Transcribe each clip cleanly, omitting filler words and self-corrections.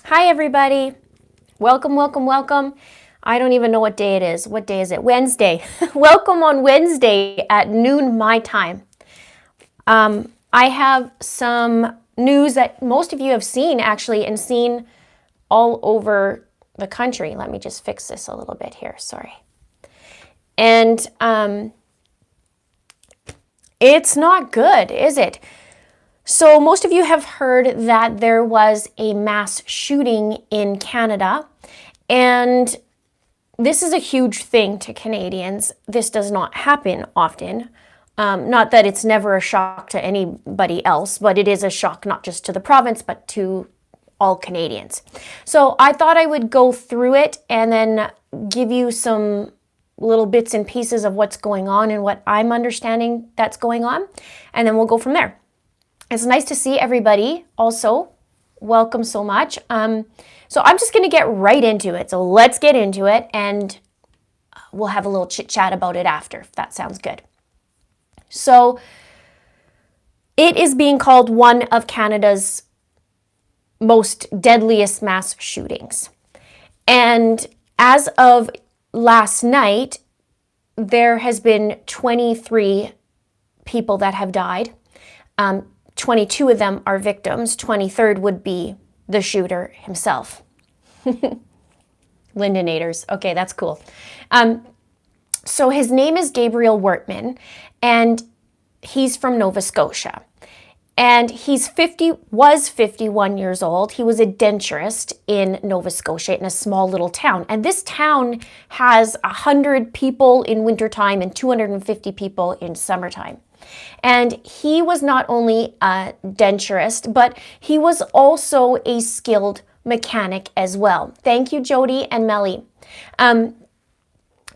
Hi, everybody. Welcome, welcome, welcome. I don't even know what day it is. What day is it? Wednesday. Welcome on Wednesday at noon my time. I have some news that most of you have seen actually and seen all over the country. Let me just fix this a little bit here. Sorry. And it's not good, is it? So most of you have heard that there was a mass shooting in Canada, and this is a huge thing to Canadians. This does not happen often. Not that it's never a shock to anybody else, but it is a shock not just to the province, but to all Canadians. So I thought I would go through it and then give you some little bits and pieces of what's going on and what I'm understanding that's going on, and then we'll go from there. It's nice to see everybody also. Welcome so much. So I'm just going to get right into it. So let's get into it and we'll have a little chit chat about it after, if that sounds good. So it is being called one of Canada's most deadliest mass shootings. And as of last night, there has been 23 people that have died. 22 of them are victims. 23rd would be the shooter himself. Lindenators. Okay, that's cool. So his name is Gabriel Wortman, and he's from Nova Scotia. And was 51 years old. He was a denturist in Nova Scotia in a small little town. And this town has 100 people in wintertime and 250 people in summertime. And he was not only a denturist, but he was also a skilled mechanic as well. Thank you, Jody and Melly. And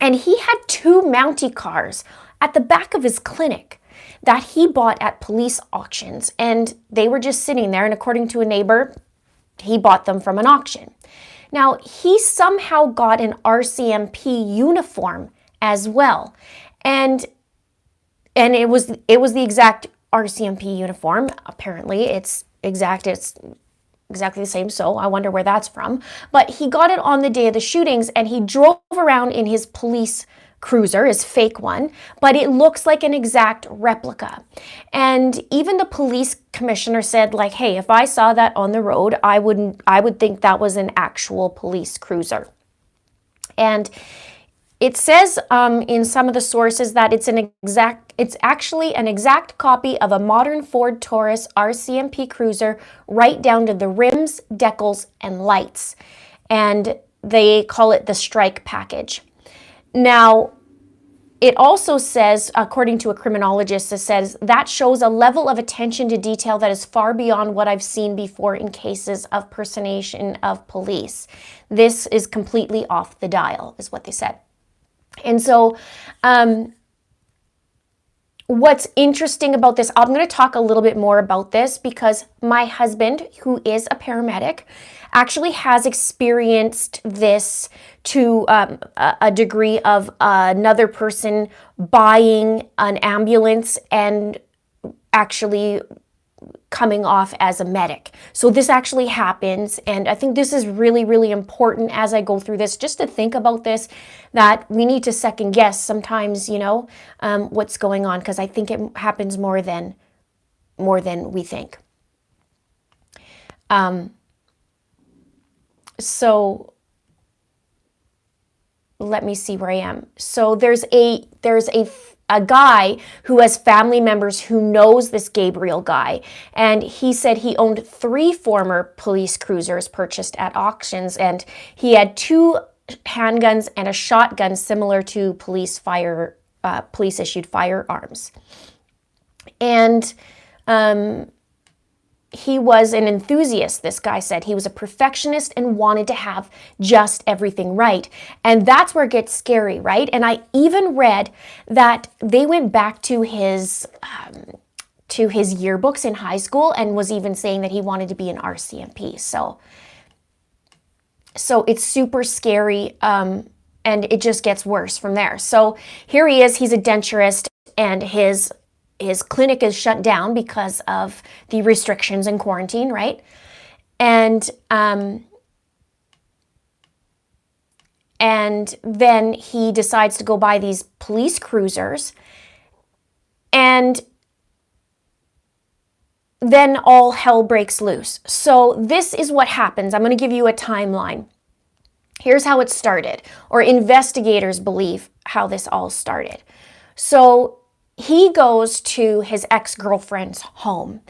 he had 2 Mountie cars at the back of his clinic that he bought at police auctions. And they were just sitting there. And according to a neighbor, he bought them from an auction. Now, he somehow got an RCMP uniform as well. And it was the exact RCMP uniform. Apparently, it's exactly the same. So I wonder where that's from. But he got it on the day of the shootings, and he drove around in his police cruiser, his fake one, but it looks like an exact replica. And even the police commissioner said, like, hey, if I saw that on the road, I would think that was an actual police cruiser. And it says in some of the sources that it's actually an exact copy of a modern Ford Taurus RCMP cruiser, right down to the rims, decals, and lights. And they call it the strike package. Now, it also says, according to a criminologist, it says that shows a level of attention to detail that is far beyond what I've seen before in cases of personation of police. This is completely off the dial, is what they said. And so what's interesting about this, I'm going to talk a little bit more about this because my husband, who is a paramedic, actually has experienced this to a degree of another person buying an ambulance and actually coming off as a medic. So this actually happens, and I think this is really, really important as I go through this, just to think about this, that we need to second guess sometimes, what's going on, because I think it happens more than we think. So let me see where I am. So there's a guy who has family members who knows this Gabriel guy, and he said he owned 3 former police cruisers purchased at auctions, and he had 2 handguns and a shotgun similar to police issued firearms. And he was an enthusiast, this guy said. He was a perfectionist and wanted to have just everything right. And that's where it gets scary, right? And I even read that they went back to his yearbooks in high school and was even saying that he wanted to be an RCMP. So it's super scary, and it just gets worse from there. So here he is, he's a denturist, and his clinic is shut down because of the restrictions and quarantine, right? And And then he decides to go buy these police cruisers. And then all hell breaks loose. So this is what happens. I'm going to give you a timeline. Here's how it started, or investigators believe how this all started. So he goes to his ex-girlfriend's home,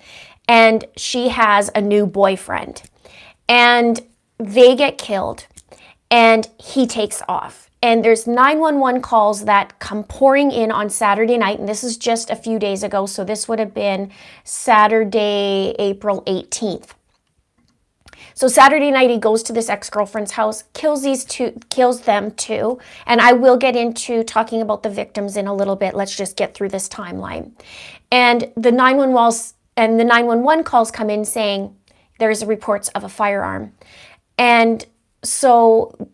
and she has a new boyfriend, and they get killed, and he takes off. And there's 911 calls that come pouring in on Saturday night, and this is just a few days ago, so this would have been Saturday, April 18th. So Saturday night, he goes to this ex-girlfriend's house, kills them too. And I will get into talking about the victims in a little bit. Let's just get through this timeline. And the 911 calls come in saying there's reports of a firearm. And so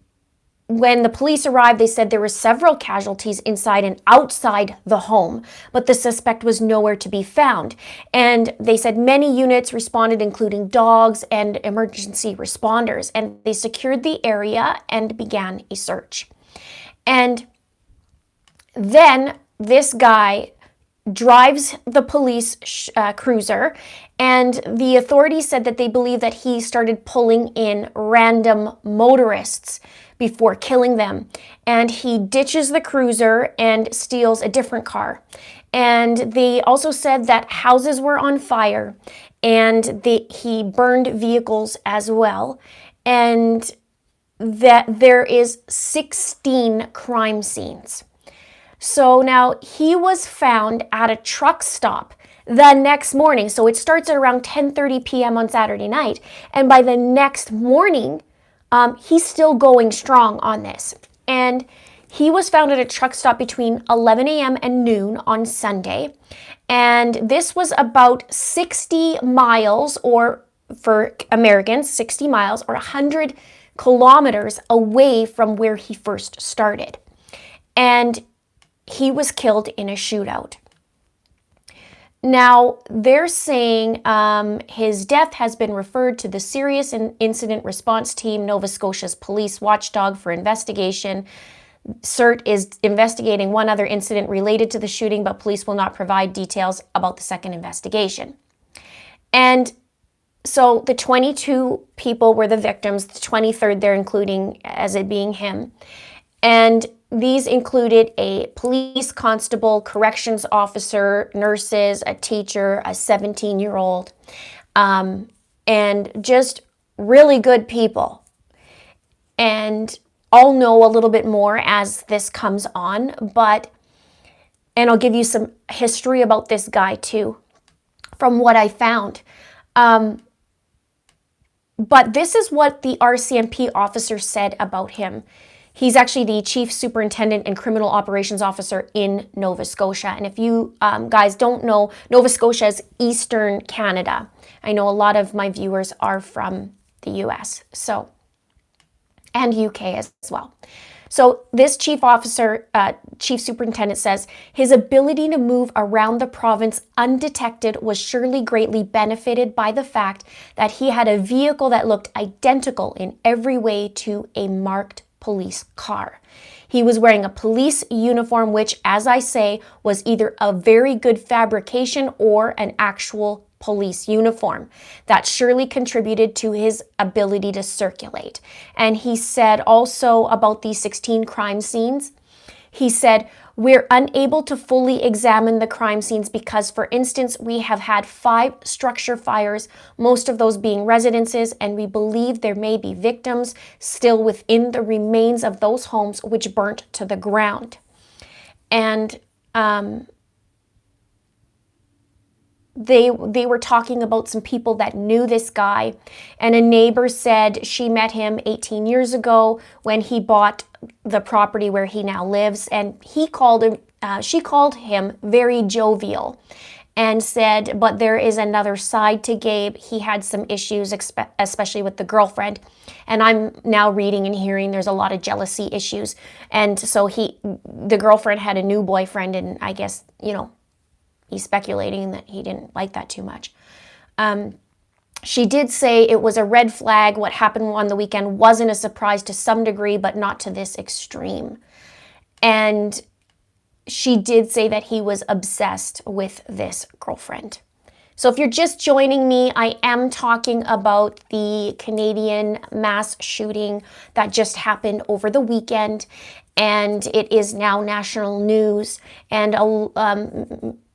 when the police arrived, they said there were several casualties inside and outside the home, but the suspect was nowhere to be found. And they said many units responded, including dogs and emergency responders, and they secured the area and began a search. And then this guy drives the police cruiser, and the authorities said that they believe that he started pulling in random motorists before killing them. And he ditches the cruiser and steals a different car. And they also said that houses were on fire, and he burned vehicles as well, and that there is 16 crime scenes. So now he was found at a truck stop the next morning. So it starts at around 10:30 p.m. on Saturday night. And by the next morning, he's still going strong on this. And he was found at a truck stop between 11 a.m. and noon on Sunday. And this was about 60 miles, or for Americans, 60 miles or 100 kilometers away from where he first started. And he was killed in a shootout. Now, they're saying his death has been referred to the Serious Incident Response Team, Nova Scotia's police watchdog, for investigation. CERT is investigating one other incident related to the shooting, but police will not provide details about the second investigation. And so the 22 people were the victims, the 23rd they're including as it being him. And these included a police constable, corrections officer, nurses, a teacher, a 17-year-old, and just really good people. And I'll know a little bit more as this comes on, and I'll give you some history about this guy too, from what I found. But this is what the RCMP officer said about him. He's actually the Chief Superintendent and Criminal Operations Officer in Nova Scotia. And if you guys don't know, Nova Scotia is Eastern Canada. I know a lot of my viewers are from the US, and UK as well. So this chief superintendent says, his ability to move around the province undetected was surely greatly benefited by the fact that he had a vehicle that looked identical in every way to a marked police car. He was wearing a police uniform, which, as I say, was either a very good fabrication or an actual police uniform. That surely contributed to his ability to circulate. And he said also about these 16 crime scenes, he said, we're unable to fully examine the crime scenes because, for instance, we have had 5 structure fires, most of those being residences, and we believe there may be victims still within the remains of those homes which burnt to the ground. And they were talking about some people that knew this guy, and a neighbor said she met him 18 years ago when he bought the property where he now lives, and she called him very jovial, and said, but there is another side to Gabe. He had some issues, especially with the girlfriend, and I'm now reading and hearing there's a lot of jealousy issues, and so the girlfriend had a new boyfriend, and I guess, he's speculating that he didn't like that too much. She did say it was a red flag. What happened on the weekend wasn't a surprise to some degree, but not to this extreme. And she did say that he was obsessed with this girlfriend. So if you're just joining me, I am talking about the Canadian mass shooting that just happened over the weekend, and it is now national news. And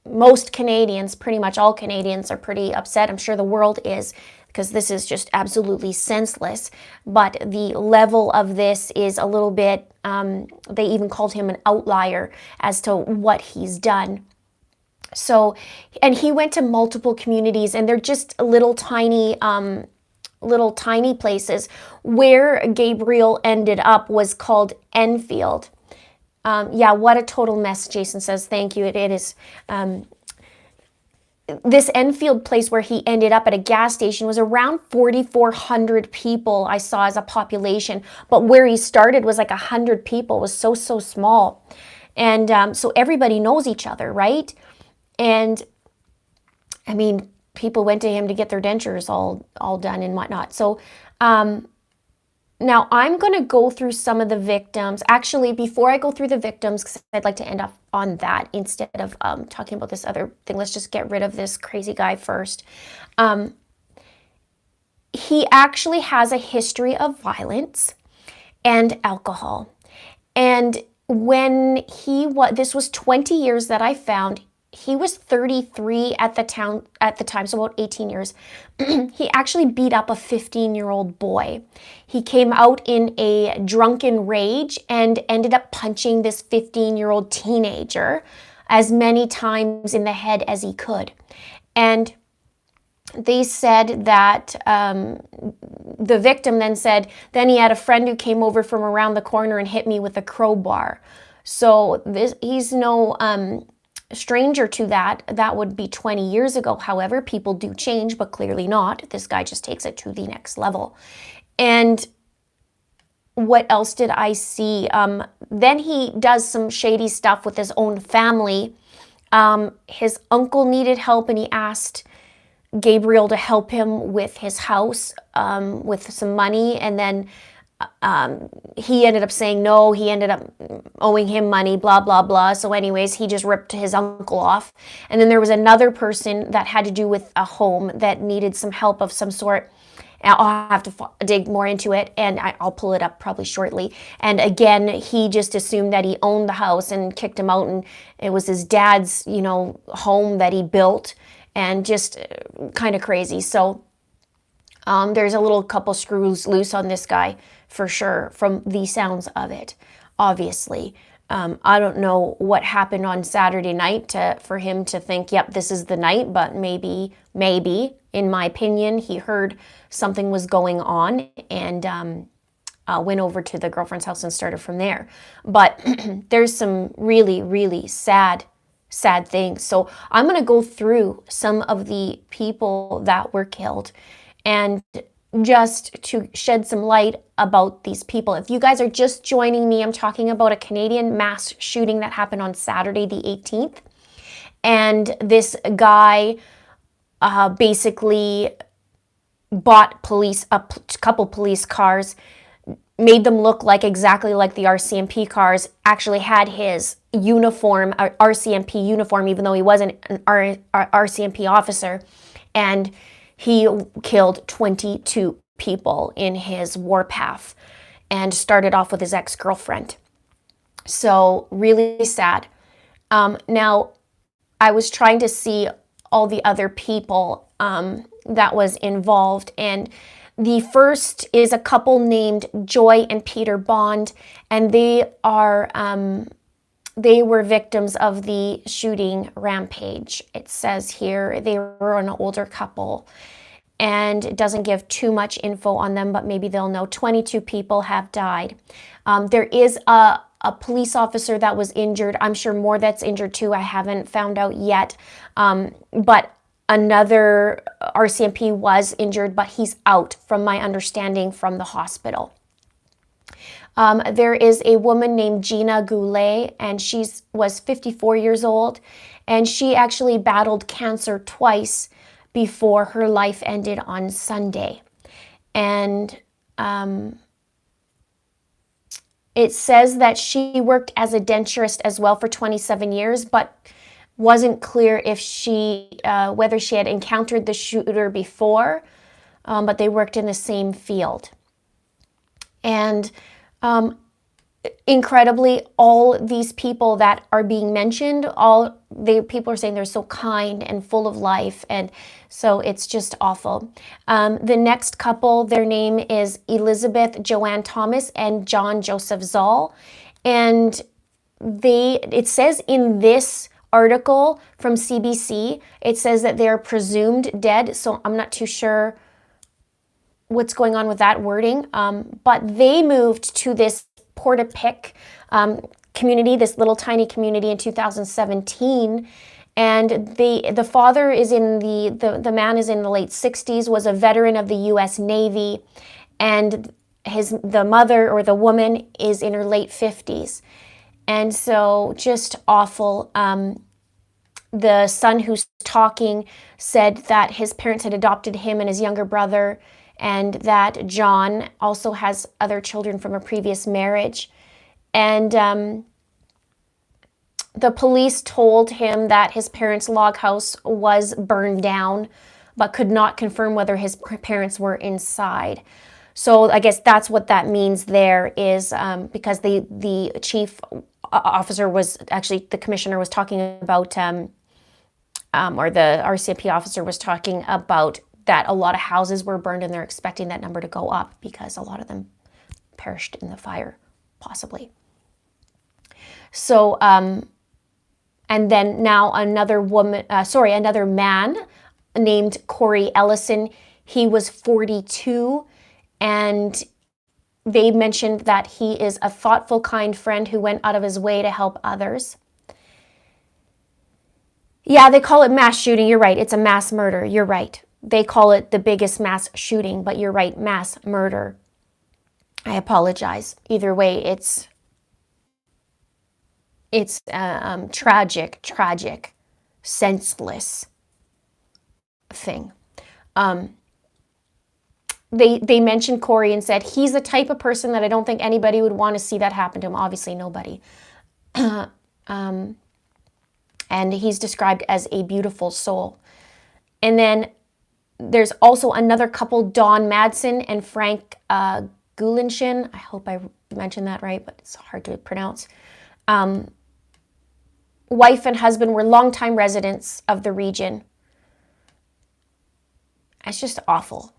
most Canadians, pretty much all Canadians, are pretty upset. I'm sure the world is, because this is just absolutely senseless. But the level of this is a little bit, they even called him an outlier as to what he's done. So, and he went to multiple communities, and they're just little tiny places. Where Gabriel ended up was called Enfield. Yeah, what a total mess, Jason says. Thank you. It is. This Enfield place where he ended up at a gas station was around 4,400 people I saw as a population. But where he started was like 100 people. It was so small. And so everybody knows each other, right? And I mean, people went to him to get their dentures all done and whatnot. So now I'm going to go through some of the victims. Actually, before I go through the victims, because I'd like to end up on that instead of talking about this other thing. Let's just get rid of this crazy guy first. He actually has a history of violence and alcohol. And when this was 20 years that I found. He was 33 at the time, so about 18 years. He actually beat up a 15-year-old boy. He came out in a drunken rage and ended up punching this 15-year-old teenager as many times in the head as he could. And they said that the victim then said, then he had a friend who came over from around the corner and hit me with a crowbar. So he's no stranger to that. That would be 20 years ago. However, people do change, but clearly not. This guy just takes it to the next level. And what else did I see? Then he does some shady stuff with his own family. His uncle needed help, and he asked Gabriel to help him with his house, with some money, and then he ended up saying no. He ended up owing him money, blah, blah, blah. So anyways, he just ripped his uncle off. And then there was another person that had to do with a home that needed some help of some sort. I'll have to dig more into it, and I'll pull it up probably shortly. And again, he just assumed that he owned the house and kicked him out, and it was his dad's, home that he built, and just kind of crazy. So there's a little couple screws loose on this guy, for sure, from the sounds of it, obviously. I don't know what happened on Saturday night for him to think, yep, this is the night, but maybe, in my opinion, he heard something was going on and went over to the girlfriend's house and started from there. But there's some really, really sad things. So I'm going to go through some of the people that were killed and just to shed some light about these people. If you guys are just joining me, I'm talking about a Canadian mass shooting that happened on Saturday the 18th. And this guy basically bought a couple police cars, made them look exactly like the RCMP cars, actually had his uniform, RCMP uniform, even though he wasn't an RCMP officer. And he killed 22 people in his warpath and started off with his ex-girlfriend. So really sad. Now, I was trying to see all the other people that was involved, and the first is a couple named Joy and Peter Bond, and they were victims of the shooting rampage. It says here they were an older couple, and it doesn't give too much info on them, but maybe they'll know. 22 people have died. There is a police officer that was injured. I'm sure more that's injured too. I haven't found out yet. But another RCMP was injured, but he's out, from my understanding, from the hospital. There is a woman named Gina Goulet, and she was 54 years old, and she actually battled cancer twice before her life ended on Sunday. And it says that she worked as a denturist as well for 27 years, but wasn't clear if whether she had encountered the shooter before, but they worked in the same field. And incredibly, all these people that are being mentioned, people are saying they're so kind and full of life, and so it's just awful. The next couple, their name is Elizabeth Joanne Thomas and John Joseph Zoll, and it says in this article from CBC, it says that they're presumed dead, so I'm not too sure what's going on with that wording, but they moved to this Portapique community, this little tiny community, in 2017, and the father is in the man is in the late 60s, was a veteran of the U.S. Navy, and the mother or the woman is in her late 50s, and so just awful. The son who's talking said that his parents had adopted him and his younger brother, and that John also has other children from a previous marriage. And the police told him that his parents' log house was burned down, but could not confirm whether his parents were inside. So I guess that's what that means there is, because the chief officer was actually, the commissioner was talking about, or the RCMP officer was talking about that a lot of houses were burned, and they're expecting that number to go up because a lot of them perished in the fire, possibly. So, and then now another man named Corey Ellison. He was 42, and they mentioned that he is a thoughtful, kind friend who went out of his way to help others. Yeah, they call it mass shooting. You're right. It's a mass murder. You're right. They call it the biggest mass shooting, but you're right, mass murder. I apologize. Either way, it's tragic, senseless thing. They mentioned Corey and said he's the type of person that I don't think anybody would want to see that happen to him. Obviously, nobody. And he's described as a beautiful soul. And then there's also another couple, Dawn Madsen and Frank Gulinshin. I hope I mentioned that right, but it's hard to pronounce. Wife and husband were longtime residents of the region. It's just awful.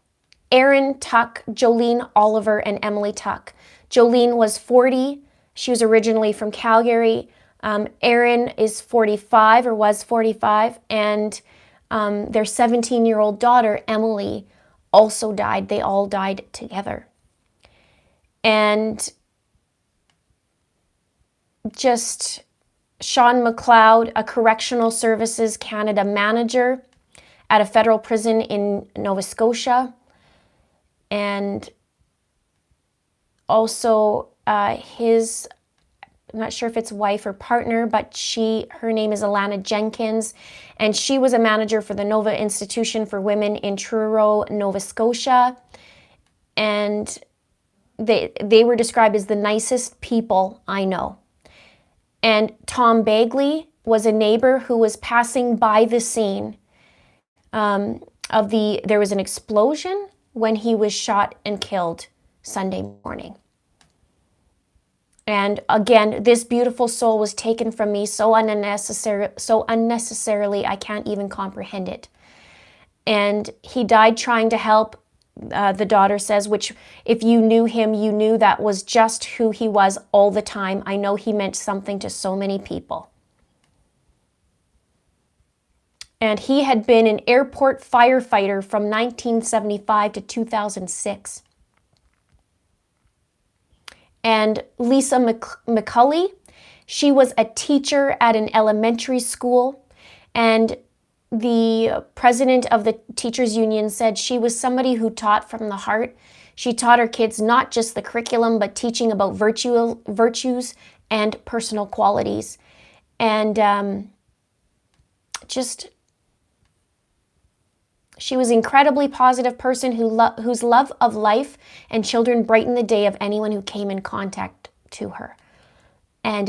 Aaron Tuck, Jolene Oliver, and Emily Tuck. Jolene was 40. She was originally from Calgary. Aaron is 45 or was 45, and their 17-year-old daughter, Emily, also died. They all died together. And just Sean McLeod, a Correctional Services Canada manager at a federal prison in Nova Scotia. And also his, I'm not sure if it's wife or partner, but her name is Alana Jenkins, and she was a manager for the Nova Institution for Women in Truro, Nova Scotia. And they were described as the nicest people I know. And Tom Bagley was a neighbor who was passing by the scene there was an explosion when he was shot and killed Sunday morning. And again, this beautiful soul was taken from me so unnecessarily, I can't even comprehend it. And he died trying to help, the daughter says, which if you knew him, you knew that was just who he was all the time. I know he meant something to so many people. And he had been an airport firefighter from 1975 to 2006. And Lisa McCulley, she was a teacher at an elementary school, and the president of the teachers union said she was somebody who taught from the heart. She taught her kids not just the curriculum, but teaching about virtues and personal qualities. And just She was an incredibly positive person whose love of life and children brightened the day of anyone who came in contact to her. And,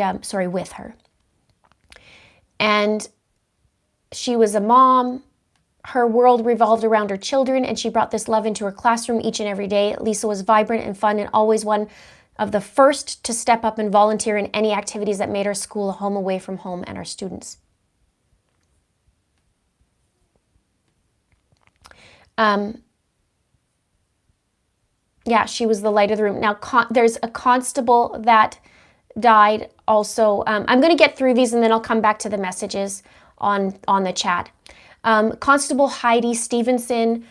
with her. And she was a mom. Her world revolved around her children, and she brought this love into her classroom each and every day. Lisa was vibrant and fun and always one of the first to step up and volunteer in any activities that made our school a home away from home and our students. She was the light of the room. Now, there's a constable that died also. I'm going to get through these and then I'll come back to the messages on the chat. Constable Heidi Stevenson,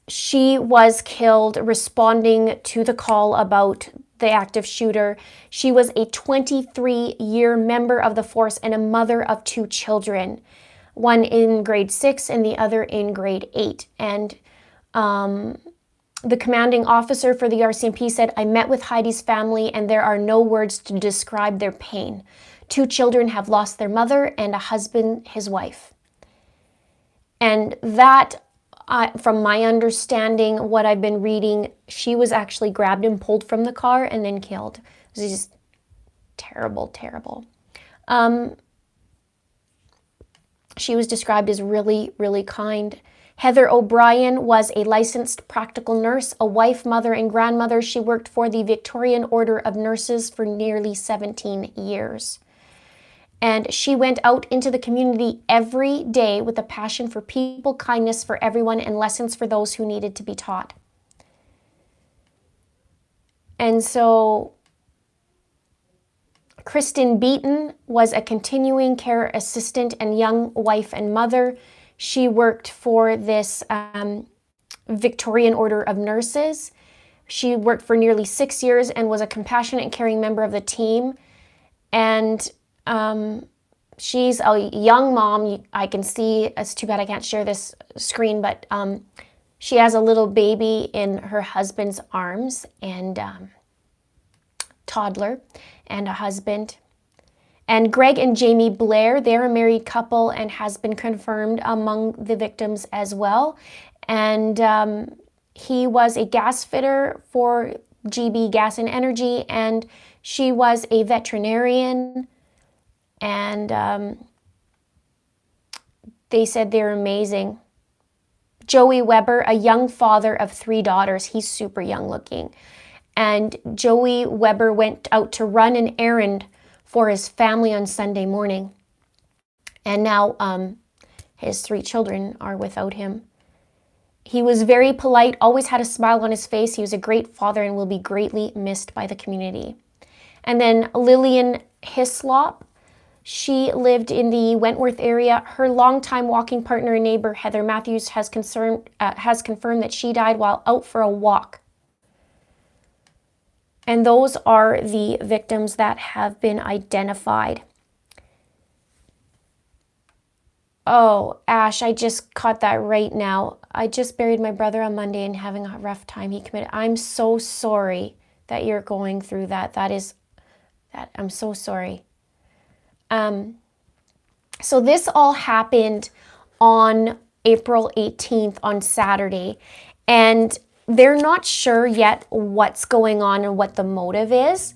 she was killed responding to the call about the active shooter. She was a 23-year member of the force and a mother of 2 children, one in grade 6 and the other in grade 8. And the commanding officer for the RCMP said, "I met with Heidi's family and there are no words to describe their pain. 2 children have lost their mother and a husband, his wife." And that, from my understanding, what I've been reading, she was actually grabbed and pulled from the car and then killed. It was just terrible, terrible. She was described as really, really kind. Heather O'Brien was a licensed practical nurse, a wife, mother, and grandmother. She worked for the Victorian Order of Nurses for nearly 17 years. And she went out into the community every day with a passion for people, kindness for everyone, and lessons for those who needed to be taught. And so Kristen Beaton was a continuing care assistant and young wife and mother. She worked for this Victorian Order of Nurses. She worked for nearly 6 years and was a compassionate and caring member of the team. And she's a young mom. I can see, it's too bad I can't share this screen, but she has a little baby in her husband's arms and toddler and a husband. And Greg and Jamie Blair, they're a married couple and has been confirmed among the victims as well. And he was a gas fitter for GB Gas and Energy, and she was a veterinarian. And they said they're amazing. Joey Weber, a young father of 3 daughters. He's super young looking. And Joey Weber went out to run an errand for his family on Sunday morning. And now his 3 children are without him. He was very polite, always had a smile on his face. He was a great father and will be greatly missed by the community. And then Lillian Hislop, she lived in the Wentworth area. Her longtime walking partner and neighbor, Heather Matthews, has confirmed that she died while out for a walk. And those are the victims that have been identified. Oh, Ash, I just caught that right now. I just buried my brother on Monday and having a rough time. He committed. I'm so sorry that you're going through that. I'm so sorry. So this all happened on April 18th on Saturday. And they're not sure yet what's going on and what the motive is.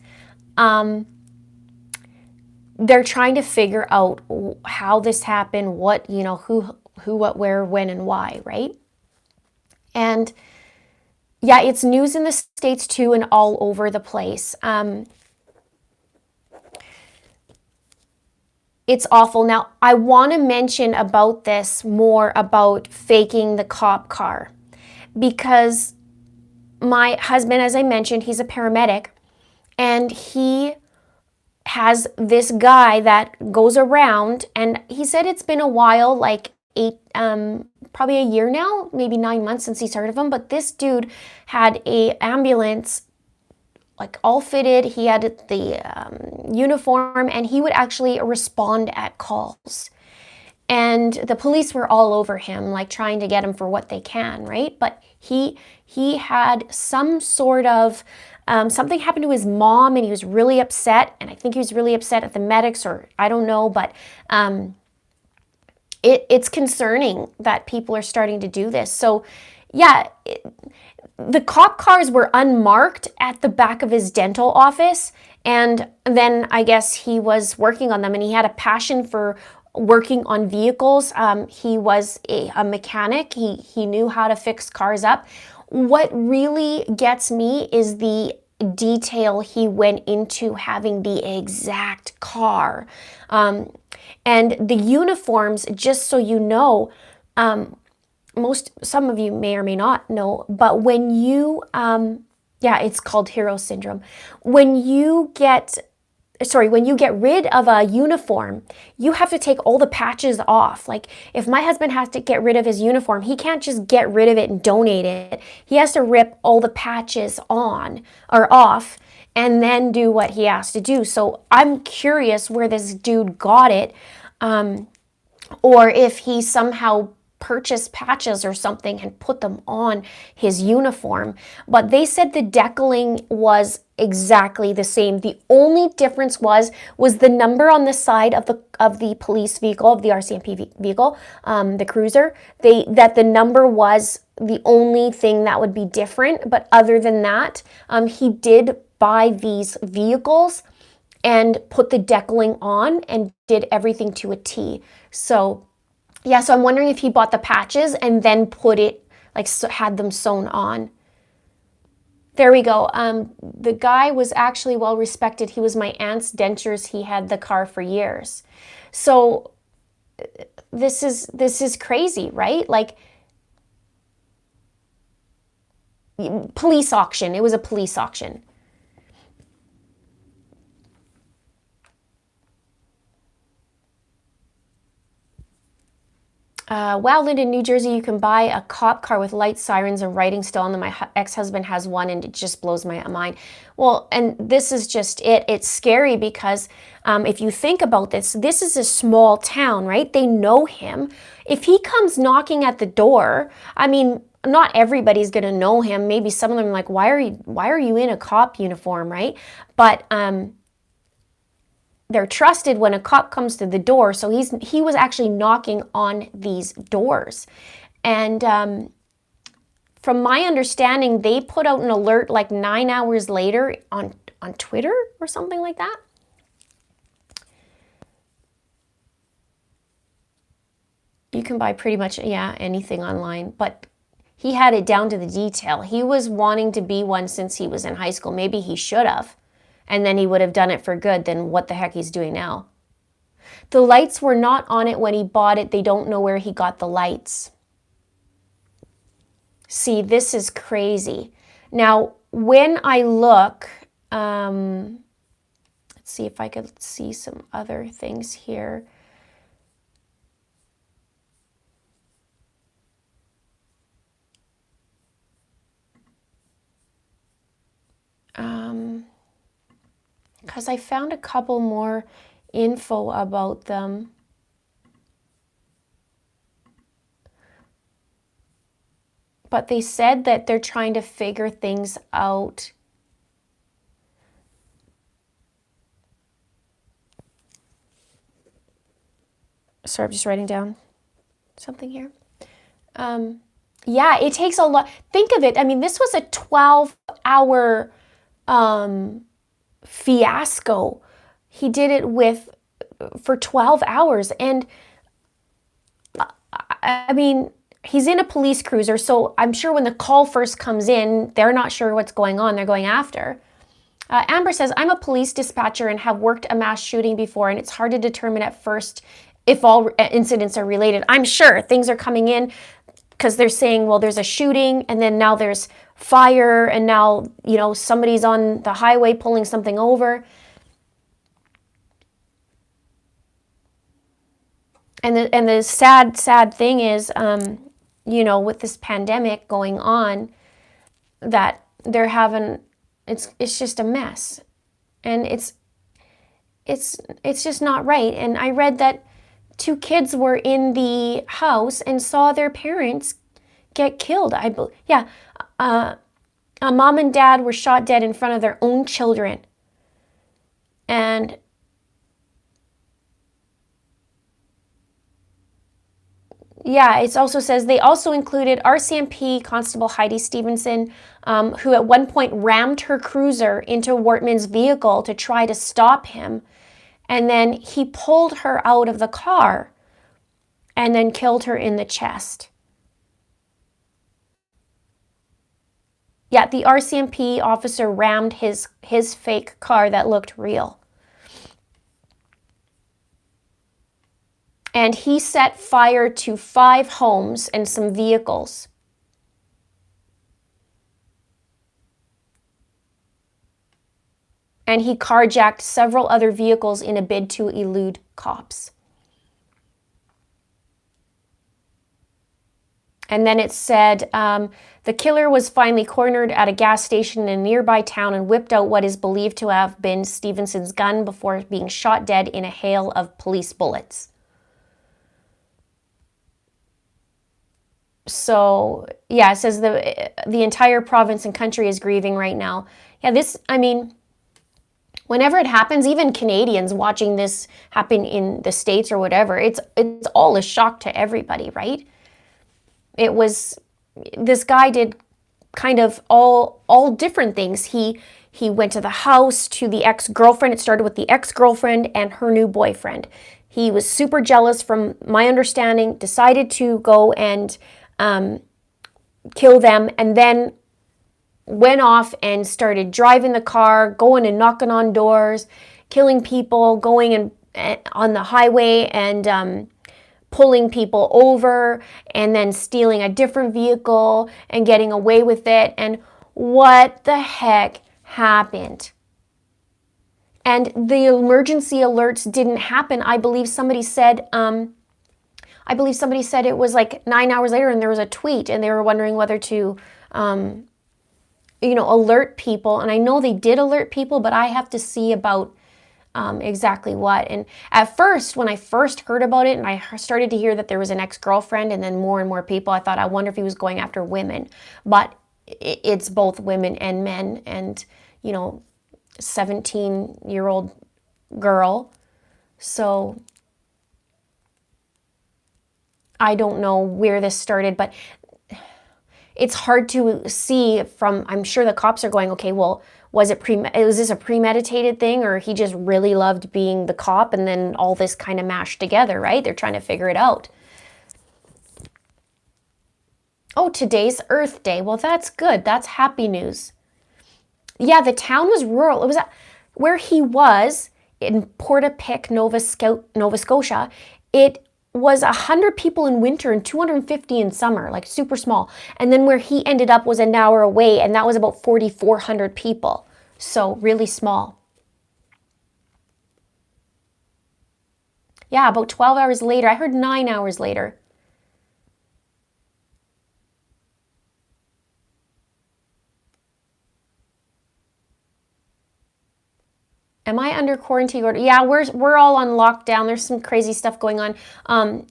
They're trying to figure out how this happened, what, who, what, where, when, and why, right? And yeah, it's news in the States too and all over the place. It's awful. Now, I want to mention about this more about faking the cop car, because my husband, as I mentioned, he's a paramedic, and he has this guy that goes around, and he said it's been a while, like probably a year now, maybe 9 months since he's heard of him, but this dude had a ambulance, like all fitted. He had the uniform, and he would actually respond at calls. And the police were all over him, like trying to get him for what they can, right? But he had some sort of, something happened to his mom, and he was really upset. And I think he was really upset at the medics, or I don't know, but it's concerning that people are starting to do this. So yeah, the cop cars were unmarked at the back of his dental office, and then I guess he was working on them, and he had a passion for working on vehicles. He was a mechanic. He knew how to fix cars up. What really gets me is the detail he went into having the exact car. And the uniforms, just so you know, some of you may or may not know, but when you, it's called hero syndrome. When you get rid of a uniform, you have to take all the patches off. Like if my husband has to get rid of his uniform, he can't just get rid of it and donate it. He has to rip all the patches on or off and then do what he has to do. So I'm curious where this dude got it, or if he somehow purchased patches or something and put them on his uniform. But they said the decaling was exactly the same. The only difference was the number on the side of the police vehicle, of the RCMP vehicle, the cruiser. That the number was the only thing that would be different. But other than that, he did buy these vehicles and put the decaling on and did everything to a T. So yeah, so I'm wondering if he bought the patches and then put it, had them sewn on. There we go. The guy was actually well respected. He was my aunt's dentures. He had the car for years. So this is crazy, right? Like, police auction. It was a police auction. Wow, Linden, New Jersey, you can buy a cop car with lights, sirens, and writing still on them. My ex-husband has one, and it just blows my mind. Well, and this is just it. It's scary because if you think about this is a small town, right? They know him. If he comes knocking at the door, I mean, not everybody's going to know him. Maybe some of them are like, why are you in a cop uniform, right? But they're trusted when a cop comes to the door. So he was actually knocking on these doors. And from my understanding, they put out an alert like 9 hours later on Twitter or something like that. You can buy pretty much, anything online. But he had it down to the detail. He was wanting to be one since he was in high school. Maybe he should have. And then he would have done it for good. Then what the heck he's doing now? The lights were not on it when he bought it. They don't know where he got the lights. See, this is crazy. Now, when I look, let's see if I could see some other things here. Because I found a couple more info about them. But they said that they're trying to figure things out. Sorry, I'm just writing down something here. Yeah, it takes a lot. Think of it. I mean, this was a 12-hour fiasco. He did it for 12 hours. And I mean, he's in a police cruiser, so I'm sure when the call first comes in, they're not sure what's going on. They're going after. Amber says, I'm a police dispatcher and have worked a mass shooting before, and it's hard to determine at first if all incidents are related. I'm sure things are coming in because they're saying, well, there's a shooting, and then now there's fire, and now, somebody's on the highway pulling something over. And the sad thing is, with this pandemic going on, that they're having, it's just a mess, and it's just not right. And I read that 2 kids were in the house and saw their parents get killed. A mom and dad were shot dead in front of their own children. And Yeah, it also says they also included RCMP Constable Heidi Stevenson, who at one point rammed her cruiser into Wortman's vehicle to try to stop him. And then he pulled her out of the car and then killed her in the chest. Yeah, the RCMP officer rammed his fake car that looked real. And he set fire to 5 homes and some vehicles. And he carjacked several other vehicles in a bid to elude cops. And then it said, the killer was finally cornered at a gas station in a nearby town and whipped out what is believed to have been Stevenson's gun before being shot dead in a hail of police bullets. So, yeah, it says the entire province and country is grieving right now. Yeah, this, I mean, whenever it happens, even Canadians watching this happen in the States or whatever, it's all a shock to everybody, right? It was, this guy did kind of all different things. He went to the house, to the ex-girlfriend. It started with the ex-girlfriend and her new boyfriend. He was super jealous, from my understanding, decided to go and kill them, and then went off and started driving the car, going and knocking on doors, killing people, going and on the highway and pulling people over, and then stealing a different vehicle and getting away with it. And what the heck happened? And the emergency alerts didn't happen. I believe somebody said it was like 9 hours later, and there was a tweet, and they were wondering whether to, alert people. And I know they did alert people, but I have to see about exactly what. And at first, when I first heard about it and I started to hear that there was an ex-girlfriend and then more and more people, I thought, I wonder if he was going after women. But it's both women and men, and, 17-year-old girl. So I don't know where this started, but it's hard to see from, I'm sure the cops are going, okay, well, was this a premeditated thing, or he just really loved being the cop, and then all this kind of mashed together, right? They're trying to figure it out. Oh, today's Earth Day. Well, that's good. That's happy news. Yeah, the town was rural. It was where he was in Portapique, Nova Scotia. It was 100 people in winter and 250 in summer, like super small. And then where he ended up was an hour away, and that was about 4,400 people. So really small. Yeah, about 12 hours later. I heard 9 hours later. Am I under quarantine order? Yeah, we're all on lockdown. There's some crazy stuff going on.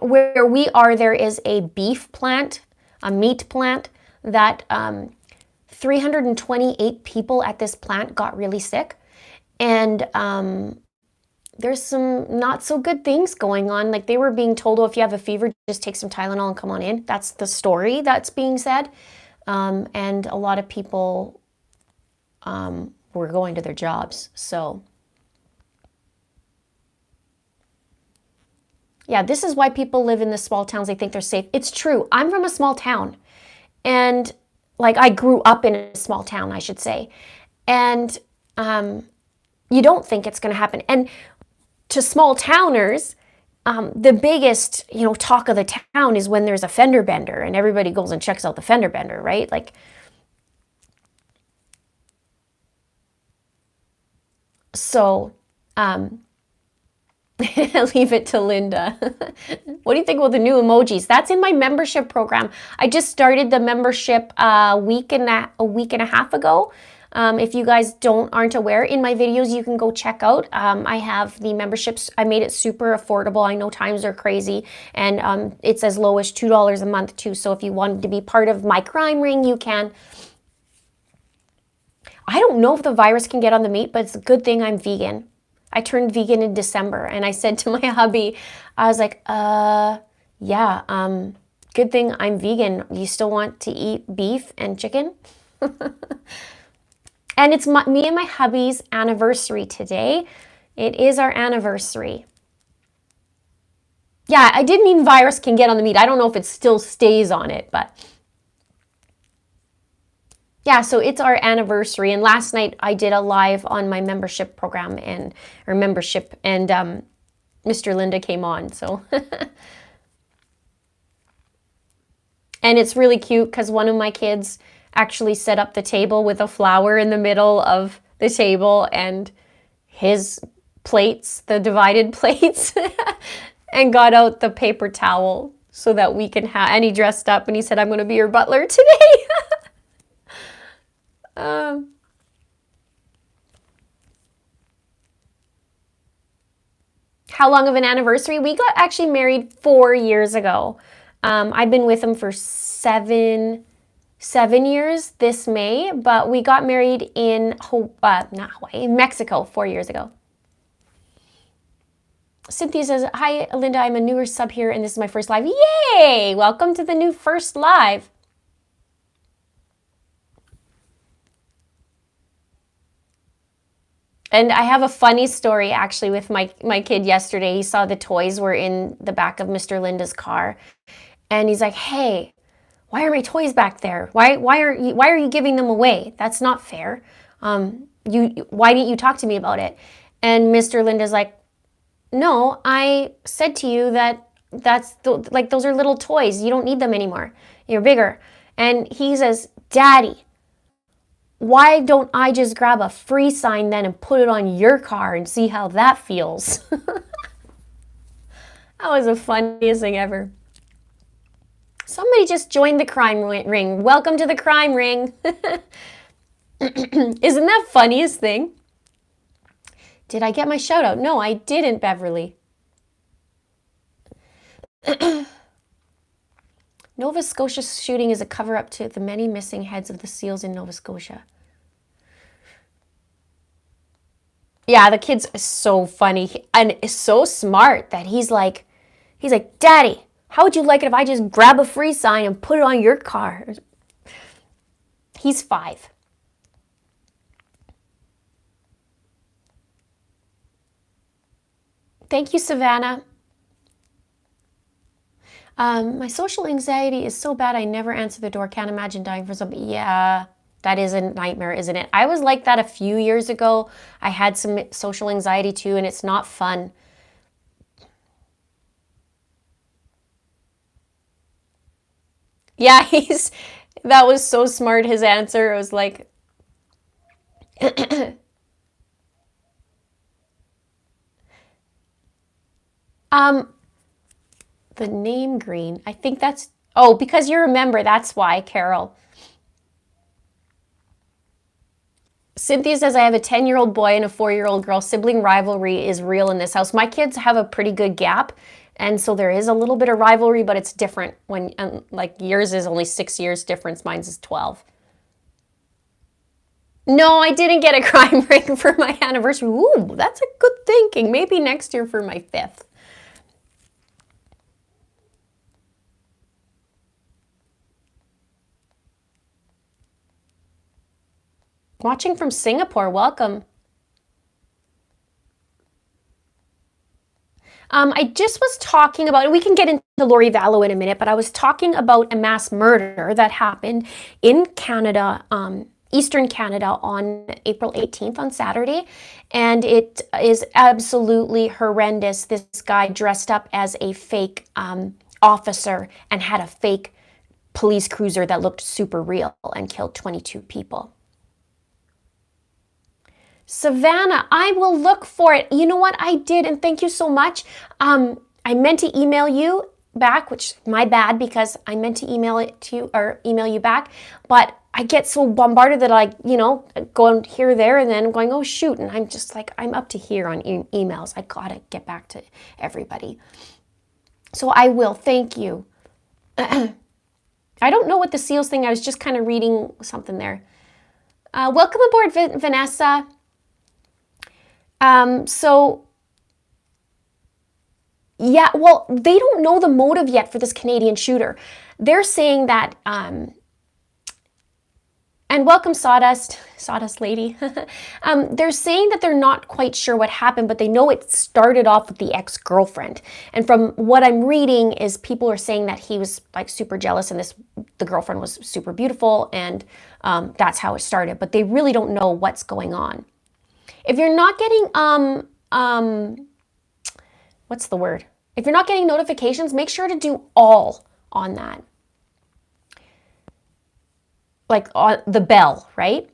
Where we are, there is a beef plant, a meat plant, that 328 people at this plant got really sick. And there's some not so good things going on. Like, they were being told, oh, if you have a fever, just take some Tylenol and come on in. That's the story that's being said. And a lot of people were going to their jobs. So yeah, this is why people live in the small towns. They think they're safe. It's true. I'm from a small town, and like, I grew up in a small town, I should say. And you don't think it's going to happen. And to small towners, the biggest, talk of the town is when there's a fender bender, and everybody goes and checks out the fender bender, right? Like, so, leave it to Linda. What do you think about the new emojis? That's in my membership program. I just started the membership a week and a half ago. If you guys aren't aware, in my videos you can go check out. I have the memberships. I made it super affordable. I know times are crazy, and it's as low as $2 a month too. So if you wanted to be part of my crime ring, you can. I don't know if the virus can get on the meat, but it's a good thing I'm vegan. I turned vegan in December, and I said to my hubby, I was like, Yeah, good thing I'm vegan. You still want to eat beef and chicken? And it's me and my hubby's anniversary today. It is our anniversary. Yeah, I did mean virus can get on the meat. I don't know if it still stays on it, but yeah, so it's our anniversary. And last night I did a live on my membership program and Mr. Linda came on. So and it's really cute because one of my kids actually set up the table with a flower in the middle of the table and his plates, the divided plates, and got out the paper towel so that we can have, and he dressed up and he said, I'm going to be your butler today. How long of an anniversary? We got actually married 4 years ago. I've been with him for seven years this May, but we got married in not Hawaii, Mexico 4 years ago. Cynthia says, hi, Linda, I'm a newer sub here, and this is my first live. Yay! Welcome to the new first live. And I have a funny story, actually, with my kid yesterday. He saw the toys were in the back of Mr. Linda's car, and he's like, hey, why are my toys back there? Why are you giving them away? That's not fair. Why didn't you talk to me about it? And Mr. Linda's like, no, I said to you that those are little toys. You don't need them anymore. You're bigger. And he says, Daddy, why don't I just grab a free sign then and put it on your car and see how that feels? That was the funniest thing ever. Somebody just joined the crime ring. Welcome to the crime ring. Isn't that funniest thing? Did I get my shout out? No, I didn't, Beverly. Nova Scotia shooting is a cover-up to the many missing heads of the seals in Nova Scotia. Yeah, the kid's so funny and so smart that he's like, Daddy, how would you like it if I just grab a free sign and put it on your car? He's 5. Thank you, Savannah. My social anxiety is so bad I never answer the door. Can't imagine dying for something. Yeah, that is a nightmare, isn't it? I was like that a few years ago. I had some social anxiety too, and it's not fun. Yeah, that was so smart, his answer. It was like, the name green. I think that's, oh, because you remember, that's why, Carol. Cynthia says, I have a 10-year-old boy and a 4-year-old girl. Sibling rivalry is real in this house. My kids have a pretty good gap, and so there is a little bit of rivalry, but it's different when, like, yours is only 6 years difference. Mine's is 12. No, I didn't get a crime ring for my anniversary. Ooh, that's a good thinking. Maybe next year for my 5th. Watching from Singapore, welcome. I just was talking about, we can get into Lori Vallow in a minute, but I was talking about a mass murder that happened in Canada, Eastern Canada on April 18th on Saturday. And it is absolutely horrendous. This guy dressed up as a fake officer and had a fake police cruiser that looked super real and killed 22 people. Savannah, I will look for it. You know what I did, and thank you so much. I meant to email you back, which my bad because I meant to email it to you or email you back, but I get so bombarded that I, going here, there, and then going, oh shoot, and I'm just like, I'm up to here on emails. I gotta get back to everybody. So I will. Thank you. I don't know what the seals thing. I was just kind of reading something there. Welcome aboard, Vanessa. So Yeah, well, they don't know the motive yet for this Canadian shooter. They're saying that, and welcome Sawdust Lady. They're saying that they're not quite sure what happened, but they know it started off with the ex-girlfriend. And from what I'm reading is people are saying that he was like super jealous and the girlfriend was super beautiful, and that's how it started. But they really don't know what's going on. If you're not getting, what's the word? If you're not getting notifications, make sure to do all on that. Like on the bell, right?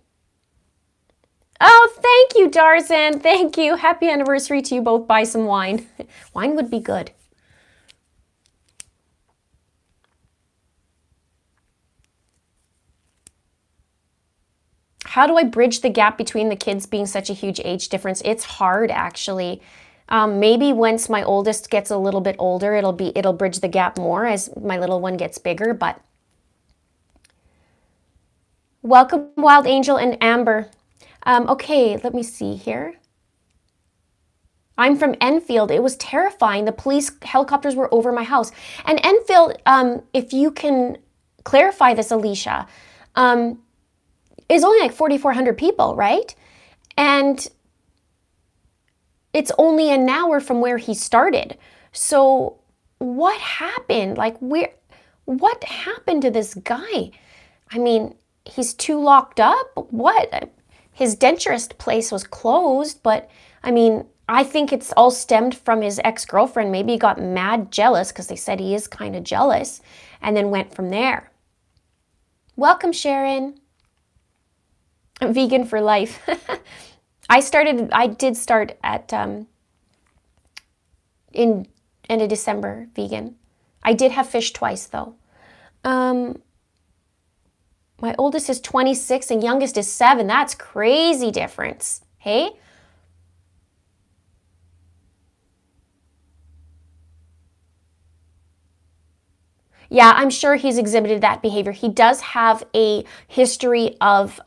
Oh, thank you, Darzan. Thank you. Happy anniversary to you both. Buy some wine. Wine would be good. How do I bridge the gap between the kids being such a huge age difference? It's hard, actually. Maybe once my oldest gets a little bit older, it'll bridge the gap more as my little one gets bigger. But welcome, Wild Angel and Amber. Okay, let me see here. I'm from Enfield. It was terrifying. The police helicopters were over my house. And Enfield, if you can clarify this, Alicia, is only like 4,400 people, right? And it's only an hour from where he started. So what happened? Like, what happened to this guy? I mean, he's too locked up? What? His denturist place was closed, but I mean, I think it's all stemmed from his ex-girlfriend. Maybe he got mad jealous because they said he is kind of jealous and then went from there. Welcome, Sharon. Vegan for life. I did start at in end of December vegan. I did have fish twice though. My oldest is 26 and youngest is 7. That's crazy difference. Hey? Yeah, I'm sure he's exhibited that behavior. He does have a history of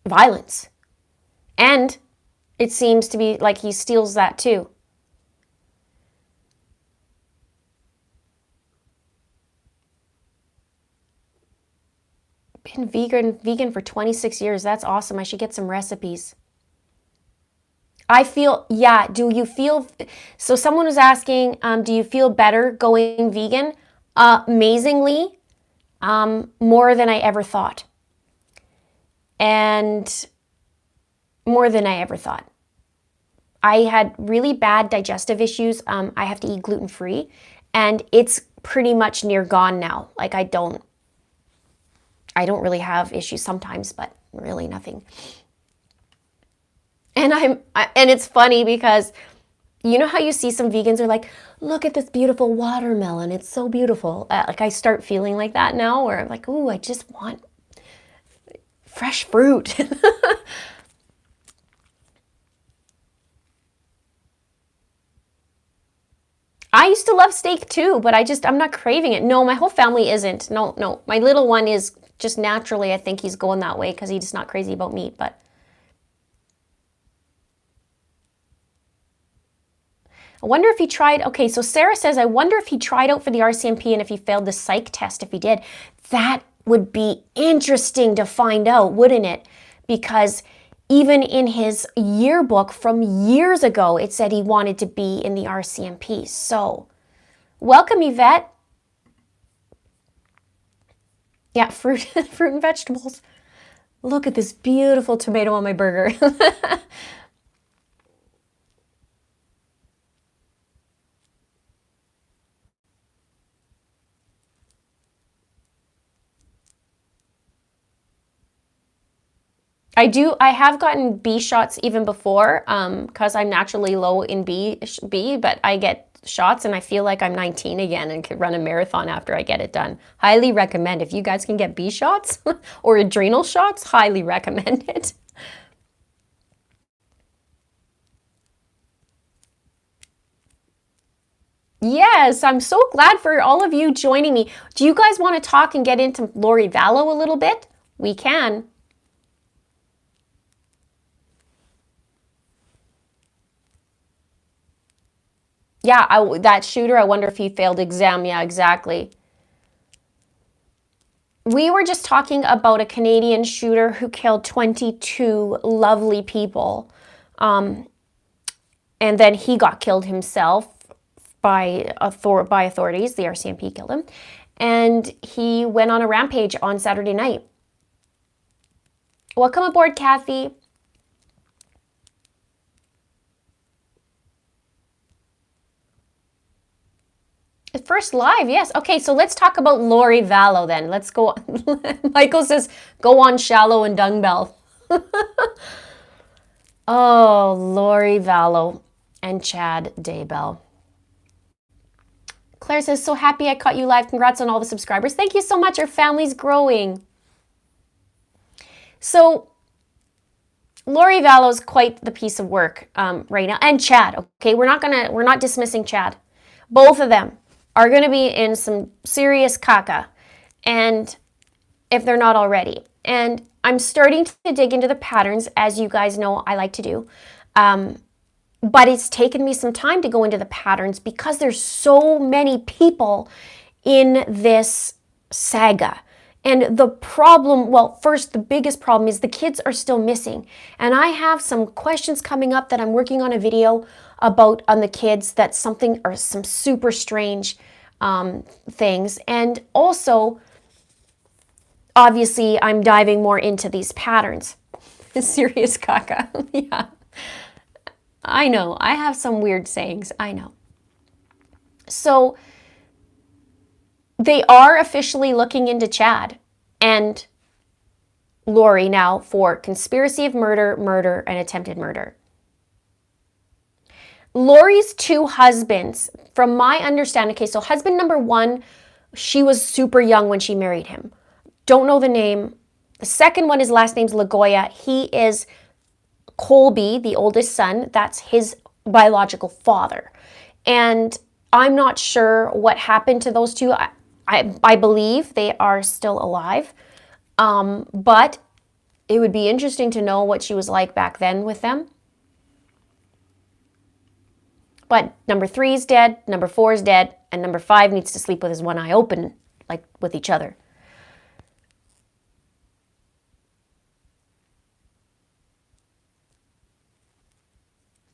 violence. And it seems to be like he steals that too. Been vegan for 26 years. That's awesome. I should get some recipes. I feel, yeah, do you feel, so someone was asking, do you feel better going vegan? Amazingly, more than I ever thought. And more than I ever thought. I had really bad digestive issues. I have to eat gluten-free, and it's pretty much near gone now. Like I don't really have issues sometimes, but really nothing. And and it's funny because you know how you see some vegans are like, look at this beautiful watermelon. It's so beautiful. Like I start feeling like that now, where I'm like, ooh, I just want fresh fruit. I used to love steak too, but I'm not craving it. No, my whole family isn't. No. My little one is just naturally, I think he's going that way because he's just not crazy about meat, but. I wonder if he tried, okay, so Sarah says, I wonder if he tried out for the RCMP and if he failed the psych test, if he did. That would be interesting to find out, wouldn't it? Because even in his yearbook from years ago, it said he wanted to be in the RCMP. So, welcome, Yvette. Yeah, fruit and vegetables. Look at this beautiful tomato on my burger. I have gotten B shots even before, because I'm naturally low in B, but I get shots and I feel like I'm 19 again and could run a marathon after I get it done. Highly recommend. If you guys can get B shots or adrenal shots, highly recommend it. Yes, I'm so glad for all of you joining me. Do you guys want to talk and get into Lori Vallow a little bit? We can. Yeah, that shooter, I wonder if he failed exam. Yeah, exactly. We were just talking about a Canadian shooter who killed 22 lovely people. And then he got killed himself by authorities. The RCMP killed him. And he went on a rampage on Saturday night. Welcome aboard, Kathy. First live, yes. Okay, so let's talk about Lori Vallow then. Let's go. Michael says, go on Shallow and Daybell. Oh, Lori Vallow and Chad Daybell. Claire says, so happy I caught you live. Congrats on all the subscribers. Thank you so much. Our family's growing. So Lori Vallow's quite the piece of work right now. And Chad, okay? We're not dismissing Chad. Both of them are gonna be in some serious caca, and if they're not already. And I'm starting to dig into the patterns, as you guys know I like to do. But it's taken me some time to go into the patterns because there's so many people in this saga. And the problem, well, first, the biggest problem is the kids are still missing. And I have some questions coming up that I'm working on a video about on the kids. That's something, or some super strange things. And also, obviously, I'm diving more into these patterns. Serious caca. Yeah. I know. I have some weird sayings. I know. So they are officially looking into Chad and Lori now for conspiracy of murder, and attempted murder. Lori's two husbands, from my understanding, okay, so husband number one, she was super young when she married him. Don't know the name. The second one, his last name's Lagoya. He is Colby, the oldest son. That's his biological father. And I'm not sure what happened to those two. I believe they are still alive. But it would be interesting to know what she was like back then with them. But number 3 is dead, number 4 is dead, and number 5 needs to sleep with his one eye open, like with each other.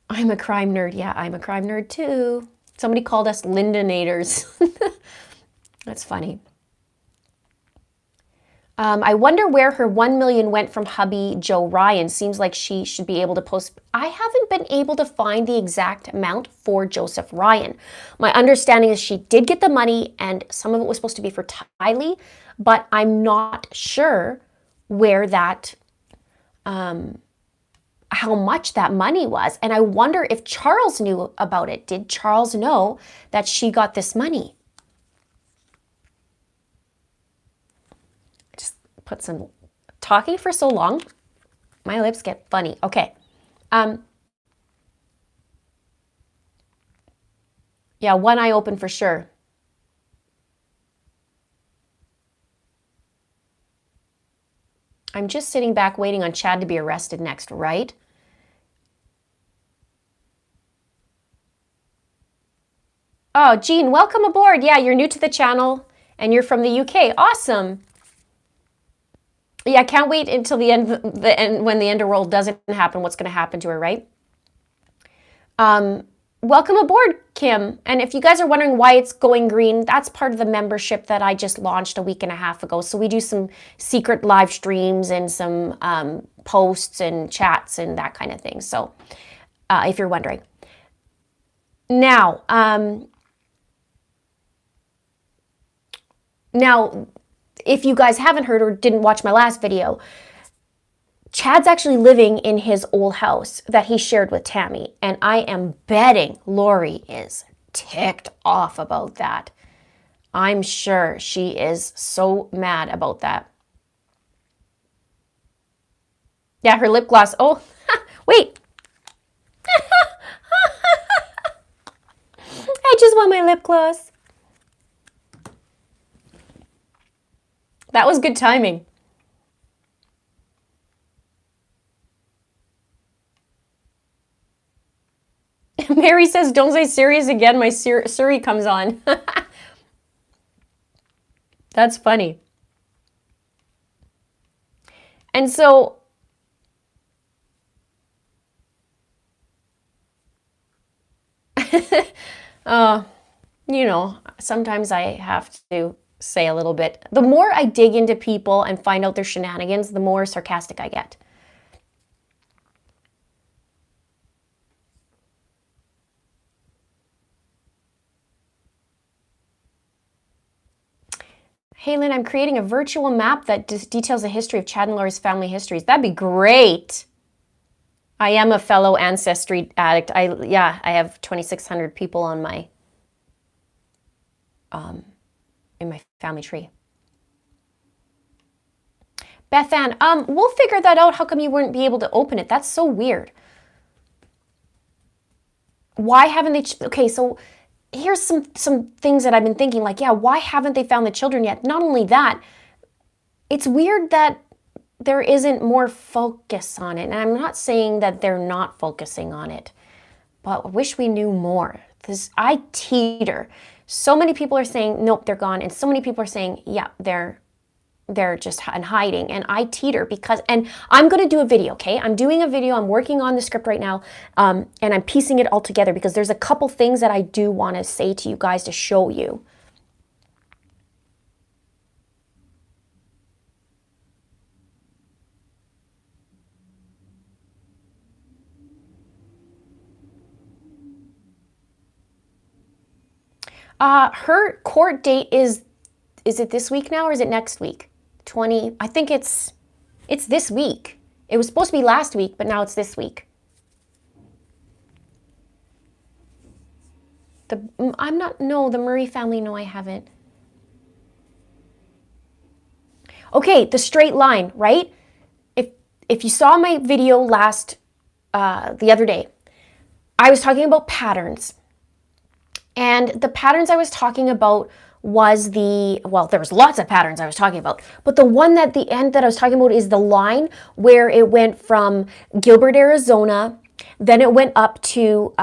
I'm a crime nerd. Yeah, I'm a crime nerd too. Somebody called us Lindonators. That's funny. I wonder where her 1 million went from hubby Joe Ryan. Seems like she should be able to post. I haven't been able to find the exact amount for Joseph Ryan. My understanding is she did get the money and some of it was supposed to be for Tylee, but I'm not sure where that, how much that money was. And I wonder if Charles knew about it. Did Charles know that she got this money? Put some, talking for so long, my lips get funny. Okay. Yeah, one eye open for sure. I'm just sitting back waiting on Chad to be arrested next, right? Oh, Jean, welcome aboard. Yeah, you're new to the channel and you're from the UK. Awesome. Yeah, I can't wait until the end, when the end of the world doesn't happen, what's going to happen to her, right? Welcome aboard, Kim. And if you guys are wondering why it's going green, that's part of the membership that I just launched a week and a half ago. So we do some secret live streams and some posts and chats and that kind of thing. So if you're wondering. Now, if you guys haven't heard or didn't watch my last video, Chad's actually living in his old house that he shared with Tammy. And I am betting Lori is ticked off about that. I'm sure she is so mad about that. Yeah, her lip gloss. Oh, wait. I just want my lip gloss. That was good timing. Mary says, don't say serious again. My Siri comes on. That's funny. And so, you know, sometimes I have to say a little bit. The more I dig into people and find out their shenanigans, the more sarcastic I get. Hey, Lynn, I'm creating a virtual map that details the history of Chad and Laura's family histories. That'd be great. I am a fellow ancestry addict. I have 2,600 people on my in my family tree. Beth Ann, we'll figure that out. How come you wouldn't be able to open it? That's so weird. Why haven't they? Okay, so here's some things that I've been thinking, like, yeah, why haven't they found the children yet? Not only that, it's weird that there isn't more focus on it. And I'm not saying that they're not focusing on it, but I wish we knew more. I teeter. So many people are saying, nope, they're gone. And so many people are saying, yeah, they're just in hiding. And I teeter because, and I'm going to do a video, okay? I'm doing a video. I'm working on the script right now. And I'm piecing it all together because there's a couple things that I do want to say to you guys to show you. Her court date is it this week now or is it next week? I think it's this week. It was supposed to be last week, but now it's this week. The Murray family, no, I haven't. Okay, the straight line, right? If you saw my video the other day, I was talking about patterns. And the patterns I was talking about was there was lots of patterns I was talking about, but the one at the end that I was talking about is the line where it went from Gilbert, Arizona, then it went up to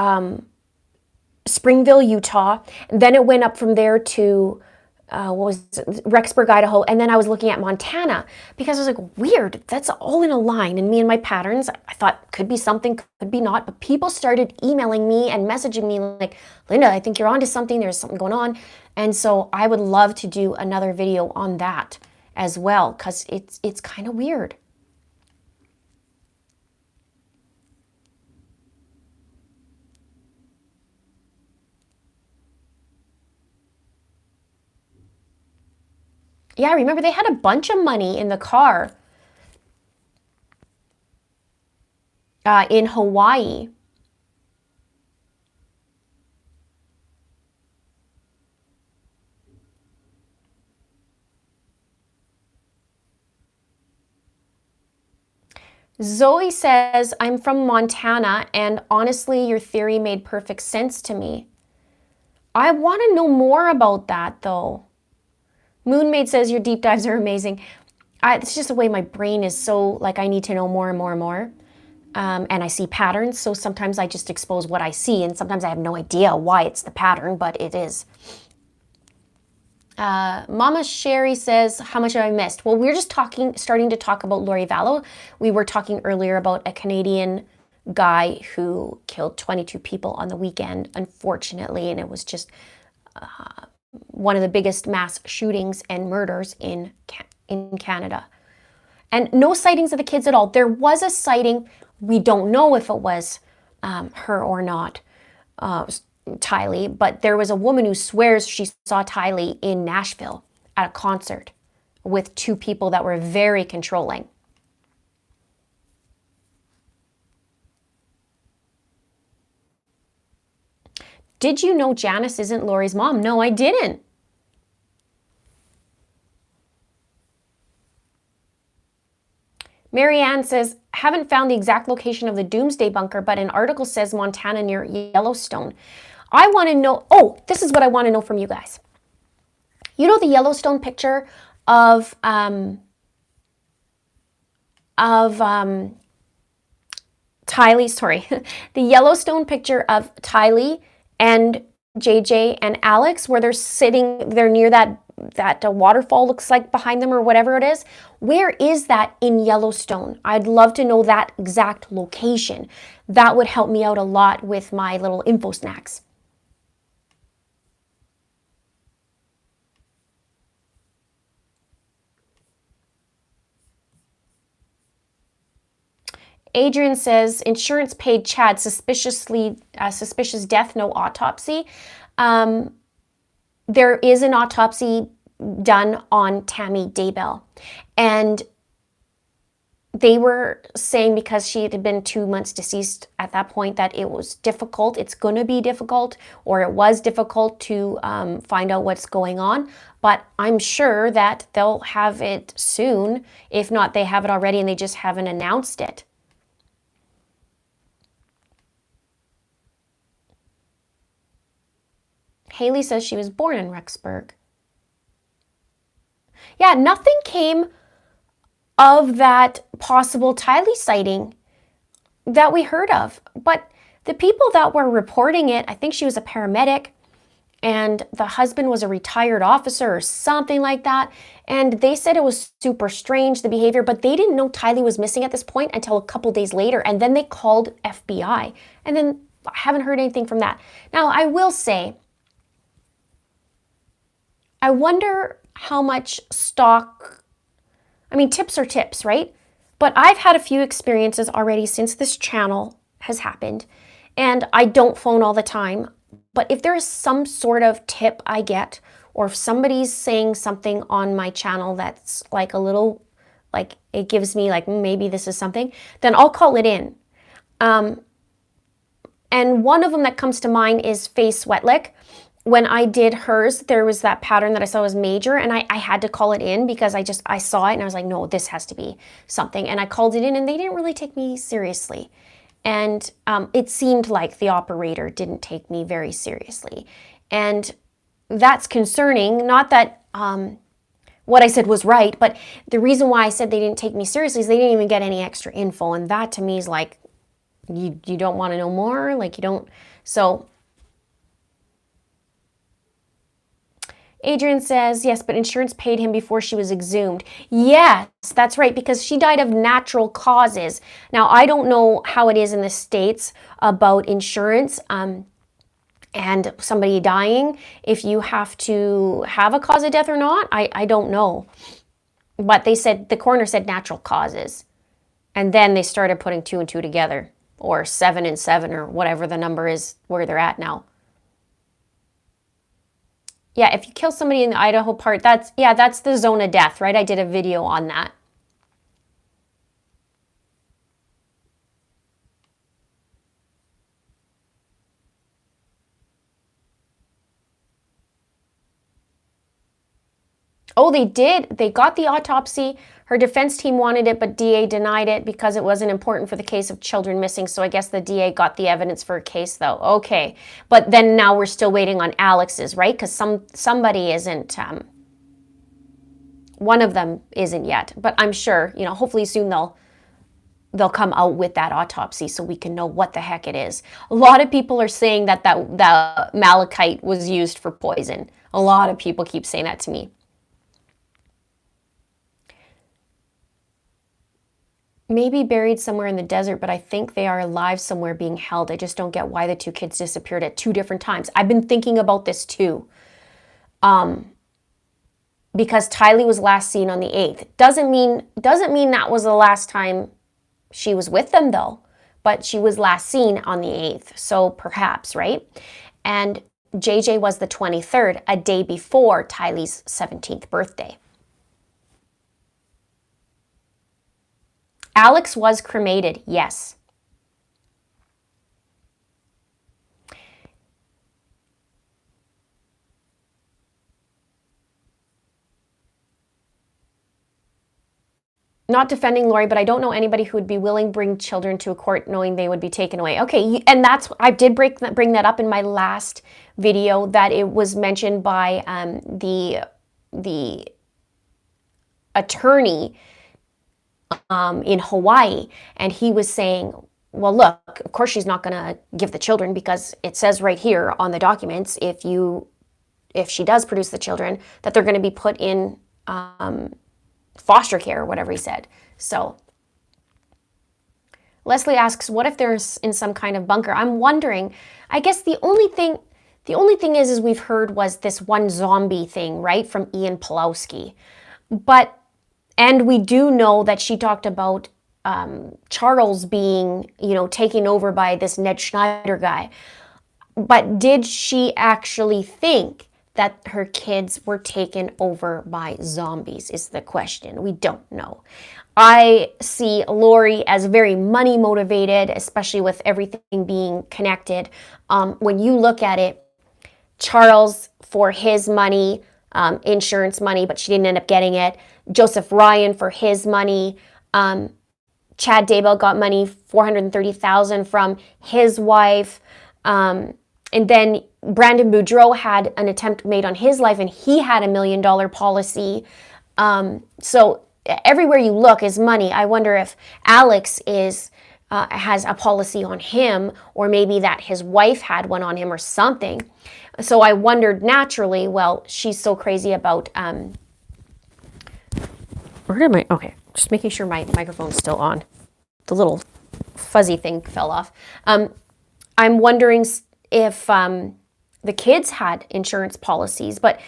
Springville, Utah, and then it went up from there to Rexburg, Idaho, and then I was looking at Montana because I was like, weird, that's all in a line. And me and my patterns, I thought could be something, could be not, but people started emailing me and messaging me like, Linda, I think you're onto something, there's something going on. And so I would love to do another video on that as well because it's kind of weird. Yeah, I remember they had a bunch of money in the car in Hawaii. Zoe says, I'm from Montana, and honestly, your theory made perfect sense to me. I want to know more about that, though. Moonmaid says, your deep dives are amazing. It's just the way my brain is so, like, I need to know more and more and more. And I see patterns, so sometimes I just expose what I see, and sometimes I have no idea why it's the pattern, but it is. Mama Sherry says, how much have I missed? Well, we're just starting to talk about Lori Vallow. We were talking earlier about a Canadian guy who killed 22 people on the weekend, unfortunately, and it was just one of the biggest mass shootings and murders in Canada. And no sightings of the kids at all. There was a sighting. We don't know if it was her or not, Tylee, but there was a woman who swears she saw Tylee in Nashville at a concert with two people that were very controlling. Did you know Janice isn't Lori's mom? No, I didn't. Marianne says, haven't found the exact location of the Doomsday Bunker, but an article says Montana near Yellowstone. I want to know, this is what I want to know from you guys. You know the Yellowstone picture of Tylee Tylee, sorry, the Yellowstone picture of Tylee and JJ and Alex, where they're near that waterfall looks like behind them or whatever it is. Where is that in Yellowstone? I'd love to know that exact location. That would help me out a lot with my little info snacks. Adrian says, insurance paid Chad suspicious death, no autopsy. There is an autopsy done on Tammy Daybell. And they were saying, because she had been 2 months deceased at that point, that it was difficult. It's going to be difficult, or it was difficult to find out what's going on. But I'm sure that they'll have it soon. If not, they have it already and they just haven't announced it. Haley says she was born in Rexburg. Yeah, nothing came of that possible Tylee sighting that we heard of. But the people that were reporting it, I think she was a paramedic and the husband was a retired officer or something like that. And they said it was super strange, the behavior, but they didn't know Tylee was missing at this point until a couple days later. And then they called FBI. And then I haven't heard anything from that. Now, I will say, I wonder how much stock, I mean, tips are tips, right? But I've had a few experiences already since this channel has happened, and I don't phone all the time. But if there is some sort of tip I get, or if somebody's saying something on my channel that's like a little, like it gives me like, maybe this is something, then I'll call it in. And one of them that comes to mind is Faye Sweatlick. When I did hers, there was that pattern that I saw was major, and I had to call it in because I saw it and I was like, no, this has to be something. And I called it in and they didn't really take me seriously. And it seemed like the operator didn't take me very seriously. And that's concerning. Not that what I said was right, but the reason why I said they didn't take me seriously is they didn't even get any extra info. And that to me is like, you don't want to know more? Like you don't, so... Adrian says, yes, but insurance paid him before she was exhumed. Yes, that's right, because she died of natural causes. Now, I don't know how it is in the States about insurance and somebody dying, if you have to have a cause of death or not. I don't know. But they said, the coroner said natural causes. And then they started putting 2 and 2 together, or 7 and 7, or whatever the number is where they're at now. Yeah, if you kill somebody in the Idaho part, that's the zone of death, right? I did a video on that. Oh, they did. They got the autopsy. Her defense team wanted it, but DA denied it because it wasn't important for the case of children missing. So I guess the DA got the evidence for a case, though. Okay. But then now we're still waiting on Alex's, right? Because somebody isn't, one of them isn't yet. But I'm sure, hopefully soon they'll come out with that autopsy so we can know what the heck it is. A lot of people are saying that malachite was used for poison. A lot of people keep saying that to me. Maybe buried somewhere in the desert, but I think they are alive somewhere being held. I just don't get why the 2 kids disappeared at 2 different times. I've been thinking about this too. Because Tylee was last seen on the 8th. Doesn't mean that was the last time she was with them though. But she was last seen on the 8th. So perhaps, right? And JJ was the 23rd, a day before Tylee's 17th birthday. Alex was cremated, yes. Not defending Lori, but I don't know anybody who would be willing to bring children to a court knowing they would be taken away. Okay, and I did bring that up in my last video, that it was mentioned by the attorney in Hawaii, and he was saying, well, look, of course she's not going to give the children, because it says right here on the documents, if she does produce the children, that they're going to be put in foster care, or whatever he said. So Leslie asks, what if they're in some kind of bunker? I'm wondering, I guess the only thing is we've heard was this one zombie thing, right, from Ian Pulowski. And we do know that she talked about Charles being, taken over by this Ned Schneider guy. But did she actually think that her kids were taken over by zombies is the question. We don't know. I see Lori as very money motivated, especially with everything being connected. When you look at it, Charles for his money, insurance money, but she didn't end up getting it. Joseph Ryan for his money. Chad Daybell got money, $430,000 from his wife. And then Brandon Boudreau had an attempt made on his life, and he had $1 million policy. So everywhere you look is money. I wonder if Alex has a policy on him, or maybe that his wife had one on him or something. So I wondered naturally, well, she's so crazy about... Okay, just making sure my microphone's still on. The little fuzzy thing fell off. I'm wondering if the kids had insurance policies, but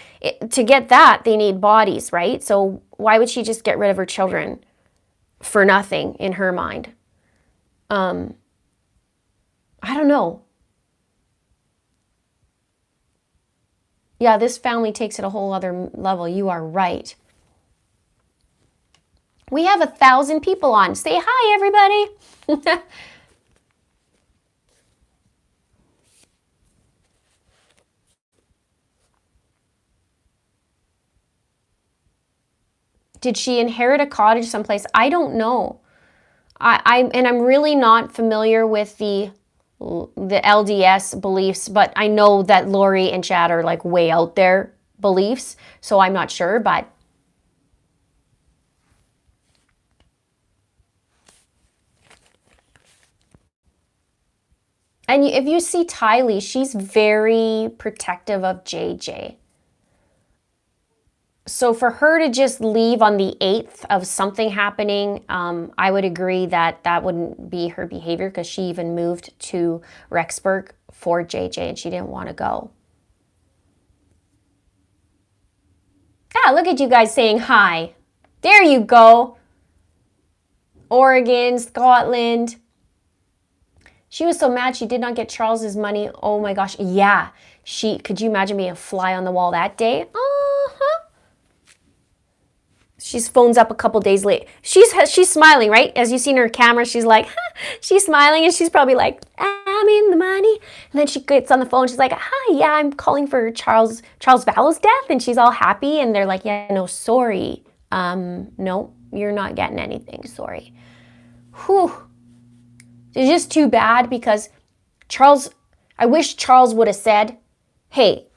to get that, they need bodies, right? So why would she just get rid of her children for nothing in her mind? I don't know. Yeah, this family takes it a whole other level. You are right. We have 1,000 people on. Say hi, everybody. Did she inherit a cottage someplace? I don't know. I'm really not familiar with the LDS beliefs, but I know that Lori and Chad are like way out there beliefs, so I'm not sure, but and if you see Tylee, she's very protective of JJ. So for her to just leave on the 8th of something happening, I would agree that that wouldn't be her behavior, because she even moved to Rexburg for JJ and she didn't want to go. Ah, look at you guys saying hi. There you go. Oregon, Scotland. She was so mad she did not get Charles's money. Oh my gosh. Yeah. Could you imagine being a fly on the wall that day? She's phones up a couple days late. She's smiling, right? As you see in her camera, she's like, she's smiling, and she's probably like, I'm in the money. And then she gets on the phone. She's like, hi, yeah, I'm calling for Charles Vallow's death. And she's all happy. And they're like, yeah, no, sorry. No, you're not getting anything. Sorry. Whew. It's just too bad, because I wish Charles would have said, hey,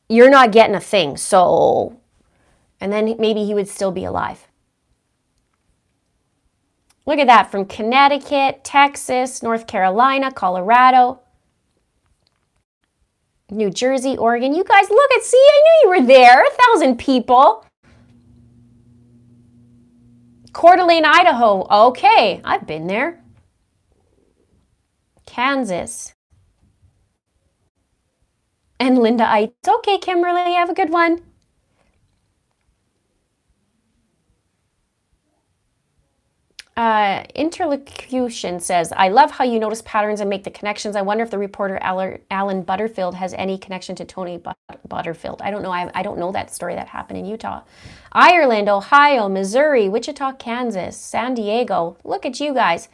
you're not getting a thing, so... And then maybe he would still be alive. Look at that, from Connecticut, Texas, North Carolina, Colorado, New Jersey, Oregon. You guys, see, I knew you were there. 1,000 people. Coeur d'Alene, Idaho. Okay, I've been there. Kansas. And Linda Eitz. Okay, Kimberly, have a good one. Interlocution says, I love how you notice patterns and make the connections. I wonder if the reporter Alan Butterfield has any connection to Tony Butterfield. I don't know. I don't know that story that happened in Utah. Ireland, Ohio, Missouri, Wichita, Kansas, San Diego. Look at you guys.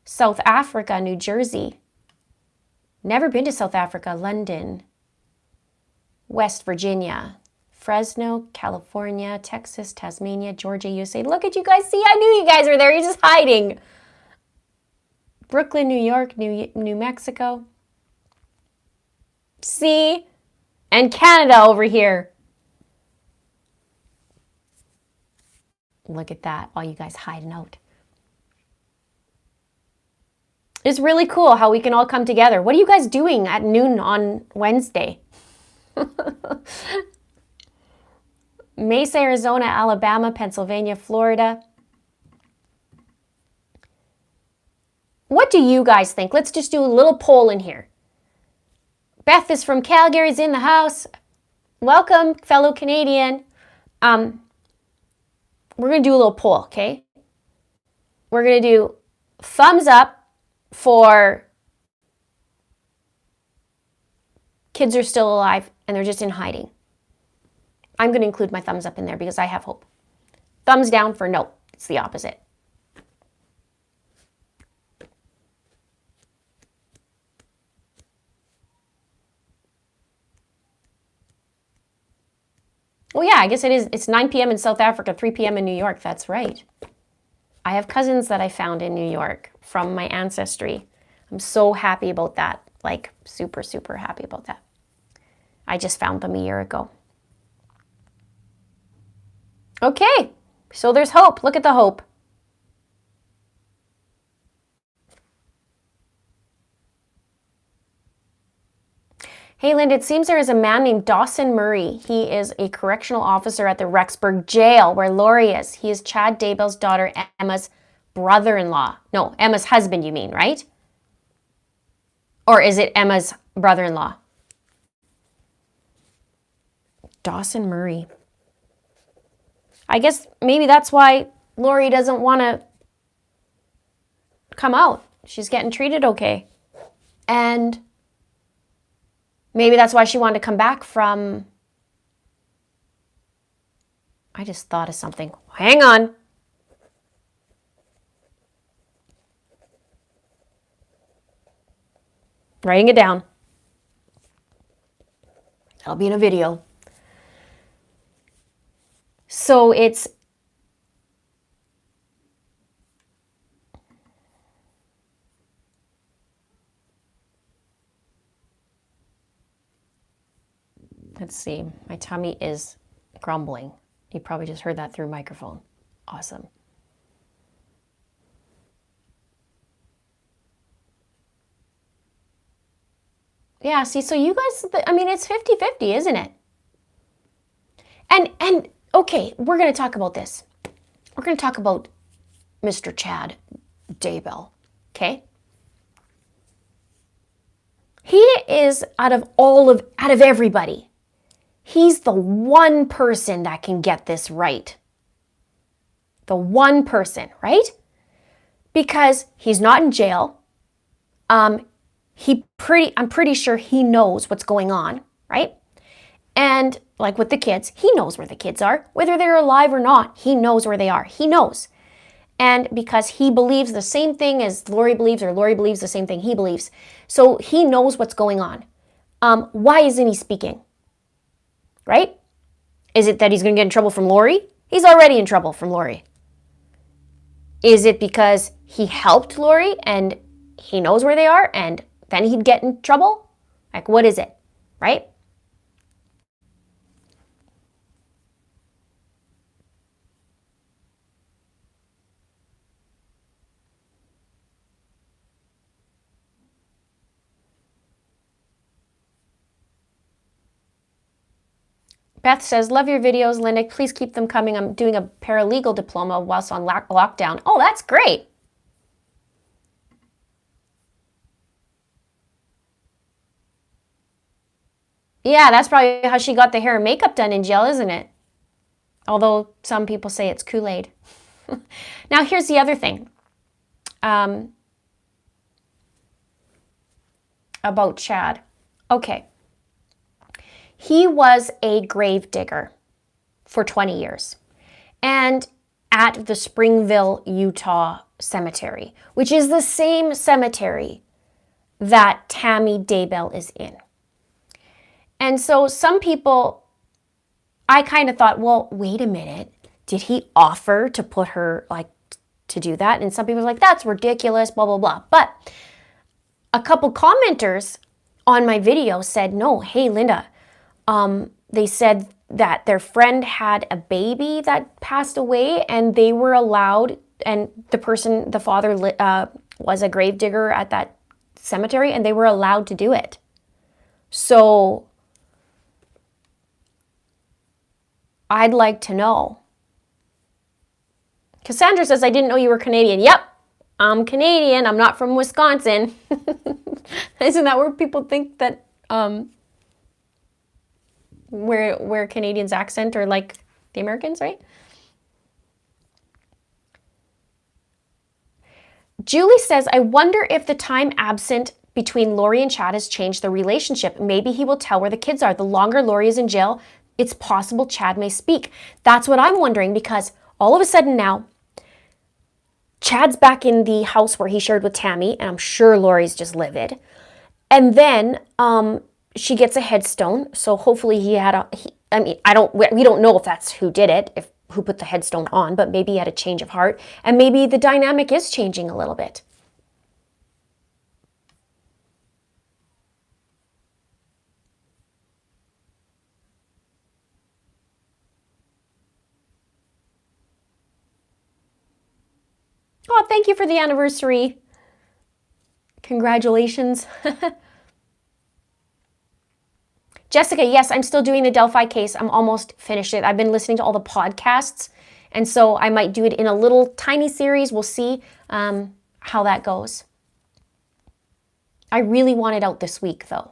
South Africa, New Jersey. Never been to South Africa. London. West Virginia. Fresno, California, Texas, Tasmania, Georgia, USA. Look at you guys. See, I knew you guys were there. You're just hiding. Brooklyn, New York, New Mexico. See? And Canada over here. Look at that. All you guys hiding out. It's really cool how we can all come together. What are you guys doing at noon on Wednesday? Mesa, Arizona, Alabama, Pennsylvania, Florida. What do you guys think? Let's just do a little poll in here. Beth is from Calgary's in the house. Welcome, fellow Canadian. We're going to do a little poll, okay? We're going to do thumbs up for kids are still alive and they're just in hiding. I'm going to include my thumbs up in there because I have hope. Thumbs down for no. It's the opposite. Oh yeah, I guess it is. It's 9 p.m. in South Africa, 3 p.m. in New York. That's right. I have cousins that I found in New York from my ancestry. I'm so happy about that. Like super, super happy about that. I just found them a year ago. Okay, so there's hope. Look at the hope. Hey, Linda, it seems there is a man named Dawson Murray. He is a correctional officer at the Rexburg jail where Lori is. He is Chad Daybell's daughter, Emma's brother-in-law. No, Emma's husband, you mean, right? Or is it Emma's brother-in-law? Dawson Murray. I guess maybe that's why Lori doesn't want to come out. She's getting treated okay. And maybe that's why she wanted to come back from... I just thought of something. Hang on. Writing it down. That'll be in a video. So it's... Let's see. My tummy is grumbling. You probably just heard that through microphone. Awesome. Yeah, see, so you guys, I mean, it's 50-50, isn't it? And okay, we're going to talk about this. We're going to talk about Mr. Chad Daybell, okay? He is out of everybody, he's the one person that can get this right. The one person, right? Because he's not in jail. I'm pretty sure he knows what's going on, right? And like with the kids, he knows where the kids are. Whether they're alive or not, he knows where they are. He knows. And because he believes the same thing as Lori believes, or Lori believes the same thing he believes, so he knows what's going on. Why isn't he speaking? Right? Is it that he's going to get in trouble from Lori? He's already in trouble from Lori. Is it because he helped Lori and he knows where they are and then he'd get in trouble? Like, what is it? Right? Beth says, love your videos, Linda. Please keep them coming. I'm doing a paralegal diploma whilst on lockdown. Oh, that's great. Yeah, that's probably how she got the hair and makeup done in jail, isn't it? Although some people say it's Kool-Aid. Now, here's the other thing. About Chad. Okay. He was a grave digger for 20 years and at the Springville, Utah cemetery, which is the same cemetery that Tammy Daybell is in. And so some people, I kind of thought, well, wait a minute. Did he offer to put her, like, to do that? And some people were like, that's ridiculous, blah, blah, blah. But a couple commenters on my video said, no, hey, Linda, they said that their friend had a baby that passed away and they were allowed, and the father was a gravedigger at that cemetery, and they were allowed to do it. So I'd like to know. Cassandra says, I didn't know you were Canadian. Yep, I'm Canadian. I'm not from Wisconsin. Isn't that where people think that where Canadians' accent are like the Americans, right? Julie says, I wonder if the time absent between Lori and Chad has changed the relationship. Maybe he will tell where the kids are. The longer Lori is in jail, it's possible Chad may speak. That's what I'm wondering, because all of a sudden now, Chad's back in the house where he shared with Tammy, and I'm sure Lori's just livid. And then she gets a headstone, so hopefully he had a. We don't know if that's who did it, who put the headstone on, but maybe he had a change of heart, and maybe the dynamic is changing a little bit. Oh, thank you for the anniversary. Congratulations. Jessica, yes, I'm still doing the Delphi case. I'm almost finished it. I've been listening to all the podcasts, and so I might do it in a little tiny series. We'll see how that goes. I really want it out this week, though.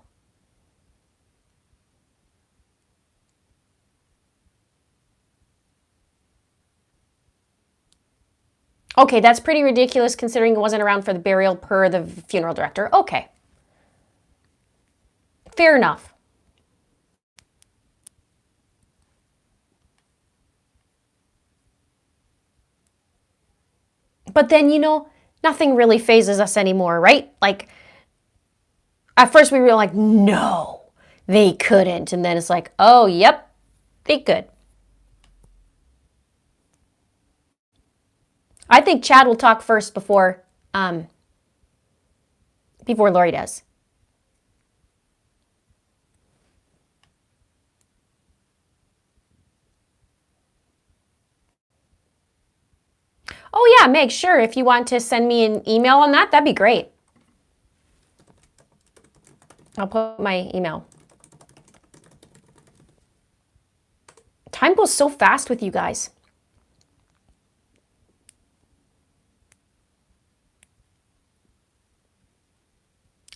Okay, that's pretty ridiculous considering it wasn't around for the burial per the funeral director. Okay. Fair enough. But then, nothing really phases us anymore, right? Like, at first we were like, no, they couldn't. And then it's like, oh, yep, they could. I think Chad will talk first before Lori does. Oh yeah, Meg, sure. If you want to send me an email on that, that'd be great. I'll put my email. Time goes so fast with you guys.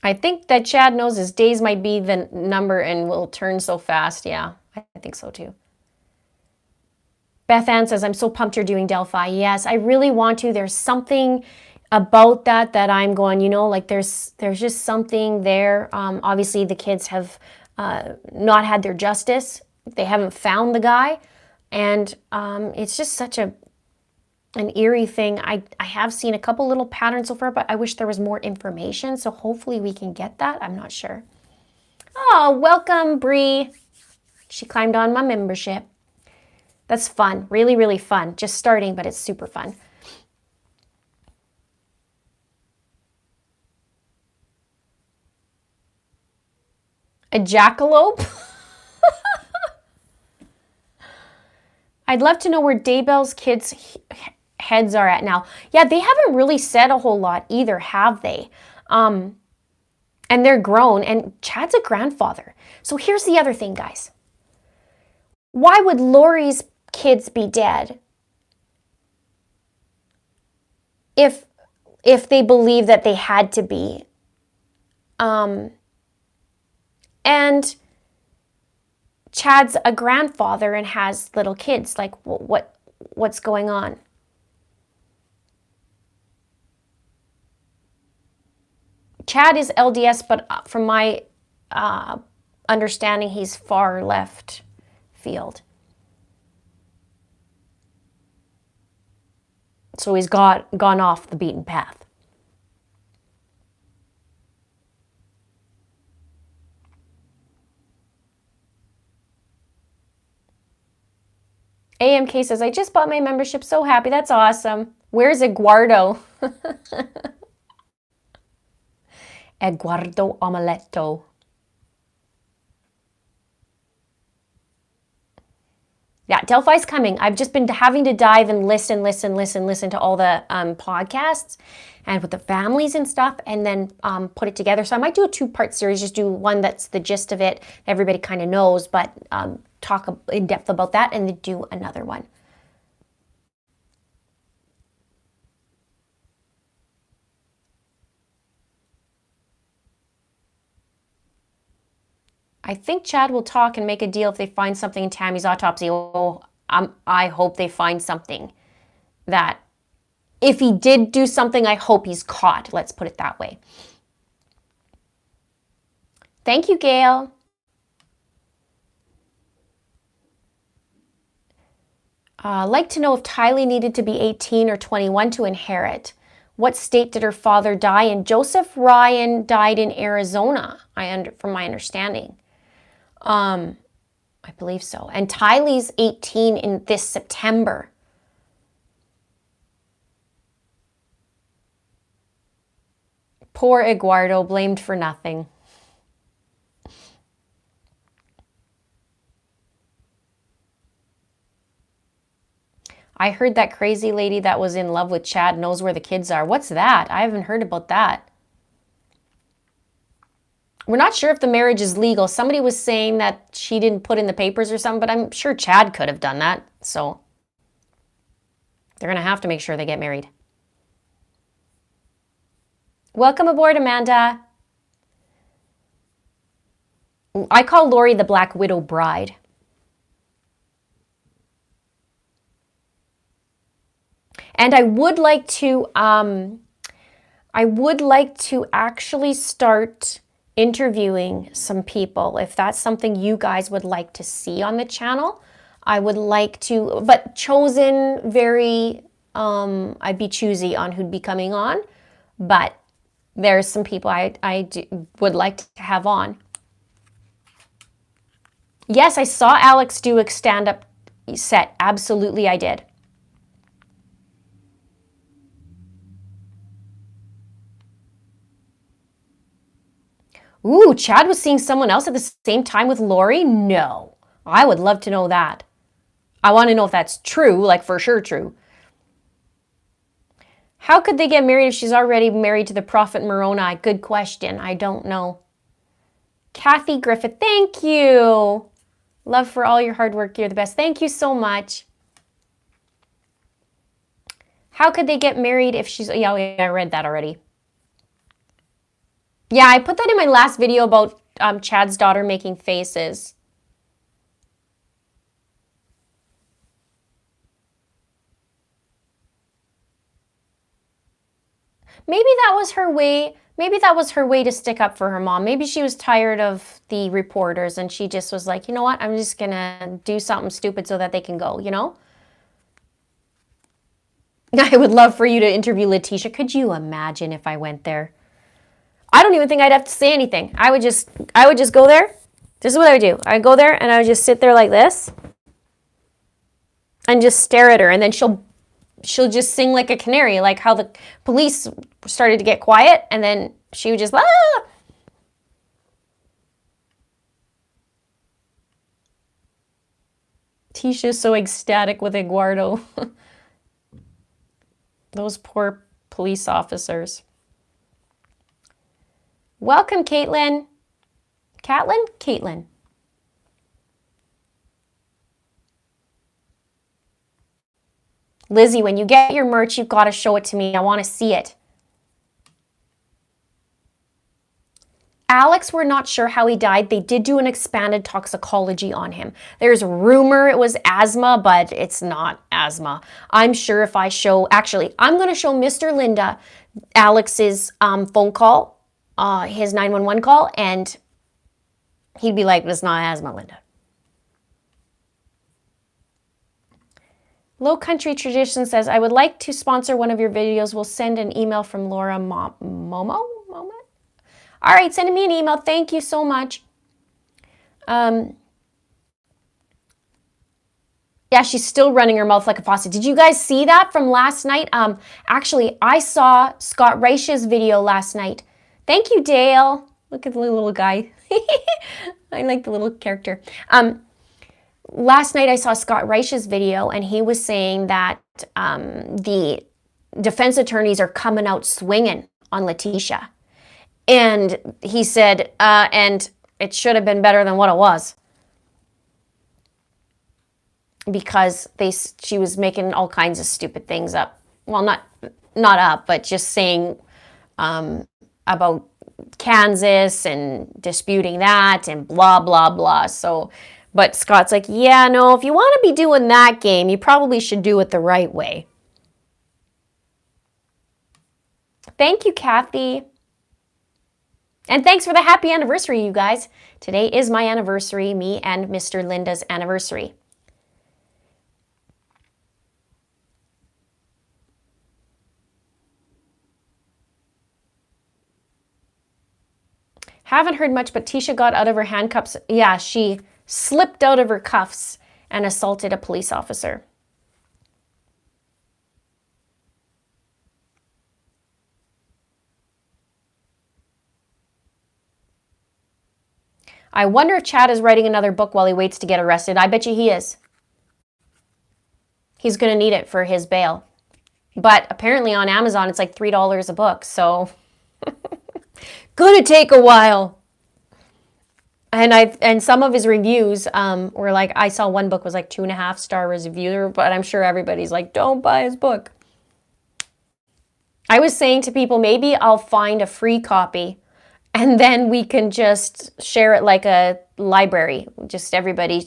I think that Chad knows his days might be the number and will turn so fast. Yeah, I think so too. Beth Ann says, I'm so pumped you're doing Delphi. Yes, I really want to. There's something about that I'm going, like there's just something there. Obviously, the kids have not had their justice. They haven't found the guy. And it's just such an eerie thing. I have seen a couple little patterns so far, but I wish there was more information. So hopefully we can get that. I'm not sure. Oh, welcome, Bree. She climbed on my membership. That's fun. Really, really fun. Just starting, but it's super fun. A jackalope? I'd love to know where Daybell's kids' heads are at now. Yeah, they haven't really said a whole lot either, have they? And they're grown, and Chad's a grandfather. So here's the other thing, guys. Why would Lori's kids be dead if they believe that they had to be? And Chad's a grandfather and has little kids. Like, what's going on? Chad is LDS, but from my understanding, he's far left field. So he's gone off the beaten path. AMK says, I just bought my membership. So happy. That's awesome. Where's Eduardo? Eduardo Omeletto. Yeah, Delphi's coming. I've just been having to dive and listen to all the podcasts and with the families and stuff, and then put it together. So I might do a 2-part series, just do one that's the gist of it, everybody kind of knows, but talk in depth about that, and then do another one. I think Chad will talk and make a deal if they find something in Tammy's autopsy. Oh, I hope they find something that, if he did do something, I hope he's caught. Let's put it that way. Thank you, Gail. I'd like to know if Tylee needed to be 18 or 21 to inherit. What state did her father die in? Joseph Ryan died in Arizona, from my understanding. I believe so. And Tylee's 18 in this September. Poor Eduardo, blamed for nothing. I heard that crazy lady that was in love with Chad knows where the kids are. What's that? I haven't heard about that. We're not sure if the marriage is legal. Somebody was saying that she didn't put in the papers or something, but I'm sure Chad could have done that. So they're going to have to make sure they get married. Welcome aboard, Amanda. I call Lori the Black Widow bride. And I would like to actually start interviewing some people. If that's something you guys would like to see on the channel, I would like to, but chosen very, I'd be choosy on who'd be coming on, but there's some people I would like to have on. Yes, I saw Alex do a stand-up set. Absolutely, I did. Ooh, Chad was seeing someone else at the same time with Lori? No. I would love to know that. I want to know if that's true, like for sure true. How could they get married if she's already married to the Prophet Moroni? Good question. I don't know. Kathy Griffith, thank you. Love for all your hard work. You're the best. Thank you so much. How could they get married if she's... Yeah, I read that already. Yeah, I put that in my last video about Chad's daughter making faces. Maybe that was her way. Maybe that was her way to stick up for her mom. Maybe she was tired of the reporters and she just was like, you know what? I'm just going to do something stupid so that they can go, you know? I would love for you to interview Letitia. Could you imagine if I went there? I don't even think I'd have to say anything. I would just go there. This is what I would do. I'd go there and I would just sit there like this and just stare at her, and then she'll just sing like a canary, like how the police started to get quiet, and then she would just, ah! Tisha's so ecstatic with Eduardo. Those poor police officers. Welcome, Caitlin. Caitlin. Lizzie, when you get your merch, you've got to show it to me. I want to see it. Alex, we're not sure how he died. They did do an expanded toxicology on him. There's a rumor it was asthma, but it's not asthma. I'm sure if I show, actually, I'm going to show Mr. Linda Alex's phone call, his 911 call, and he'd be like, it's not asthma, Linda. Low Country Tradition says, I would like to sponsor one of your videos. We'll send an email from Laura Momo? All right, send me an email. Thank you so much. Yeah, she's still running her mouth like a faucet. Did you guys see that from last night? Actually, I saw Scott Reich's video last night. Thank you, Dale. Look at the little guy. I like the little character. last night I saw Scott Reich's video, and he was saying that the defense attorneys are coming out swinging on Letitia. And he said, and it should have been better than what it was. Because she was making all kinds of stupid things up. Well, not up, but just saying about Kansas and disputing that and blah, blah, blah. So, but Scott's like, yeah, no, if you want to be doing that game, you probably should do it the right way. Thank you, Kathy. And thanks for the happy anniversary, you guys. Today is my anniversary, me and Mr. Linda's anniversary. Haven't heard much, but Tisha got out of her handcuffs. Yeah, she slipped out of her cuffs and assaulted a police officer. I wonder if Chad is writing another book while he waits to get arrested. I bet you he is. He's going to need it for his bail. But apparently on Amazon, it's like $3 a book. So gonna take a while. And some of his reviews were like, I saw one book was like 2.5 star review, but I'm sure everybody's like, don't buy his book. I was saying to people, maybe I'll find a free copy and then we can just share it like a library. Just everybody,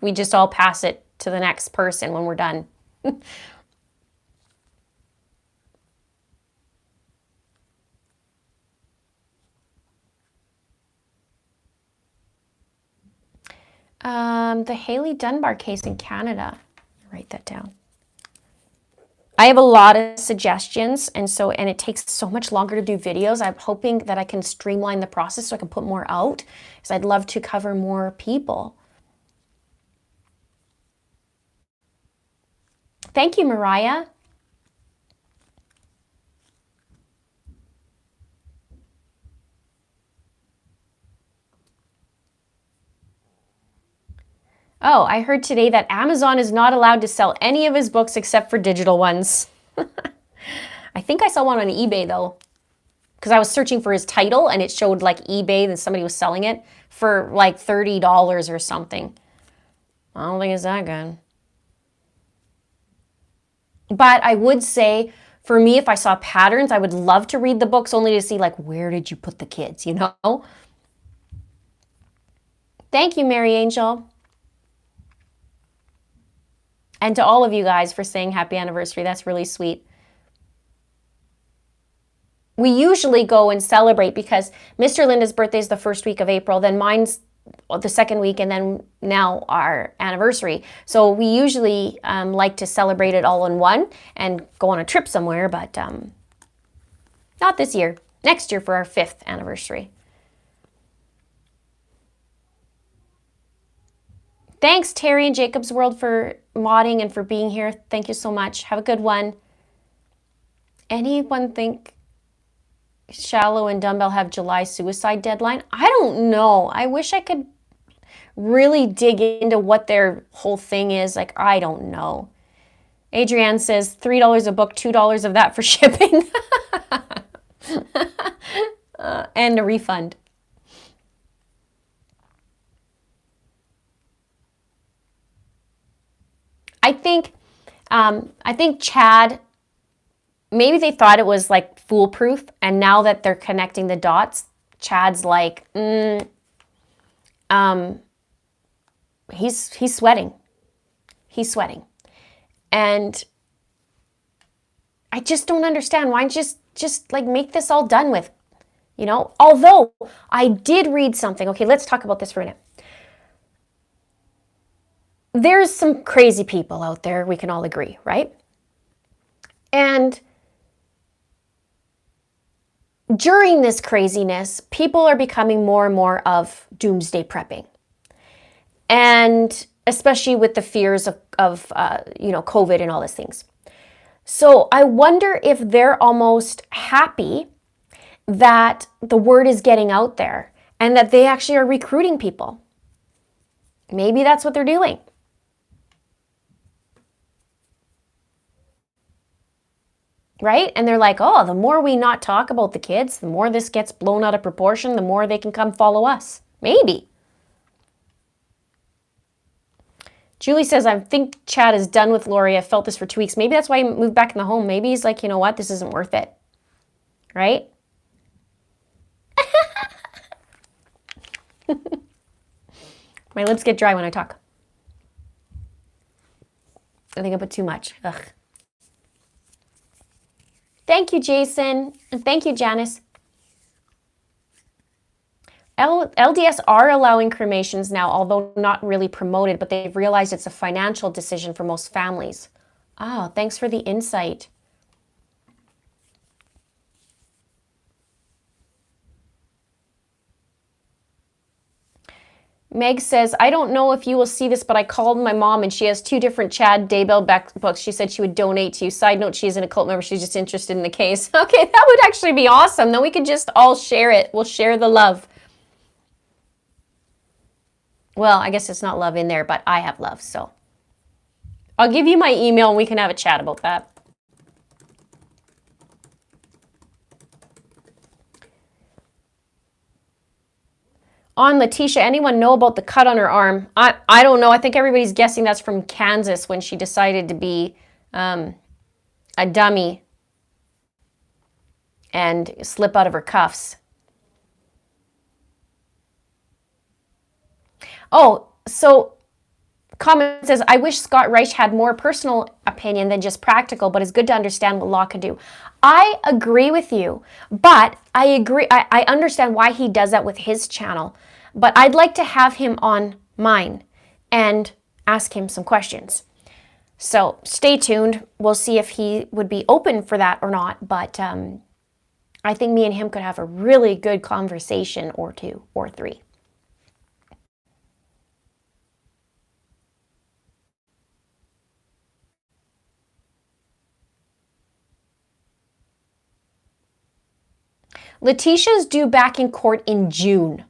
we just all pass it to the next person when we're done. The Haley Dunbar case in Canada. Write that down. I have a lot of suggestions, and it takes so much longer to do videos. I'm hoping that I can streamline the process so I can put more out, because I'd love to cover more people. Thank you, Mariah. Oh, I heard today that Amazon is not allowed to sell any of his books except for digital ones. I think I saw one on eBay though, because I was searching for his title and it showed like eBay and somebody was selling it for like $30 or something. I don't think it's that good. But I would say, for me, if I saw patterns, I would love to read the books only to see like, where did you put the kids, you know? Thank you, Mary Angel. And to all of you guys for saying happy anniversary. That's really sweet. We usually go and celebrate because Mr. Linda's birthday is the first week of April, then mine's the second week, and then now our anniversary. So we usually like to celebrate it all in one and go on a trip somewhere, but not this year. Next year for our 5th anniversary. Thanks, Terry and Jacob's World, for modding and for being here. Thank you so much. Have a good one. Anyone think Shallow and Dumbbell have July suicide deadline? I don't know. I wish I could really dig into what their whole thing is. Like, I don't know. Adrienne says $3 a book, $2 of that for shipping. And a refund. I think Chad, maybe they thought it was like foolproof, and now that they're connecting the dots, Chad's like, he's sweating. He's sweating. And I just don't understand why just like make this all done with, you know? Although I did read something. Okay, let's talk about this for a minute. There's some crazy people out there, we can all agree, right? And during this craziness, people are becoming more and more of doomsday prepping. And especially with the fears of COVID and all these things. So I wonder if they're almost happy that the word is getting out there and that they actually are recruiting people. Maybe that's what they're doing. right? And they're like, oh, the more we not talk about the kids, the more this gets blown out of proportion, the more they can come follow us. Maybe. Julie says, I think Chad is done with Lori. I felt this for 2 weeks. Maybe that's why he moved back in the home. Maybe he's like, you know what? This isn't worth it. Right? My lips get dry when I talk. I think I put too much. Ugh. Thank you, Jason. And thank you, Janice. LDS are allowing cremations now, although not really promoted, but they've realized it's a financial decision for most families. Oh, thanks for the insight. Meg says, I don't know if you will see this, but I called my mom and she has 2 different Chad Daybell books. She said she would donate to you. Side note, she is an occult member. She's just interested in the case. Okay, that would actually be awesome. Then we could just all share it. We'll share the love. Well, I guess it's not love in there, but I have love, so. I'll give you my email and we can have a chat about that. On Letitia, anyone know about the cut on her arm? I don't know. I think everybody's guessing that's from Kansas when she decided to be a dummy and slip out of her cuffs. Oh, so comment says, I wish Scott Reich had more personal opinion than just practical, but it's good to understand what law can do. I agree with you, but I understand why he does that with his channel, but I'd like to have him on mine and ask him some questions. So stay tuned. We'll see if he would be open for that or not, but I think me and him could have a really good conversation or 2 or 3. Letitia's due back in court in June,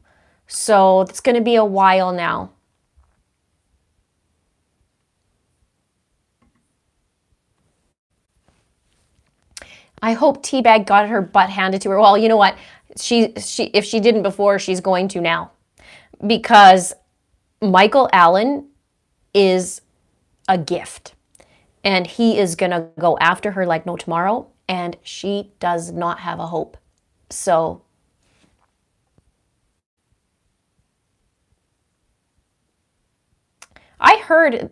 so it's going to be a while now. I hope Teabag got her butt handed to her. Well, you know what? She if she didn't before, she's going to now. Because Michael Allen is a gift. And he is going to go after her like no tomorrow. And she does not have a hope. So I heard,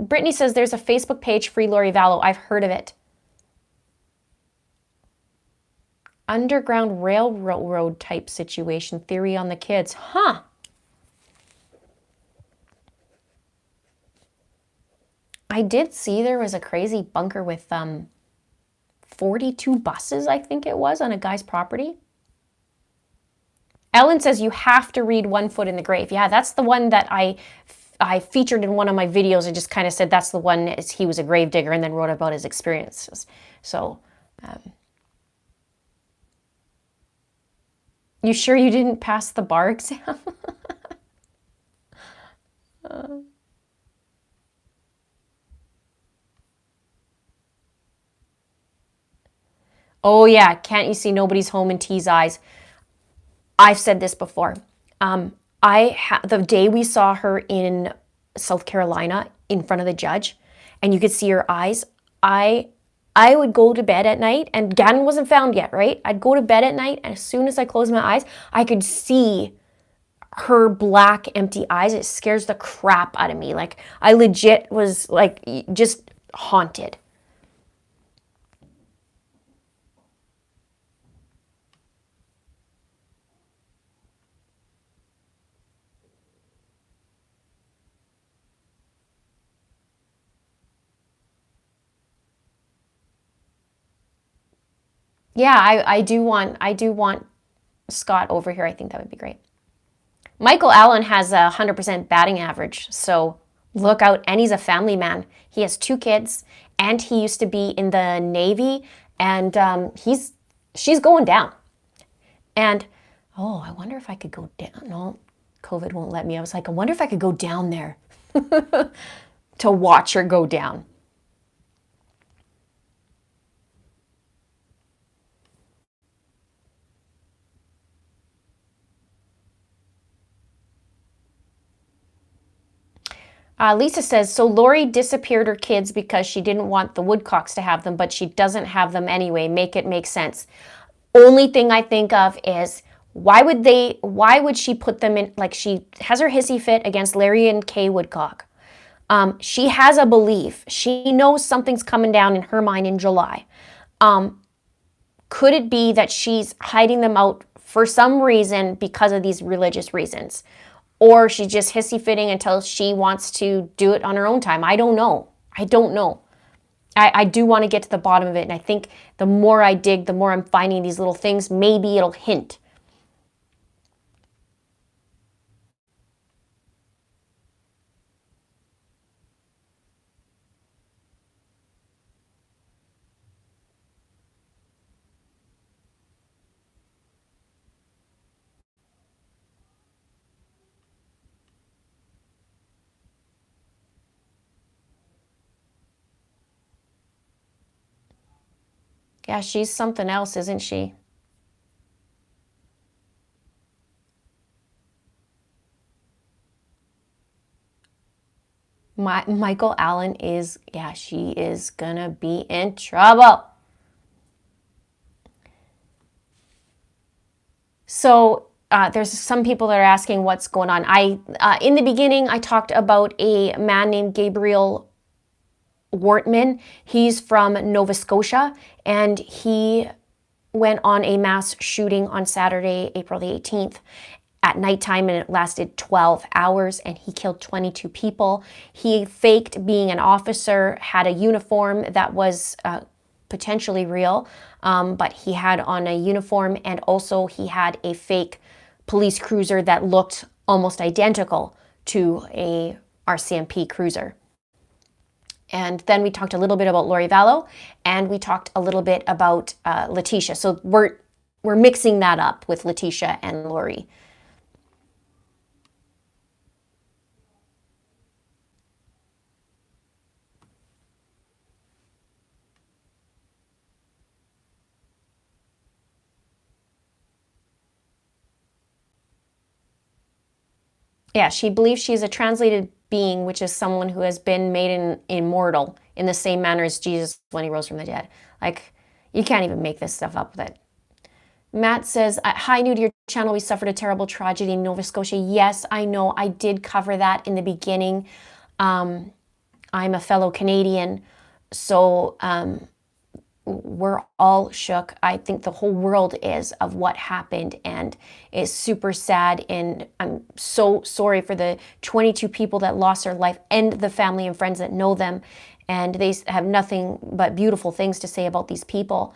Brittany says there's a Facebook page, Free Lori Vallow. I've heard of it. Underground railroad type situation, theory on the kids. Huh. I did see there was a crazy bunker with 42 buses, I think it was, on a guy's property. Ellen says you have to read One Foot in the Grave. Yeah, that's the one that I featured in one of my videos. I just kind of said that's the one. He was a grave digger and then wrote about his experiences. So, you sure you didn't pass the bar exam? Oh yeah, can't you see nobody's home in T's eyes? I've said this before. The day we saw her in South Carolina in front of the judge, and you could see her eyes, I would go to bed at night, and Gannon wasn't found yet, right? I'd go to bed at night, and as soon as I closed my eyes, I could see her black, empty eyes. It scares the crap out of me. Like, I legit was, like, just haunted. Yeah, I do want Scott over here. I think that would be great. Michael Allen has a 100% batting average, so look out. And he's a family man. He has 2 kids, and he used to be in the Navy, and she's going down. And, oh, I wonder if I could go down. No, COVID won't let me. I was like, I wonder if I could go down there to watch her go down. Lisa says, so Lori disappeared her kids because she didn't want the Woodcocks to have them, but she doesn't have them anyway. Make it make sense. Only thing I think of is why would she put them in, like she has her hissy fit against Larry and Kay Woodcock. She has a belief. She knows something's coming down in her mind in July. Could it be that she's hiding them out for some reason because of these religious reasons? Or she's just hissy fitting until she wants to do it on her own time? I don't know. I don't know. I do want to get to the bottom of it. And I think the more I dig, the more I'm finding these little things. Maybe it'll hint. Yeah, she's something else, isn't she? Michael Allen is, yeah, she is gonna be in trouble. So there's some people that are asking what's going on. In the beginning, I talked about a man named Gabriel Wortman. He's from Nova Scotia, and he went on a mass shooting on Saturday, April the 18th at nighttime, and it lasted 12 hours, and he killed 22 people. He faked being an officer, had a uniform that was potentially real, but he had on a uniform, and also he had a fake police cruiser that looked almost identical to a RCMP cruiser. And then we talked a little bit about Lori Vallow, and we talked a little bit about Letitia. So we're mixing that up with Letitia and Lori. Yeah, she believes she's a translated being, which is someone who has been made immortal in the same manner as Jesus when he rose from the dead. Like, you can't even make this stuff up with it. Matt says, hi, new to your channel. We suffered a terrible tragedy in Nova Scotia. Yes, I know. I did cover that in the beginning. I'm a fellow Canadian, so we're all shook. I think the whole world is of what happened, and is super sad. And I'm so sorry for the 22 people that lost their life and the family and friends that know them. And they have nothing but beautiful things to say about these people.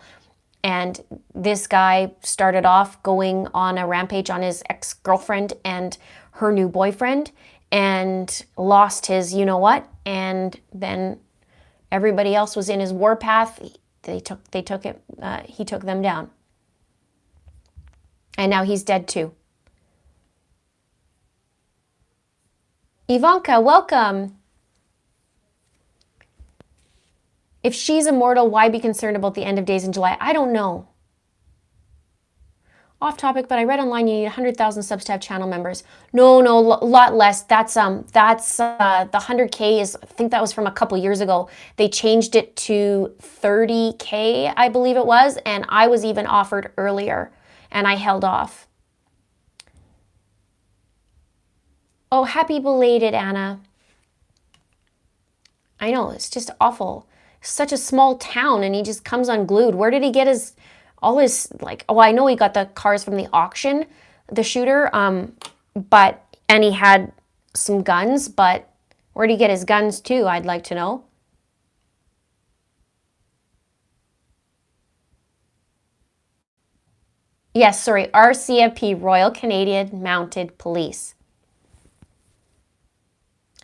And this guy started off going on a rampage on his ex-girlfriend and her new boyfriend, and lost his you know what. And then everybody else was in his warpath. He took them down. And now he's dead too. Ivanka, welcome. If she's immortal, why be concerned about the end of days in July? I don't know. Off topic, but I read online you need 100,000 subs to have channel members. No, a lot less. That's the 100K is, I think that was from a couple years ago. They changed it to 30K, I believe it was, and I was even offered earlier, and I held off. Oh, happy belated, Anna. I know, it's just awful. Such a small town, and he just comes unglued. Where did he get all his, like, oh, I know he got the cars from the auction, the shooter, and he had some guns, but where did he get his guns too? I'd like to know. Yes, sorry, RCMP, Royal Canadian Mounted Police.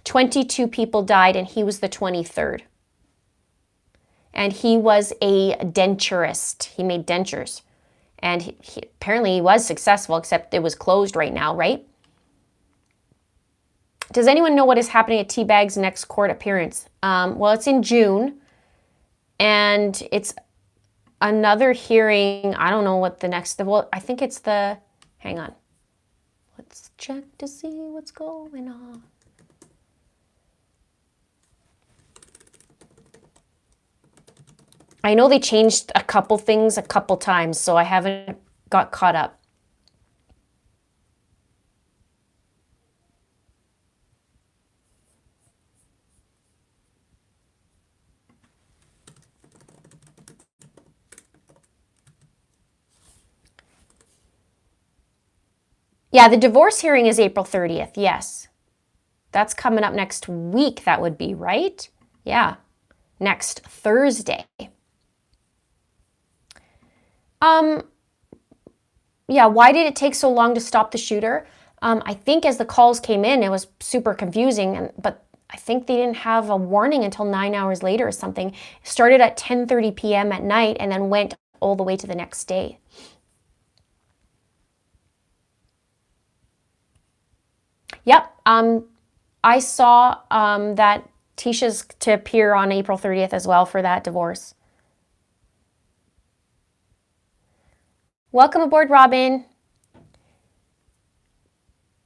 22 people died, and he was the 23rd. And he was a denturist. He made dentures. And apparently he was successful, except it was closed right now, right? Does anyone know what is happening at Teabag's next court appearance? Well, it's in June. And it's another hearing. I don't know what the next, well, I think it's hang on. Let's check to see what's going on. I know they changed a couple things a couple times, so I haven't got caught up. Yeah, the divorce hearing is April 30th. Yes. That's coming up next week, that would be, right? Yeah. Next Thursday. Yeah, why did it take so long to stop the shooter? I think as the calls came in, it was super confusing, but I think they didn't have a warning until 9 hours later or something. It started at 10:30 p.m. at night and then went all the way to the next day. Yep. I saw that Tisha's to appear on April 30th as well for that divorce. Welcome aboard, Robin.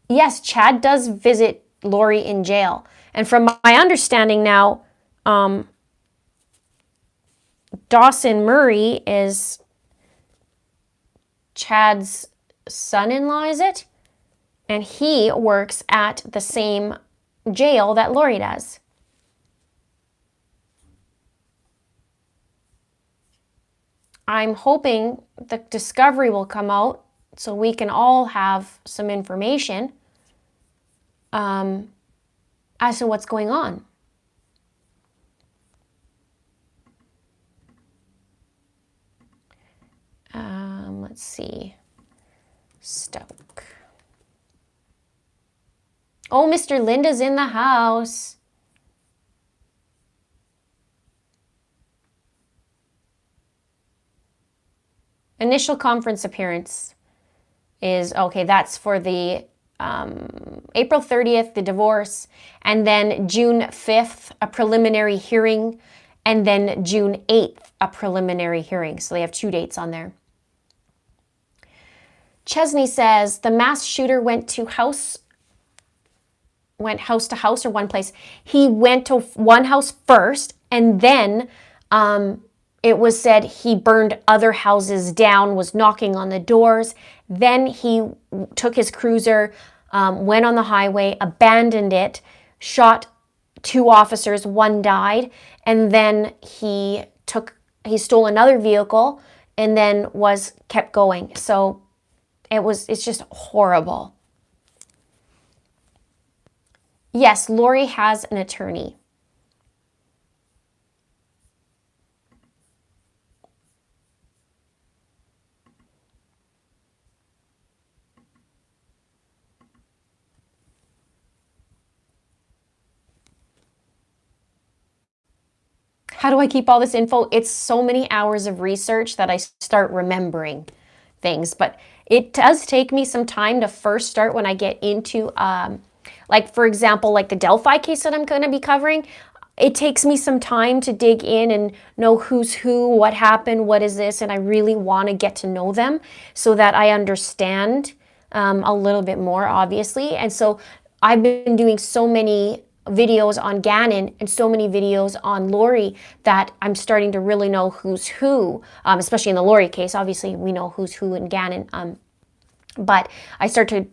Yes, Chad does visit Lori in jail. And from my understanding now, Dawson Murray is Chad's son-in-law, is it? And he works at the same jail that Lori does. I'm hoping the discovery will come out so we can all have some information as to what's going on. Let's see. Stoke. Oh, Mr. Linda's in the house. Initial conference appearance is, okay, that's for the April 30th, the divorce, and then June 5th, a preliminary hearing, and then June 8th, a preliminary hearing. So they have 2 dates on there. Chesney says, the mass shooter went house to house or one place. He went to one house first, and then it was said he burned other houses down, was knocking on the doors. Then he took his cruiser, went on the highway, abandoned it, shot 2 officers, 1 died, and then he stole another vehicle and then kept going. So it's just horrible. Yes, Lori has an attorney. How do I keep all this info? It's so many hours of research that I start remembering things, but it does take me some time to first start when I get into, like for example, like the Delphi case that I'm going to be covering. It takes me some time to dig in and know who's who, what happened, what is this, and I really want to get to know them so that I understand a little bit more, obviously. And so I've been doing so many videos on Gannon and so many videos on Lori that I'm starting to really know who's who, especially in the Lori case. Obviously, we know who's who in Gannon, but I start to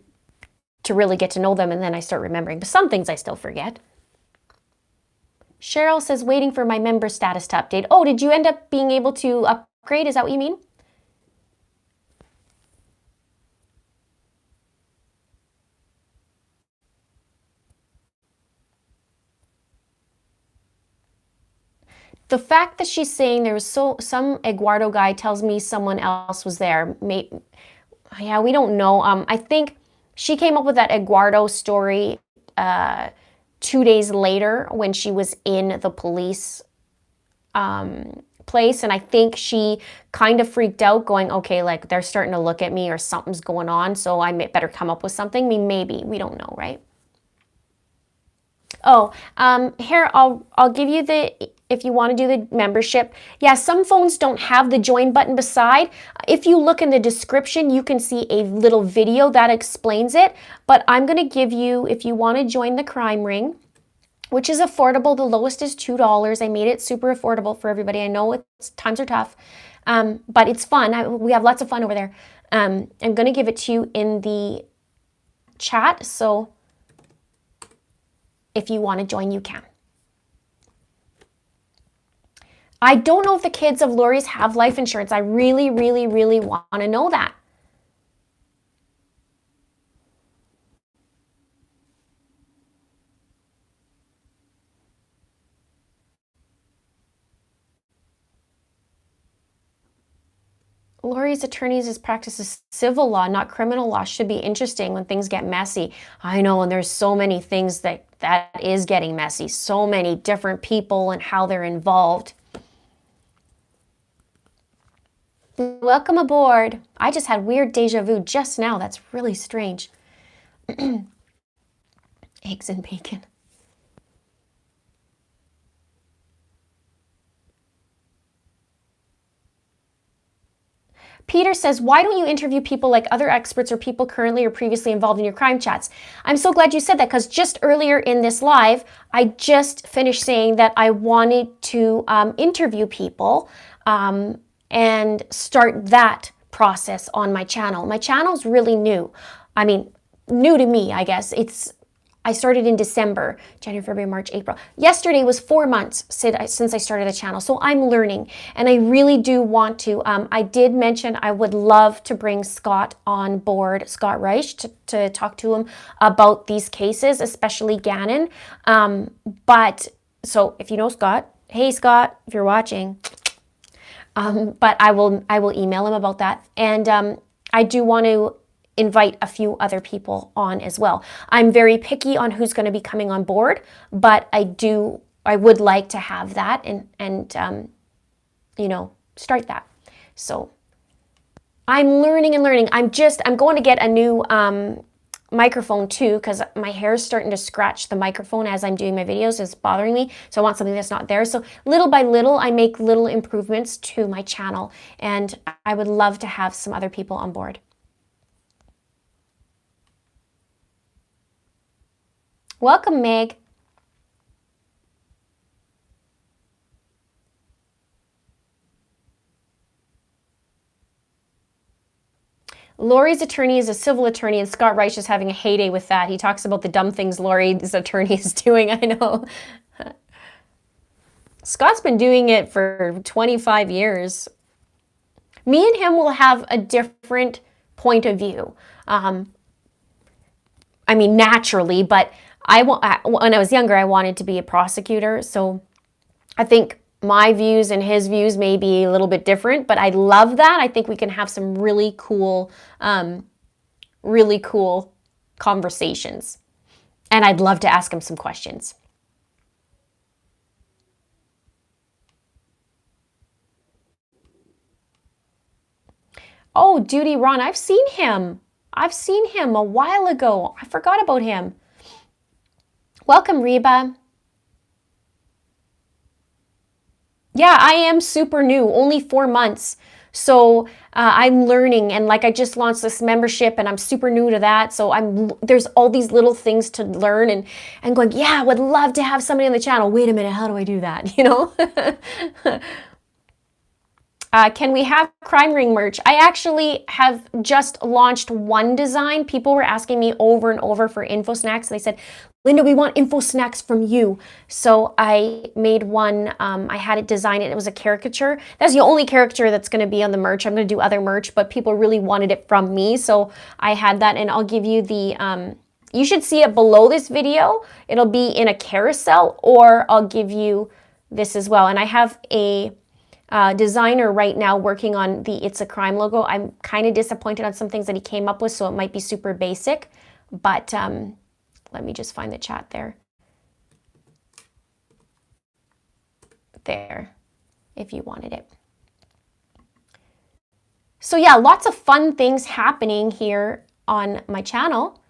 really get to know them, and then I start remembering. But some things I still forget. Cheryl says, waiting for my member status to update. Oh, did you end up being able to upgrade? Is that what you mean? The fact that she's saying there was some Eduardo guy tells me someone else was there. Yeah, we don't know. I think she came up with that Eduardo story 2 days later when she was in the police place, and I think she kind of freaked out, going, okay, like they're starting to look at me or something's going on, so I better come up with something. I mean, maybe, we don't know, right? Oh, here, I'll give you if you want to do the membership. Yeah, some phones don't have the join button beside. If you look in the description, you can see a little video that explains it. But I'm going to give you, if you want to join the crime ring, which is affordable. The lowest is $2. I made it super affordable for everybody. I know times are tough, but it's fun. We have lots of fun over there. I'm going to give it to you in the chat, so if you want to join, you can. I don't know if the kids of Lori's have life insurance. I really, really, really want to know that. Lori's attorneys' practices civil law, not criminal law. Should be interesting when things get messy. I know, and there's so many things that is getting messy. So many different people and how they're involved. Welcome aboard. I just had weird deja vu just now. That's really strange. Eggs and bacon. Peter says, why don't you interview people like other experts or people currently or previously involved in your crime chats? I'm so glad you said that, because just earlier in this live, I just finished saying that I wanted to interview people and start that process on my channel. My channel's really new. I mean, new to me, I guess. I started in December, January, February, March, April. Yesterday was 4 months since I started the channel, so I'm learning, and I really do want to. I did mention I would love to bring Scott on board, Scott Reich, to talk to him about these cases, especially Gannon. But so if you know Scott, hey Scott, if you're watching, but I will email him about that, and I do want to invite a few other people on as well. I'm very picky on who's going to be coming on board, but I would like to have that and you know, start that. So I'm learning and learning. I'm going to get a new microphone too, because my hair is starting to scratch the microphone as I'm doing my videos. It's bothering me, so I want something that's not there. So little by little, I make little improvements to my channel, and I would love to have some other people on board. Welcome, Meg. Lori's attorney is a civil attorney, and Scott Reich is having a heyday with that. He talks about the dumb things Lori's attorney is doing. I know. Scott's been doing it for 25 years. Me and him will have a different point of view. I mean, naturally, but when I was younger, I wanted to be a prosecutor, so I think my views and his views may be a little bit different, but I love that. I think we can have some really cool conversations, and I'd love to ask him some questions. Oh, Duty Ron, I've seen him. I've seen him a while ago. I forgot about him. Welcome, Reba. Yeah, I am super new, only 4 months. So I'm learning, and like I just launched this membership and I'm super new to that. So there's all these little things to learn and going, yeah, I would love to have somebody on the channel. Wait a minute, how do I do that? You know? Can we have Crime Ring merch? I actually have just launched one design. People were asking me over and over for info snacks. They said, Linda, we want info snacks from you. So I made one. I had it designed. It was a caricature. That's the only caricature that's going to be on the merch. I'm going to do other merch, but people really wanted it from me. So I had that, and I'll give you the, you should see it below this video. It'll be in a carousel, or I'll give you this as well. And I have a designer right now working on the It's a Crime logo. I'm kind of disappointed on some things that he came up with, so it might be super basic, but let me just find the chat there. There, if you wanted it. So yeah, lots of fun things happening here on my channel,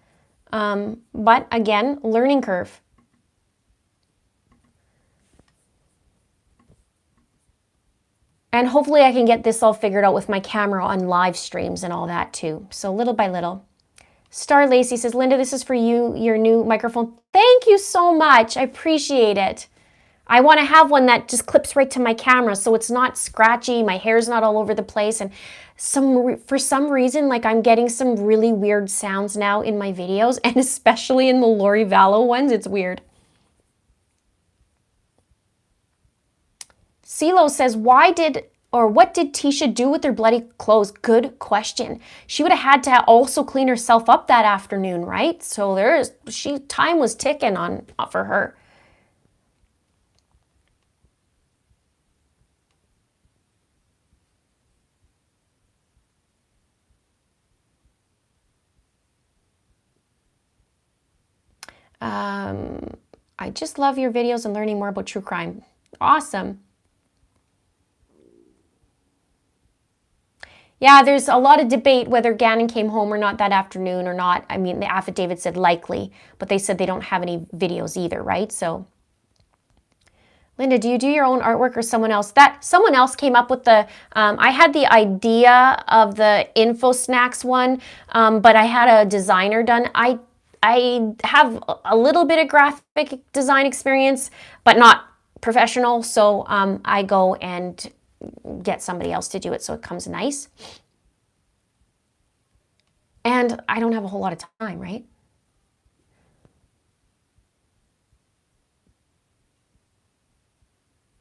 but again, learning curve. And hopefully I can get this all figured out with my camera on live streams and all that too. So little by little. Star Lacey says, Linda, this is for you, your new microphone. Thank you so much. I appreciate it. I want to have one that just clips right to my camera so it's not scratchy, my hair's not all over the place, and for some reason, like I'm getting some really weird sounds now in my videos, and especially in the Lori Vallow ones, it's weird. CeeLo says, what did Tisha do with her bloody clothes? Good question. She would have had to also clean herself up that afternoon, right? So time was ticking for her. I just love your videos and learning more about true crime. Awesome. Yeah, there's a lot of debate whether Gannon came home or not that afternoon or not. I mean, the affidavit said likely, but they said they don't have any videos either, right? So, Linda, do you do your own artwork or someone else? Someone else came up with the, I had the idea of the Info Snacks one, but I had a designer done. I have a little bit of graphic design experience, but not professional, so I go and get somebody else to do it so it comes nice. And I don't have a whole lot of time, right?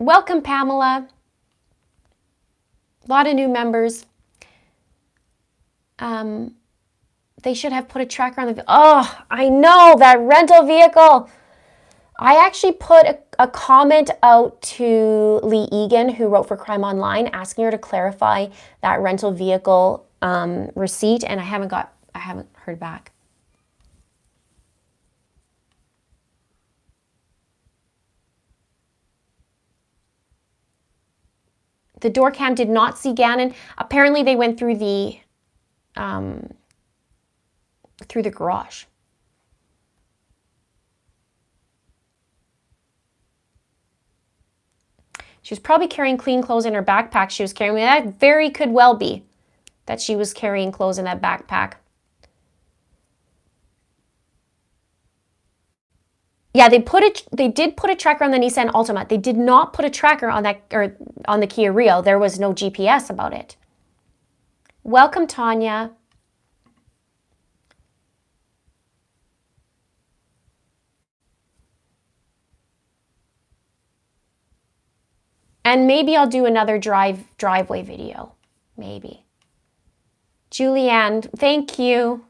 Welcome, Pamela. A lot of new members. They should have put a tracker on the... Oh, I know, that rental vehicle. I actually put a comment out to Lee Egan, who wrote for Crime Online, asking her to clarify that rental vehicle receipt, and I haven't heard back. The door cam did not see Gannon. Apparently, they went through the garage. She was probably carrying clean clothes in her backpack she was carrying. That very could well be that she was carrying clothes in that backpack. Yeah, they did put a tracker on the Nissan Altima. They did not put a tracker on on the Kia Rio. There was no GPS about it. Welcome, Tanya. And maybe I'll do another driveway video. Maybe. Julianne, thank you.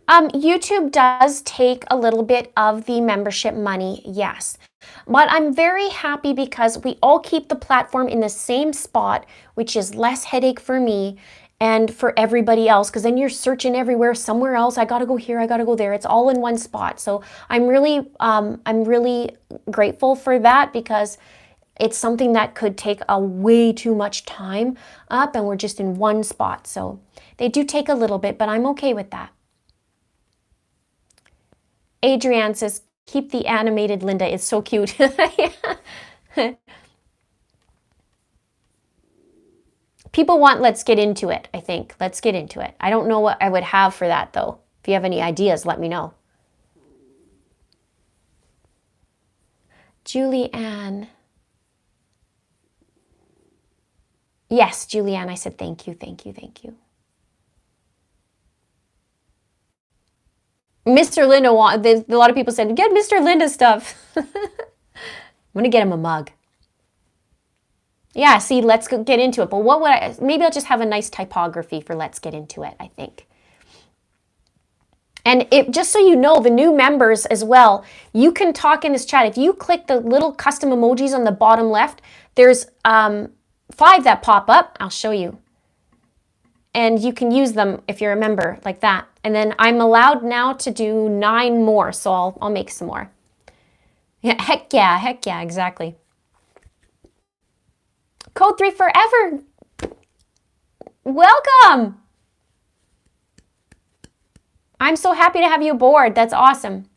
YouTube does take a little bit of the membership money, yes. But I'm very happy because we all keep the platform in the same spot, which is less headache for me and for everybody else, because then you're searching everywhere, somewhere else. I gotta go here, I gotta go there. It's all in one spot. So I'm really grateful for that, because it's something that could take a way too much time up, and we're just in one spot. So they do take a little bit, but I'm okay with that. Adrienne says, keep the animated Linda. It's so cute. People want let's get into it, I think. Let's get into it. I don't know what I would have for that, though. If you have any ideas, let me know. Julianne. Yes, Julianne, I said thank you, thank you, thank you. Mr. Linda, a lot of people said, get Mr. Linda stuff. I'm going to get him a mug. Yeah, see, let's get into it. But maybe I'll just have a nice typography for let's get into it, I think. And just so you know, the new members as well, you can talk in this chat. If you click the little custom emojis on the bottom left, there's 5 that pop up. I'll show you. And you can use them if you're a member, like that. And then I'm allowed now to do 9 more, so I'll make some more. Yeah, heck yeah, exactly. Code 3 forever. welcome. I'm so happy to have you aboard. That's awesome.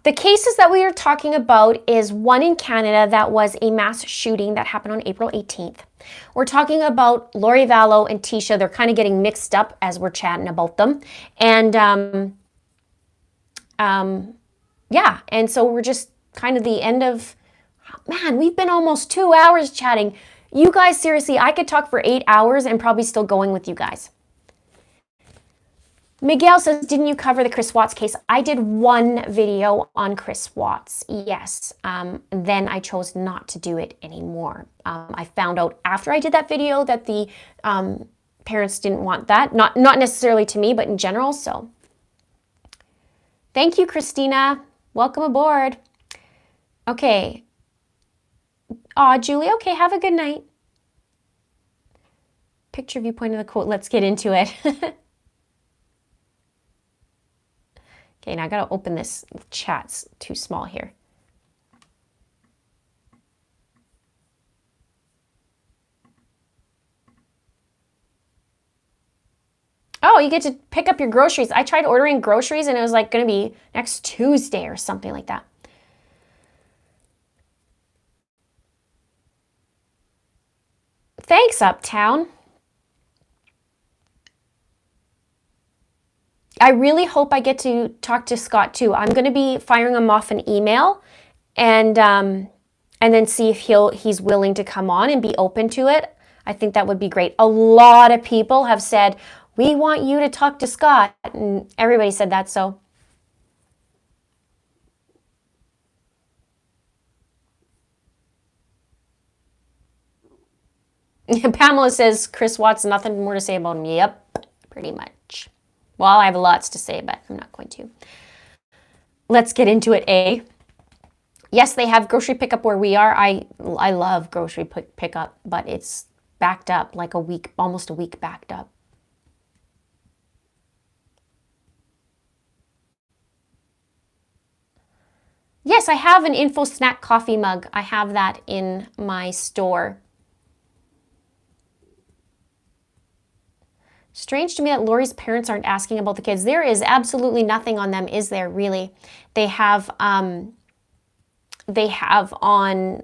The cases that we are talking about is one in Canada that was a mass shooting that happened on April 18th. We're talking about Lori Vallow and Tisha. They're kind of getting mixed up as we're chatting about them. And yeah, and so we're just kind of the end of, man, we've been almost 2 hours chatting. You guys, seriously, I could talk for 8 hours and probably still going with you guys. Miguel says, didn't you cover the Chris Watts case? I did one video on Chris Watts, yes. Then I chose not to do it anymore. I found out after I did that video that the parents didn't want that. Not necessarily to me, but in general, so. Thank you, Christina. Welcome aboard. Okay. Aw, Julie, okay, have a good night. Picture viewpoint of the quote. Let's get into it. Okay, now I gotta open this chat. It's too small here. Oh, you get to pick up your groceries. I tried ordering groceries and it was like gonna be next Tuesday or something like that. Thanks, Uptown. I really hope I get to talk to Scott too. I'm going to be firing him off an email and then see if he's willing to come on and be open to it. I think that would be great. A lot of people have said, we want you to talk to Scott. And everybody said that, so. Pamela says, Chris Watts, nothing more to say about him. Yep, pretty much. Well, I have lots to say, but I'm not going to. Let's get into it, eh? Yes, they have grocery pickup where we are. I love grocery pickup, but it's backed up like a week, almost a week backed up. Yes, I have an Info Snack coffee mug. I have that in my store. Strange to me that Lori's parents aren't asking about the kids. There is absolutely nothing on them, is there, really? They have on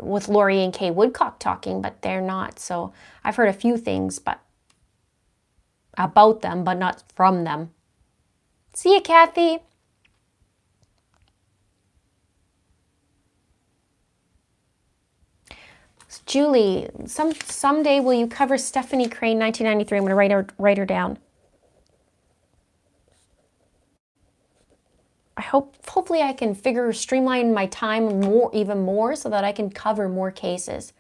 with Lori and Kay Woodcock talking, but they're not. So I've heard a few things but about them, but not from them. See you, Kathy. Julie, someday will you cover Stephanie Crane, 1993? I'm going to write her down. Hopefully I can streamline my time even more so that I can cover more cases.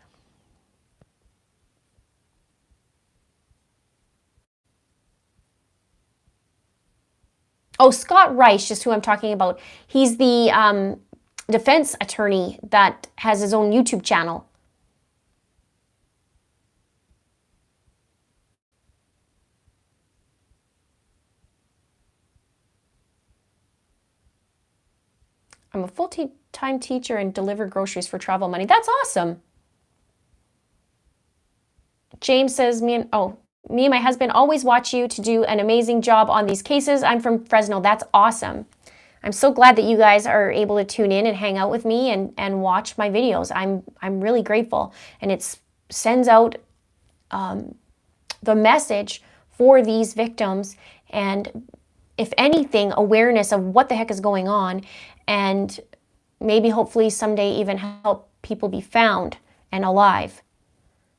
Oh, Scott Reich is who I'm talking about. He's the defense attorney that has his own YouTube channel. I'm a full-time teacher and deliver groceries for travel money. That's awesome. James says, me and my husband always watch you to do an amazing job on these cases. I'm from Fresno. That's awesome. I'm so glad that you guys are able to tune in and hang out with me and watch my videos. I'm really grateful. And it sends out the message for these victims and, if anything, awareness of what the heck is going on, and maybe hopefully someday even help people be found and alive.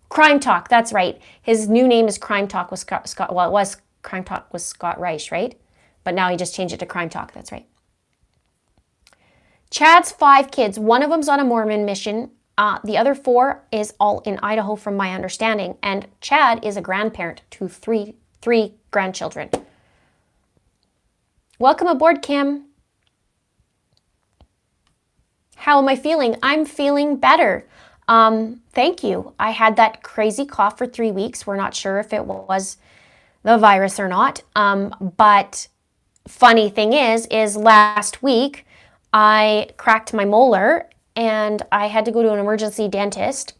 Crime Talk, that's right. His new name is Crime Talk with Scott. Well, it was Crime Talk with Scott Reich, right? But now he just changed it to Crime Talk, that's right. Chad's 5 kids. One of them's on a Mormon mission. The other 4 is all in Idaho from my understanding. And Chad is a grandparent to three grandchildren. Welcome aboard, Kim. How am I feeling? I'm feeling better. Thank you. I had that crazy cough for 3 weeks. We're not sure if it was the virus or not. But funny thing is last week I cracked my molar and I had to go to an emergency dentist.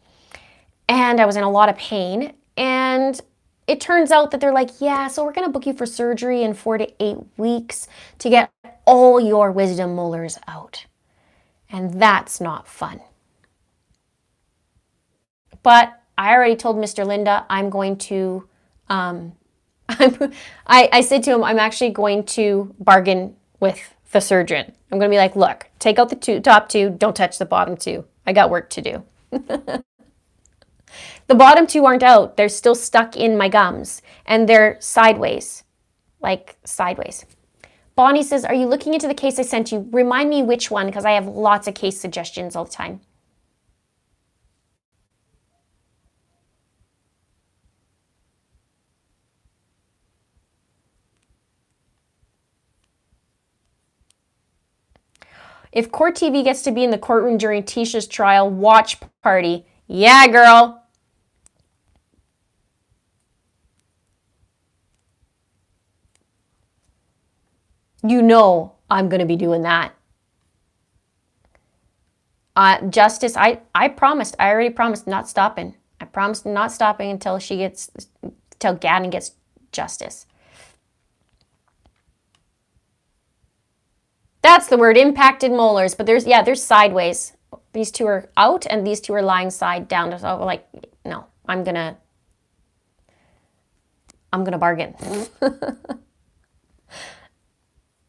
and I was in a lot of pain. And it turns out that they're like, yeah, so we're going to book you for surgery in 4 to 8 weeks to get all your wisdom molars out. And that's not fun. But I already told Mr. Linda I'm going to, I said to him, I'm actually going to bargain with the surgeon. I'm going to be like, look, take out the top two, don't touch the bottom two. I got work to do. The bottom two aren't out. They're still stuck in my gums, and they're sideways, like sideways. Bonnie says, are you looking into the case I sent you? Remind me which one, because I have lots of case suggestions all the time. If Court TV gets to be in the courtroom during Tisha's trial, watch party. Yeah, girl. You know I'm going to be doing that. Justice, I promised. I already promised not stopping. I promised not stopping until Gannon gets justice. That's the word, impacted molars. But there's sideways. These two are out and these two are lying side down. So like, no, I'm gonna bargain.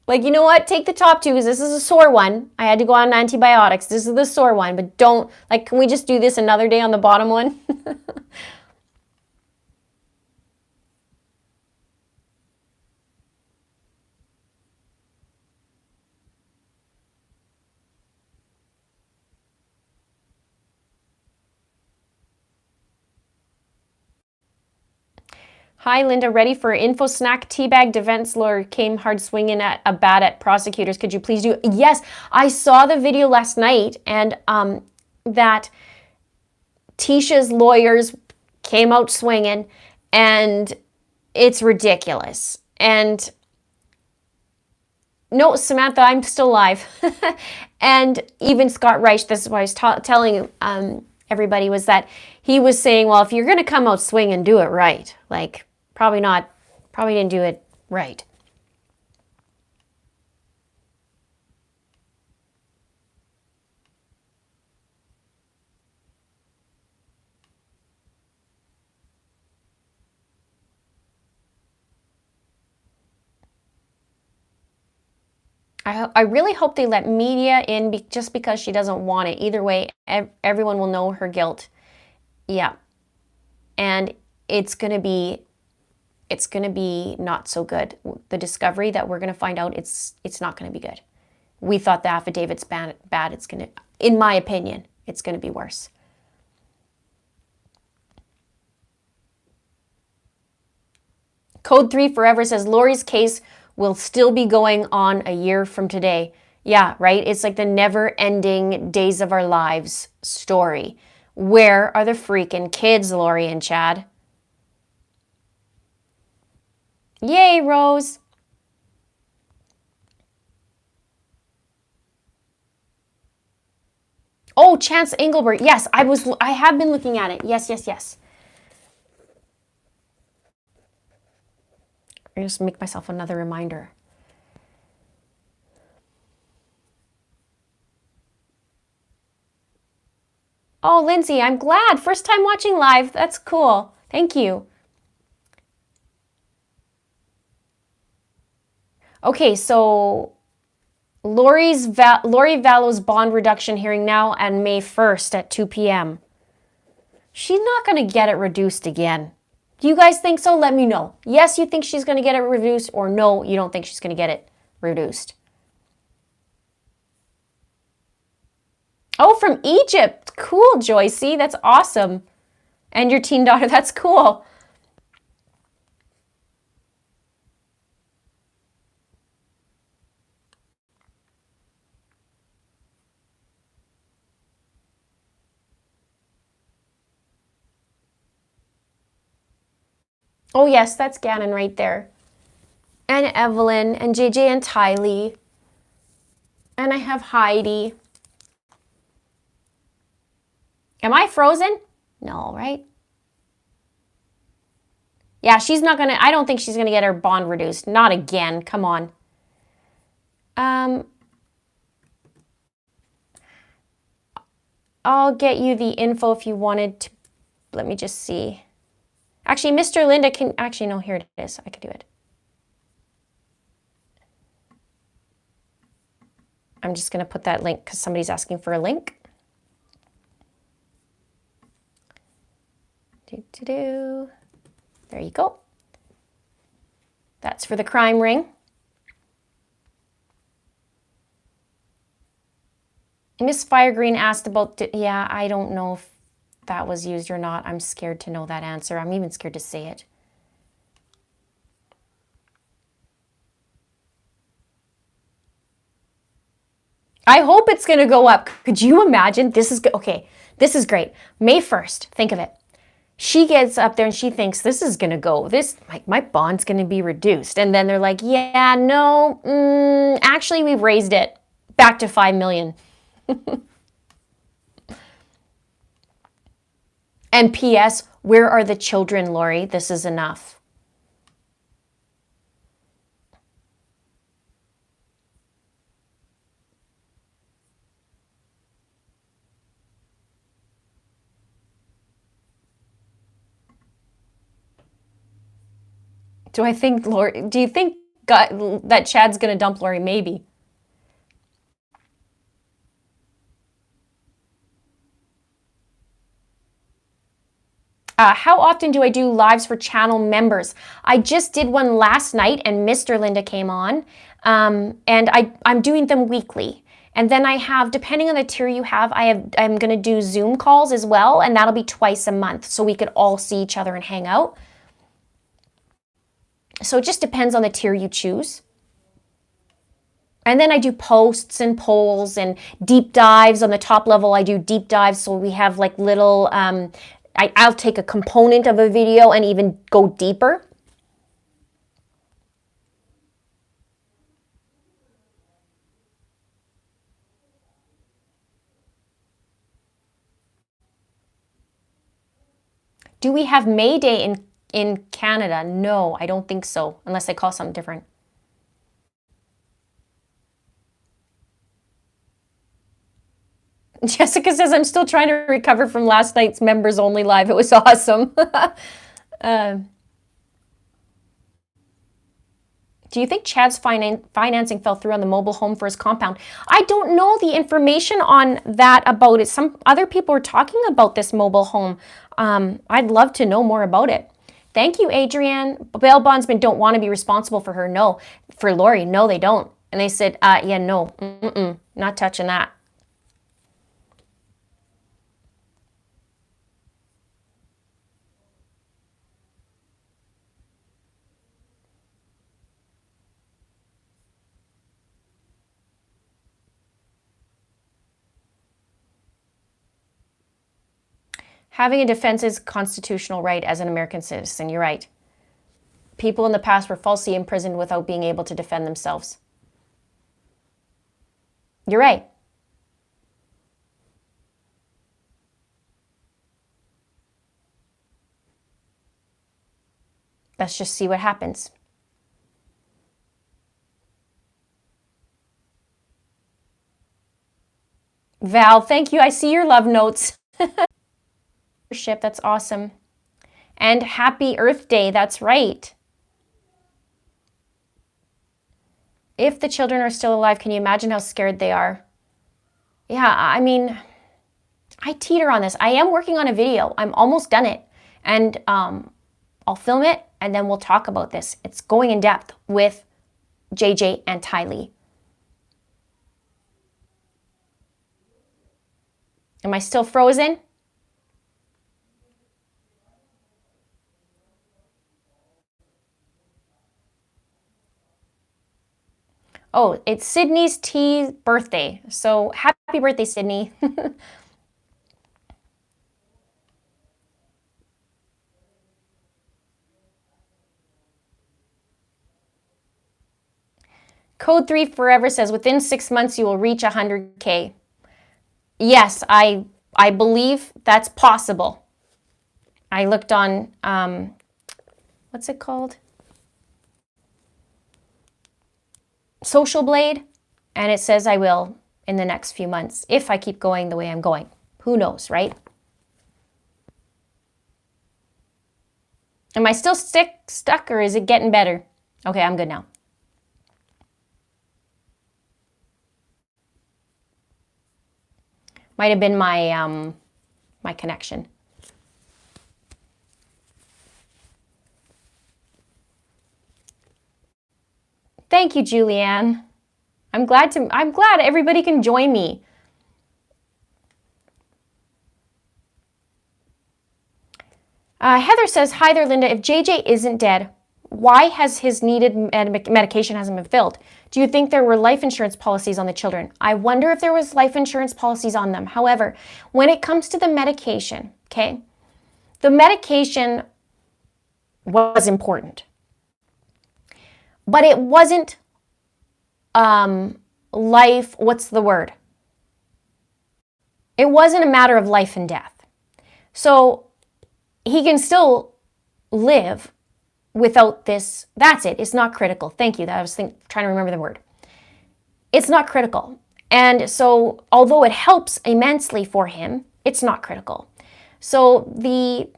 Like, you know what? Take the top two because this is a sore one. I had to go on antibiotics. This is the sore one, but don't, like, can we just do this another day on the bottom one? Hi, Linda. Ready for info snack? Teabag defense lawyer came hard swinging at a bat at prosecutors. Could you please do? Yes, I saw the video last night, and that Tisha's lawyers came out swinging, and it's ridiculous. And no, Samantha, I'm still alive. And even Scott Reich, this is what I was telling everybody, was that he was saying, well, if you're going to come out swinging, do it right. Like, probably didn't do it right. I really hope they let media in just because she doesn't want it. Either way, everyone will know her guilt. Yeah. And it's going to be not so good. The discovery that we're going to find out, it's not going to be good. We thought the affidavit's bad. It's going to, in my opinion, it's going to be worse. Code 3 Forever says Lori's case will still be going on a year from today. Yeah, right? It's like the never-ending days of our lives story. Where are the freaking kids, Lori and Chad? Yay, Rose. Oh, Chance Engelbert. Yes, I have been looking at it. Yes. I just make myself another reminder. Oh, Lindsay, I'm glad. First time watching live. That's cool. Thank you. Okay, so Lori Vallow's bond reduction hearing now and May 1st at 2 p.m. She's not going to get it reduced again. Do you guys think so? Let me know. Yes, you think she's going to get it reduced, or no, you don't think she's going to get it reduced. Oh, from Egypt. Cool, Joycey. That's awesome. And your teen daughter. That's cool. Oh, yes, that's Gannon right there. And Evelyn and JJ and Tylee. And I have Heidi. Am I frozen? No, right? Yeah, she's not gonna, I don't think she's gonna get her bond reduced. Not again. Come on. I'll get you the info if you wanted to. Let me just see. Actually, Mr. Linda can, actually, no, here it is. I can do it. I'm just gonna put that link because somebody's asking for a link. There you go. That's for the crime ring. Miss Firegreen asked about, yeah, I don't know if that was used or not. I'm scared to know that answer. I'm even scared to say it. I hope it's going to go up. Could you imagine? This is okay. This is great. May 1st. Think of it. She gets up there and she thinks this is going to go. This my bond's going to be reduced. And then they're like, yeah, no, actually we've raised it back to 5 million. And P.S., where are the children, Lori? This is enough. Do I think Lori, do you think that Chad's going to dump Lori? Maybe. How often do I do lives for channel members? I just did one last night and Mr. Linda came on. And I'm doing them weekly. And then I have, depending on the tier you have, I'm going to do Zoom calls as well. And that'll be twice a month. So we could all see each other and hang out. So it just depends on the tier you choose. And then I do posts and polls and deep dives. On the top level, I do deep dives. So we have like little, I'll take a component of a video and even go deeper. Do we have May Day in Canada? No, I don't think so, unless they call something different. Jessica says, I'm still trying to recover from last night's members only live. It was awesome. Do you think Chad's financing fell through on the mobile home for his compound? I don't know the information on that about it. Some other people are talking about this mobile home. I'd love to know more about it. Thank you, Adrienne. Bail bondsmen don't want to be responsible for her. No. For Lori, no, they don't. And they said, yeah, no, not touching that. Having a defense is constitutional right as an American citizen. You're right. People in the past were falsely imprisoned without being able to defend themselves. You're right. Let's just see what happens. Val, thank you. I see your love notes. That's awesome. And happy Earth Day. That's right. If the children are still alive, can you imagine how scared they are? Yeah, I mean, I teeter on this. I am working on a video. I'm almost done it. And I'll film it and then we'll talk about this. It's going in depth with JJ and Ty Lee. Am I still frozen? Oh, it's Sydney's T's birthday. So happy birthday, Sydney. Code 3 Forever says, within 6 months, you will reach 100K. Yes, I believe that's possible. I looked on, what's it called? Social Blade, and it says I will in the next few months if I keep going the way I'm going. Who knows, right? Am I still stuck or is it getting better? Okay, I'm good now. Might have been my my connection. Thank you, Julianne. I'm glad everybody can join me. Heather says, hi there, Linda. If JJ isn't dead, why has his needed medication hasn't been filled? Do you think there were life insurance policies on the children? I wonder if there was life insurance policies on them. However, when it comes to the medication, okay, the medication was important. But it wasn't life, what's the word? It wasn't a matter of life and death. So he can still live without this. That's it. It's not critical. Thank you. I was trying to remember the word. It's not critical. And so although it helps immensely for him, it's not critical. So the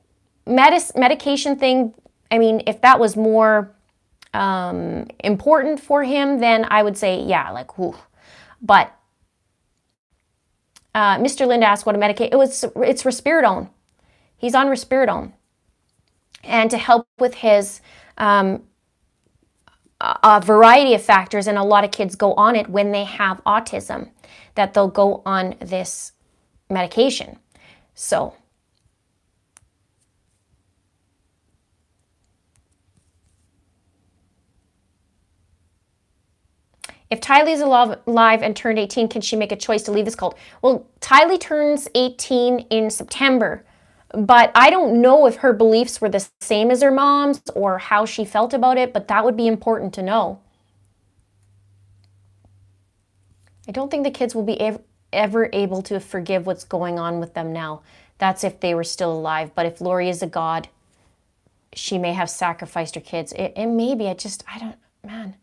medication thing, I mean, if that was more important for him, then I would say, yeah, like, whew. But Mr. Linda asked what a medication, it's risperidone. He's on risperidone. And to help with his a variety of factors, and a lot of kids go on it when they have autism, that they'll go on this medication. So if Tylee's alive and turned 18, can she make a choice to leave this cult? Well, Tylee turns 18 in September, but I don't know if her beliefs were the same as her mom's or how she felt about it, but that would be important to know. I don't think the kids will be ever able to forgive what's going on with them now. That's if they were still alive. But if Lori is a god, she may have sacrificed her kids. It may be. I don't, man.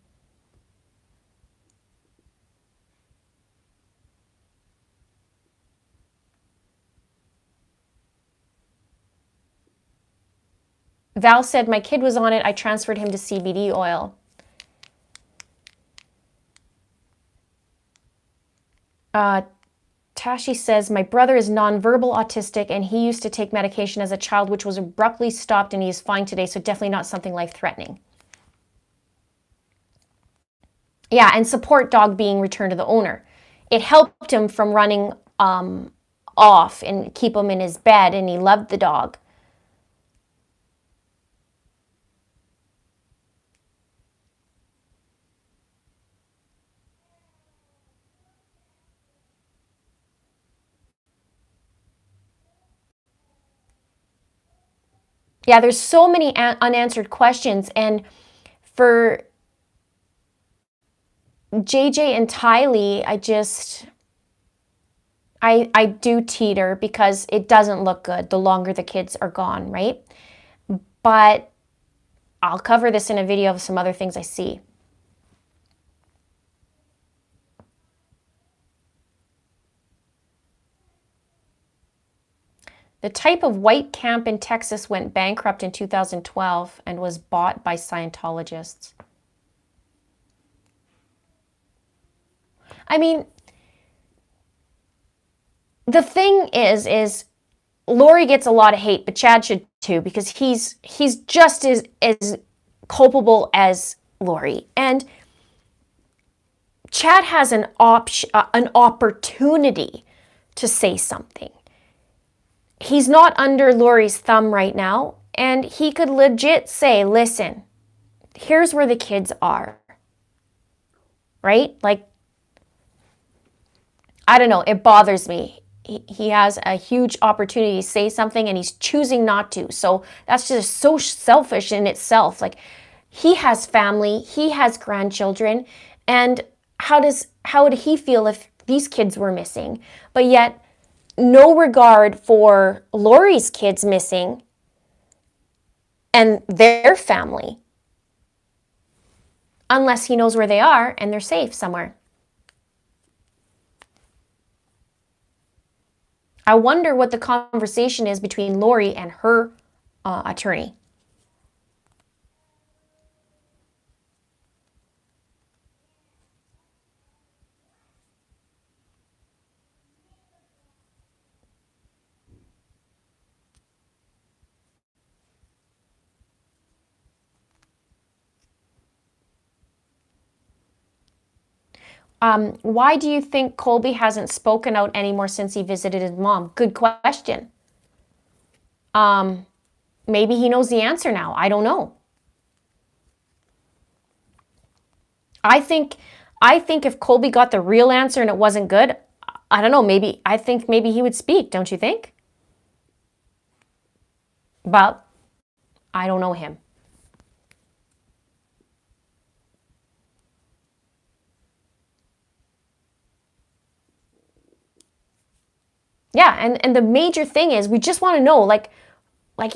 Val said, my kid was on it. I transferred him to CBD oil. Tashi says, my brother is nonverbal autistic and he used to take medication as a child, which was abruptly stopped, and he is fine today. So definitely not something life-threatening. Yeah, and support dog being returned to the owner. It helped him from running off and keep him in his bed, and he loved the dog. Yeah, there's so many unanswered questions, and for JJ and Tylee, I do teeter because it doesn't look good the longer the kids are gone, right? But I'll cover this in a video of some other things I see. The type of white camp in Texas went bankrupt in 2012 and was bought by Scientologists. I mean, the thing is Lori gets a lot of hate, but Chad should too, because he's just as culpable as Lori. And Chad has an opportunity to say something. He's not under Lori's thumb right now, and he could legit say, listen, here's where the kids are, right? Like, I don't know, it bothers me. He has a huge opportunity to say something, and he's choosing not to. So that's just so selfish in itself. Like, he has family, he has grandchildren, and how would he feel if these kids were missing? But yet, no regard for Lori's kids missing, and their family, unless he knows where they are and they're safe somewhere. I wonder what the conversation is between Lori and her attorney. Why do you think Colby hasn't spoken out anymore since he visited his mom? Good question. Maybe he knows the answer now. I don't know. I think if Colby got the real answer and it wasn't good, I don't know, I think maybe he would speak, don't you think? But I don't know him. Yeah, and the major thing is we just want to know, like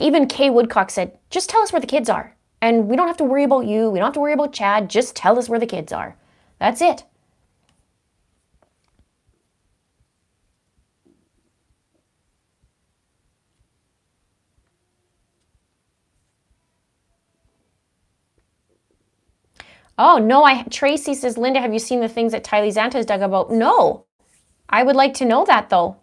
even Kay Woodcock said, just tell us where the kids are. And we don't have to worry about you. We don't have to worry about Chad. Just tell us where the kids are. That's it. Oh, no, Tracy says, Linda, have you seen the things that Tylee Zanta's dug about? No. I would like to know that, though.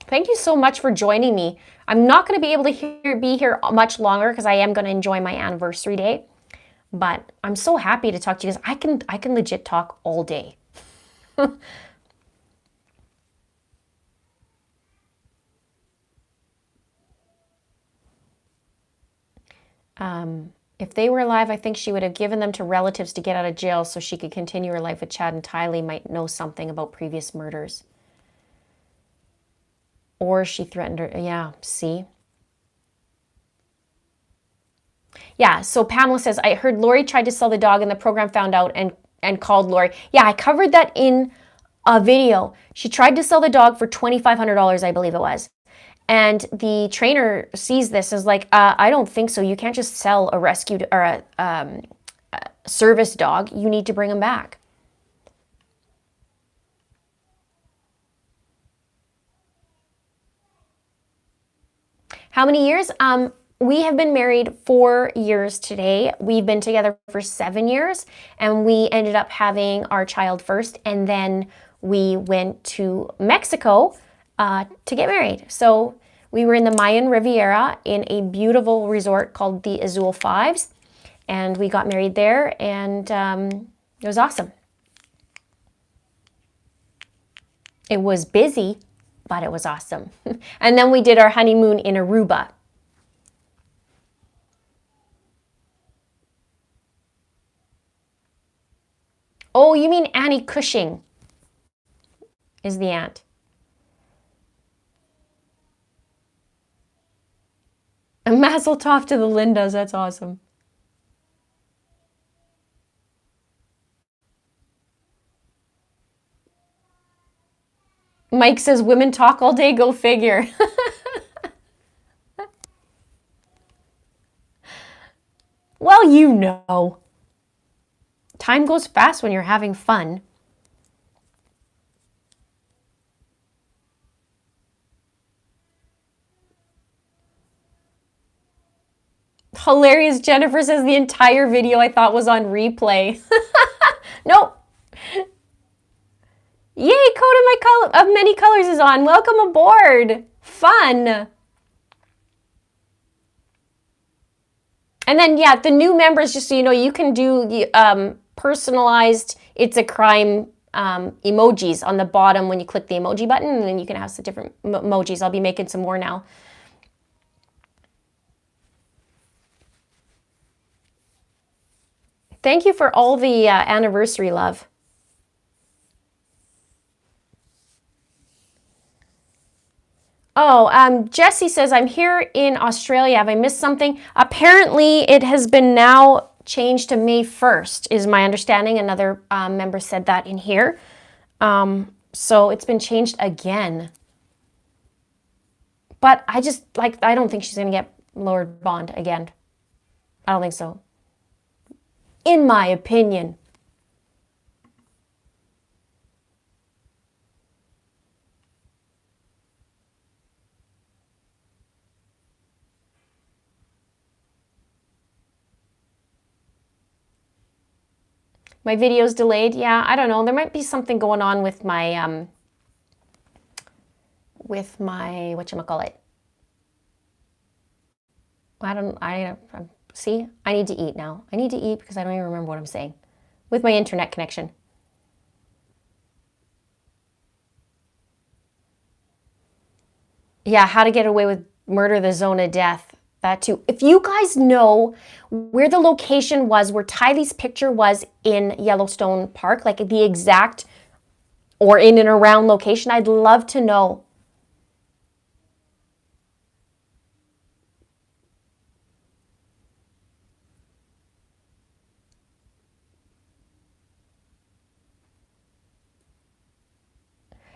Thank you so much for joining me. I'm not going to be able to be here much longer because I am going to enjoy my anniversary day. But I'm so happy to talk to you guys. I can legit talk all day. If they were alive, I think she would have given them to relatives to get out of jail so she could continue her life with Chad, and Tylee might know something about previous murders. Or she threatened her. Yeah, see? Yeah, so Pamela says, I heard Lori tried to sell the dog and the program found out and called Lori. Yeah, I covered that in a video. She tried to sell the dog for $2,500, I believe it was. And the trainer sees this as like, I don't think so. You can't just sell a rescued or a service dog. You need to bring him back. How many years? We have been married 4 years today. We've been together for 7 years, and we ended up having our child first, and then we went to Mexico to get married. So we were in the Mayan Riviera in a beautiful resort called the Azul Fives, and we got married there, and it was awesome. It was busy, but it was awesome. And then we did our honeymoon in Aruba. Oh, you mean Annie Cushing is the aunt. A mazel tov to the Lindas. That's awesome. Mike says, women talk all day, go figure. Well, you know. Time goes fast when you're having fun. Hilarious. Jennifer says the entire video I thought was on replay. Nope. Yay, Coat of Many Colors is on. Welcome aboard. Fun. And then, yeah, the new members, just so you know, you can do personalized It's a Crime emojis on the bottom when you click the emoji button, and then you can have some different emojis. I'll be making some more now. Thank you for all the anniversary love. Jesse says, I'm here in Australia. Have I missed something? Apparently, it has been now changed to May 1st, is my understanding. Another member said that in here. So it's been changed again. But I don't think she's going to get lowered bond again. I don't think so. In my opinion. My video's delayed. Yeah, I don't know. There might be something going on with my whatchamacallit. See, I need to eat now. I need to eat because I don't even remember what I'm saying with my internet connection. Yeah, how to get away with murder, the zone of death. That too. If you guys know where the location was, where Tylee's picture was in Yellowstone Park, like the exact or in and around location, I'd love to know.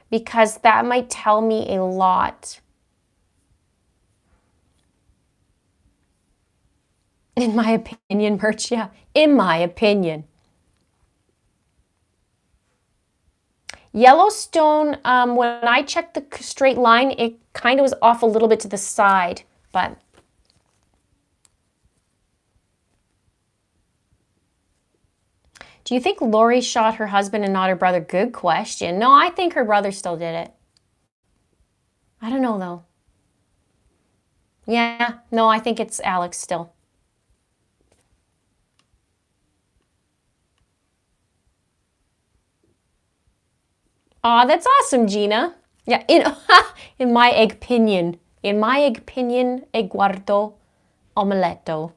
Because that might tell me a lot. In my opinion, Merch, yeah. In my opinion. Yellowstone, when I checked the straight line, it kind of was off a little bit to the side, but... Do you think Lori shot her husband and not her brother? Good question. No, I think her brother still did it. I don't know, though. Yeah, no, I think it's Alex still. Aw, that's awesome, Gina. Yeah, in my opinion. In my opinion, e guardo omeletto.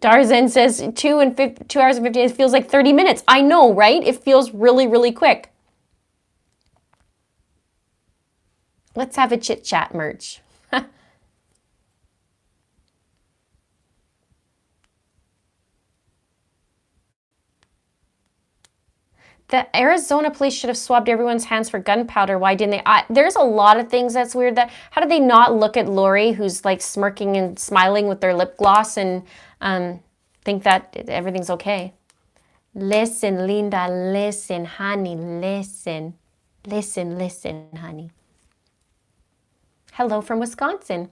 Darzan says 2 hours and 50 minutes feels like 30 minutes. I know, right? It feels really, really quick. Let's have a chit chat, Merch. The Arizona police should have swabbed everyone's hands for gunpowder. Why didn't they? There's a lot of things that's weird. How did they not look at Lori, who's like smirking and smiling with their lip gloss, and think that everything's okay? Listen, Linda, listen, honey, listen. Listen, listen, honey. Hello from Wisconsin.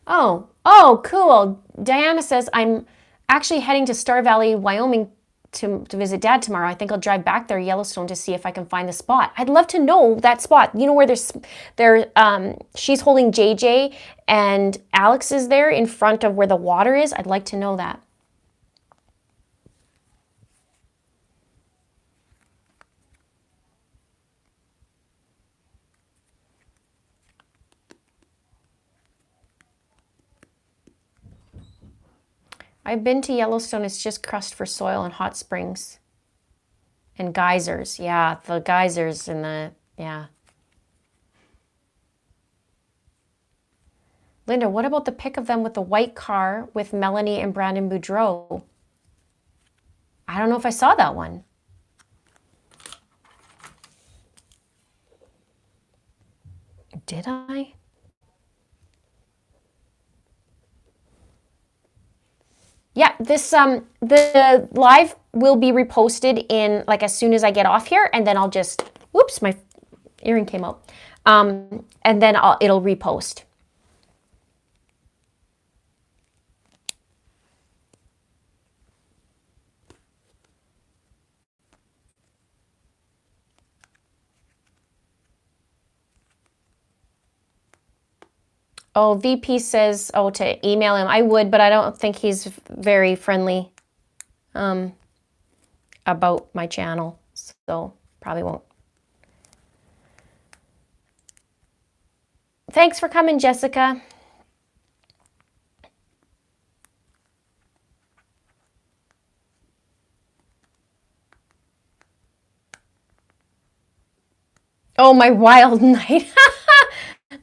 Oh, cool. Diana says, I'm actually heading to Star Valley, Wyoming to visit Dad tomorrow. I think I'll drive back there, Yellowstone, to see if I can find the spot. I'd love to know that spot. You know where she's holding JJ and Alex is there in front of where the water is? I'd like to know that. I've been to Yellowstone. It's just crust for soil and hot springs. And geysers. Yeah, the geysers and yeah. Linda, what about the pic of them with the white car with Melanie and Brandon Boudreau? I don't know if I saw that one. Did I? Yeah, the live will be reposted in like as soon as I get off here, and then I'll just, whoops, my earring came out. And then it'll repost. Oh, VP says, to email him. I would, but I don't think he's very friendly about my channel, so probably won't. Thanks for coming, Jessica. Oh, my wild night.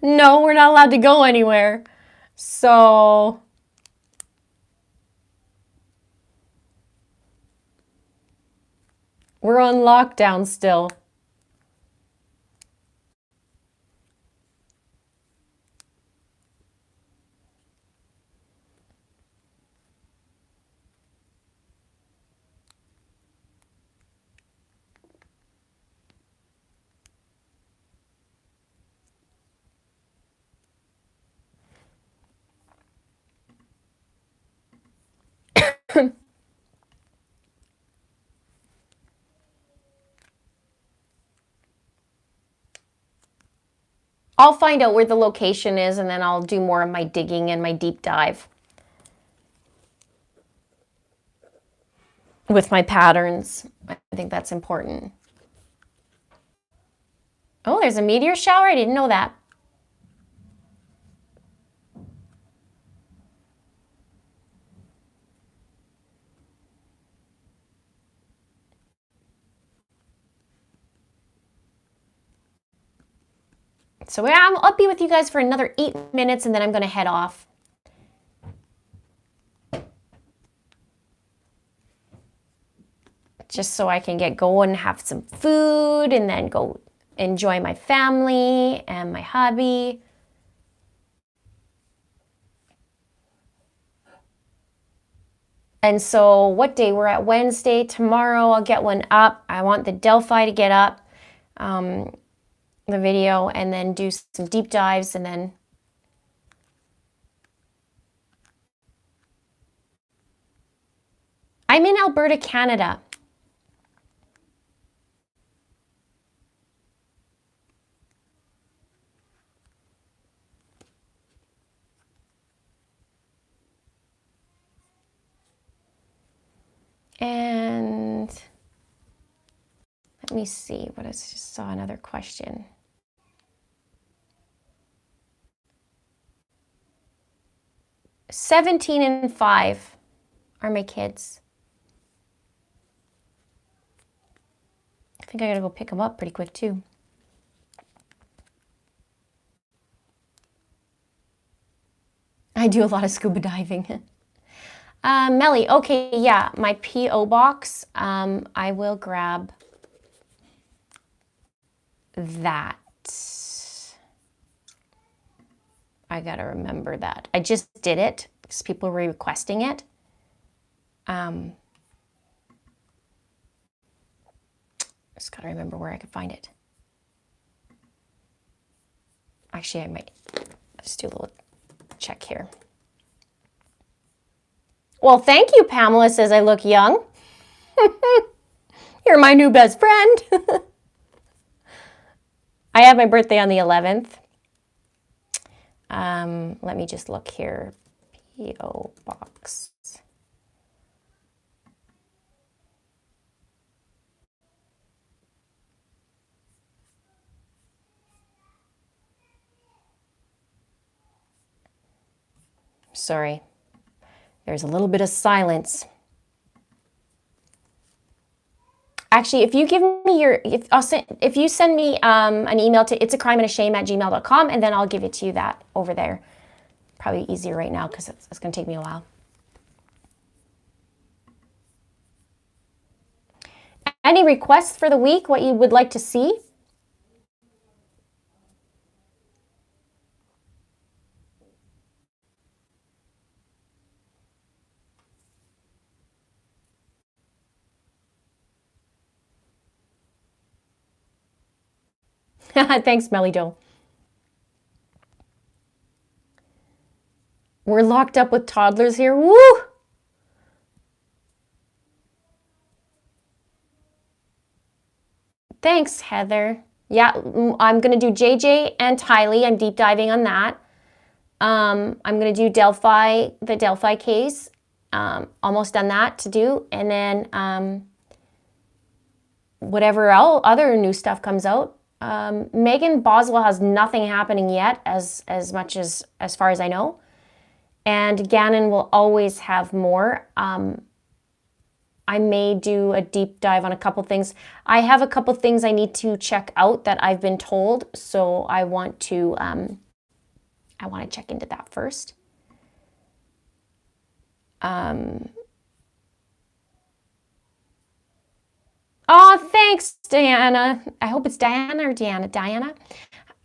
No, we're not allowed to go anywhere. So we're on lockdown still. I'll find out where the location is, and then I'll do more of my digging and my deep dive with my patterns. I think that's important. Oh, there's a meteor shower? I didn't know that. So yeah, I'll be with you guys for another 8 minutes, and then I'm going to head off. Just so I can get going, have some food, and then go enjoy my family and my hubby. And so what day? We're at Wednesday. Tomorrow I'll get one up. I want the Delphi to get up, the video, and then do some deep dives, and then I'm in Alberta, Canada. And let me see what I just saw another question. "17 and 5 are my kids. I think I gotta go pick them up pretty quick too. I do a lot of scuba diving. Melly, okay, yeah, my P.O. box, I will grab that. I gotta remember that. I just did it because people were requesting it. Just gotta remember where I could find it. Actually, I might just do a little check here. Well, thank you, Pamela says I look young. You're my new best friend. I have my birthday on the 11th. Let me just look here. P.O. box. Sorry. There's a little bit of silence. Actually, if you give me your, if you send me an email to itsacrimeandashame@gmail.com, and then I'll give it to you that over there. Probably easier right now because it's going to take me a while. Any requests for the week, what you would like to see? Thanks, Melly Doe. We're locked up with toddlers here. Woo! Thanks, Heather. Yeah, I'm going to do JJ and Tylee. I'm deep diving on that. I'm going to do Delphi, the Delphi case. Almost done that to do. And then whatever other new stuff comes out. Megan Boswell has nothing happening yet as far as I know. And Gannon will always have more. I'm I may do a deep dive on a couple things. I have a couple things I need to check out that I've been told, so I want to check into that first. Oh, thanks, Diana. I hope it's Diana or Deanna. Diana.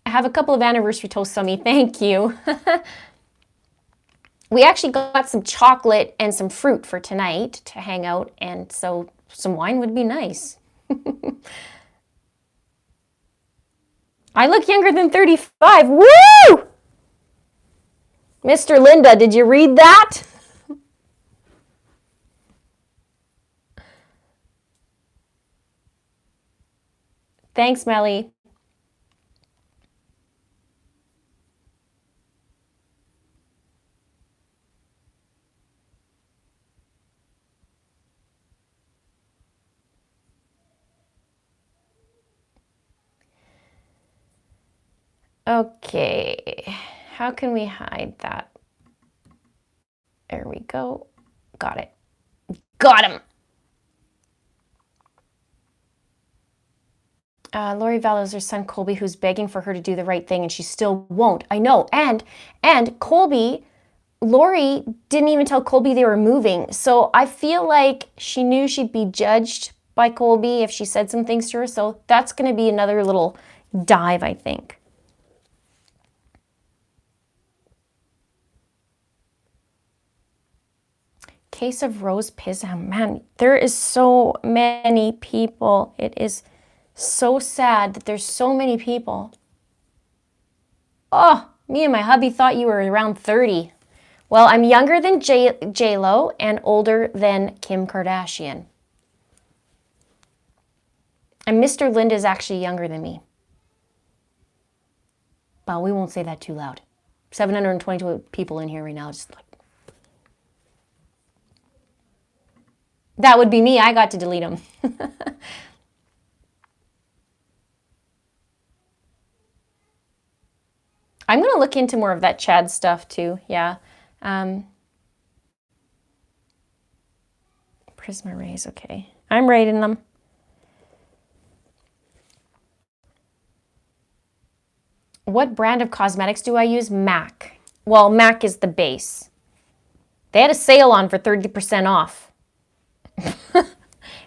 I have a couple of anniversary toasts on me. Thank you. We actually got some chocolate and some fruit for tonight to hang out, and so some wine would be nice. I look younger than 35. Woo! Mr. Linda, did you read that? Thanks, Melly. Okay, how can we hide that? There we go. Got it. Got him. Lori Vallow's her son Colby, who's begging for her to do the right thing, and she still won't. I know. And Colby, Lori didn't even tell Colby they were moving. So I feel like she knew she'd be judged by Colby if she said some things to her. So that's going to be another little dive, I think. Case of Rose Pism. Man, there is so many people. It is so sad that there's so many people. Oh, me and my hubby thought you were around 30. Well, I'm younger than J-Lo and older than Kim Kardashian. And Mr. Linda is actually younger than me. Well, we won't say that too loud. 722 people in here right now. Just like, that would be me. I got to delete them. I'm going to look into more of that Chad stuff too. Yeah. Prisma rays. Okay. I'm rating them. What brand of cosmetics do I use? MAC. Well, MAC is the base. They had a sale on for 30% off.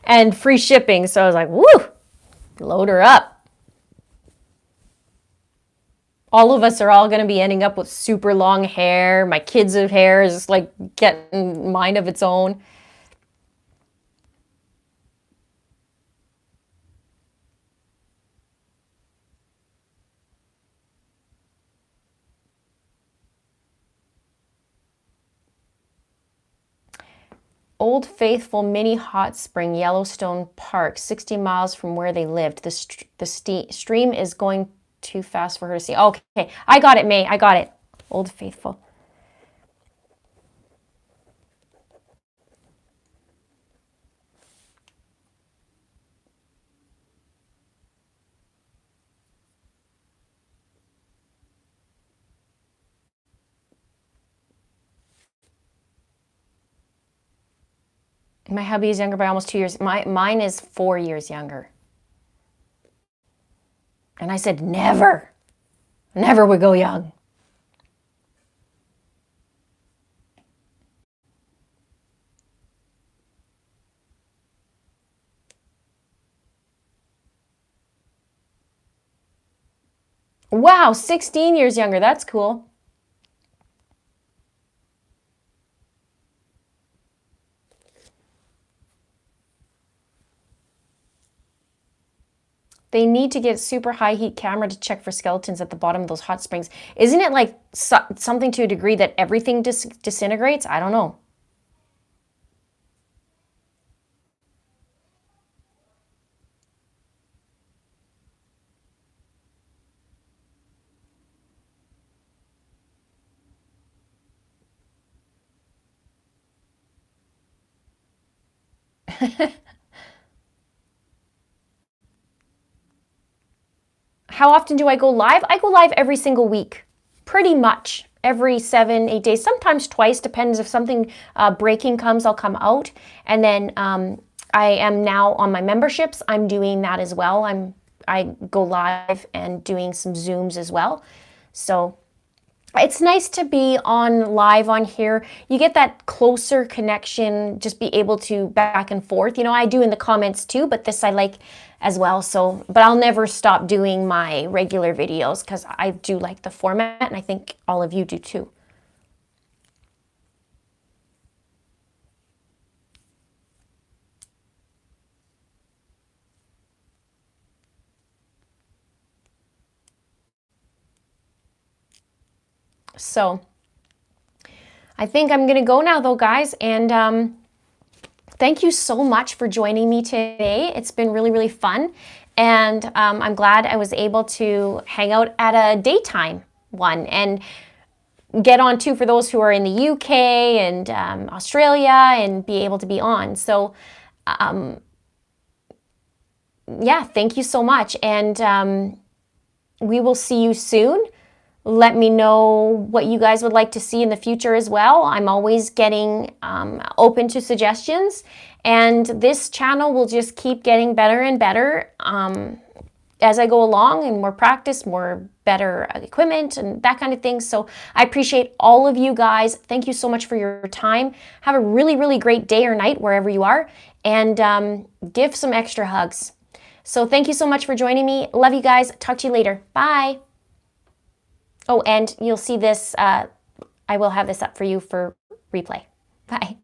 And free shipping, so I was like, woo, load her up. All of us are all going to be ending up with super long hair. My kids' hair is just like getting mind of its own. Old Faithful Mini Hot Spring, Yellowstone Park, 60 miles from where they lived. The stream is going too fast for her to see. Okay, I got it, May. I got it. Old Faithful. My hubby is younger by almost 2 years. Mine is 4 years younger. And I said, never. Never would go young. Wow, 16 years younger. That's cool. They need to get a super high heat camera to check for skeletons at the bottom of those hot springs. Isn't it like something to a degree that everything disintegrates? I don't know. How often do I go live? I go live every single week, pretty much every 7, 8 days, sometimes twice, depends if something breaking comes, I'll come out. And then I am now on my memberships. I'm doing that as well. I go live and doing some Zooms as well. So it's nice to be on live on here. You get that closer connection, just be able to back and forth. You know, I do in the comments too, but this I like as well. So, but I'll never stop doing my regular videos because I do like the format, and I think all of you do too. So I think I'm gonna go now though, guys, and thank you so much for joining me today. It's been really, really fun, and I'm glad I was able to hang out at a daytime one and get on too for those who are in the UK and Australia, and be able to be on. So yeah, thank you so much, and we will see you soon. Let me know what you guys would like to see in the future as well. I'm always getting open to suggestions, and this channel will just keep getting better and better as I go along, and more practice, more better equipment and that kind of thing. So I appreciate all of you guys. Thank you so much for your time. Have a really, really great day or night wherever you are, and give some extra hugs. So thank you so much for joining me. Love you guys. Talk to you later. Bye. Oh, and you'll see this, I will have this up for you for replay. Bye.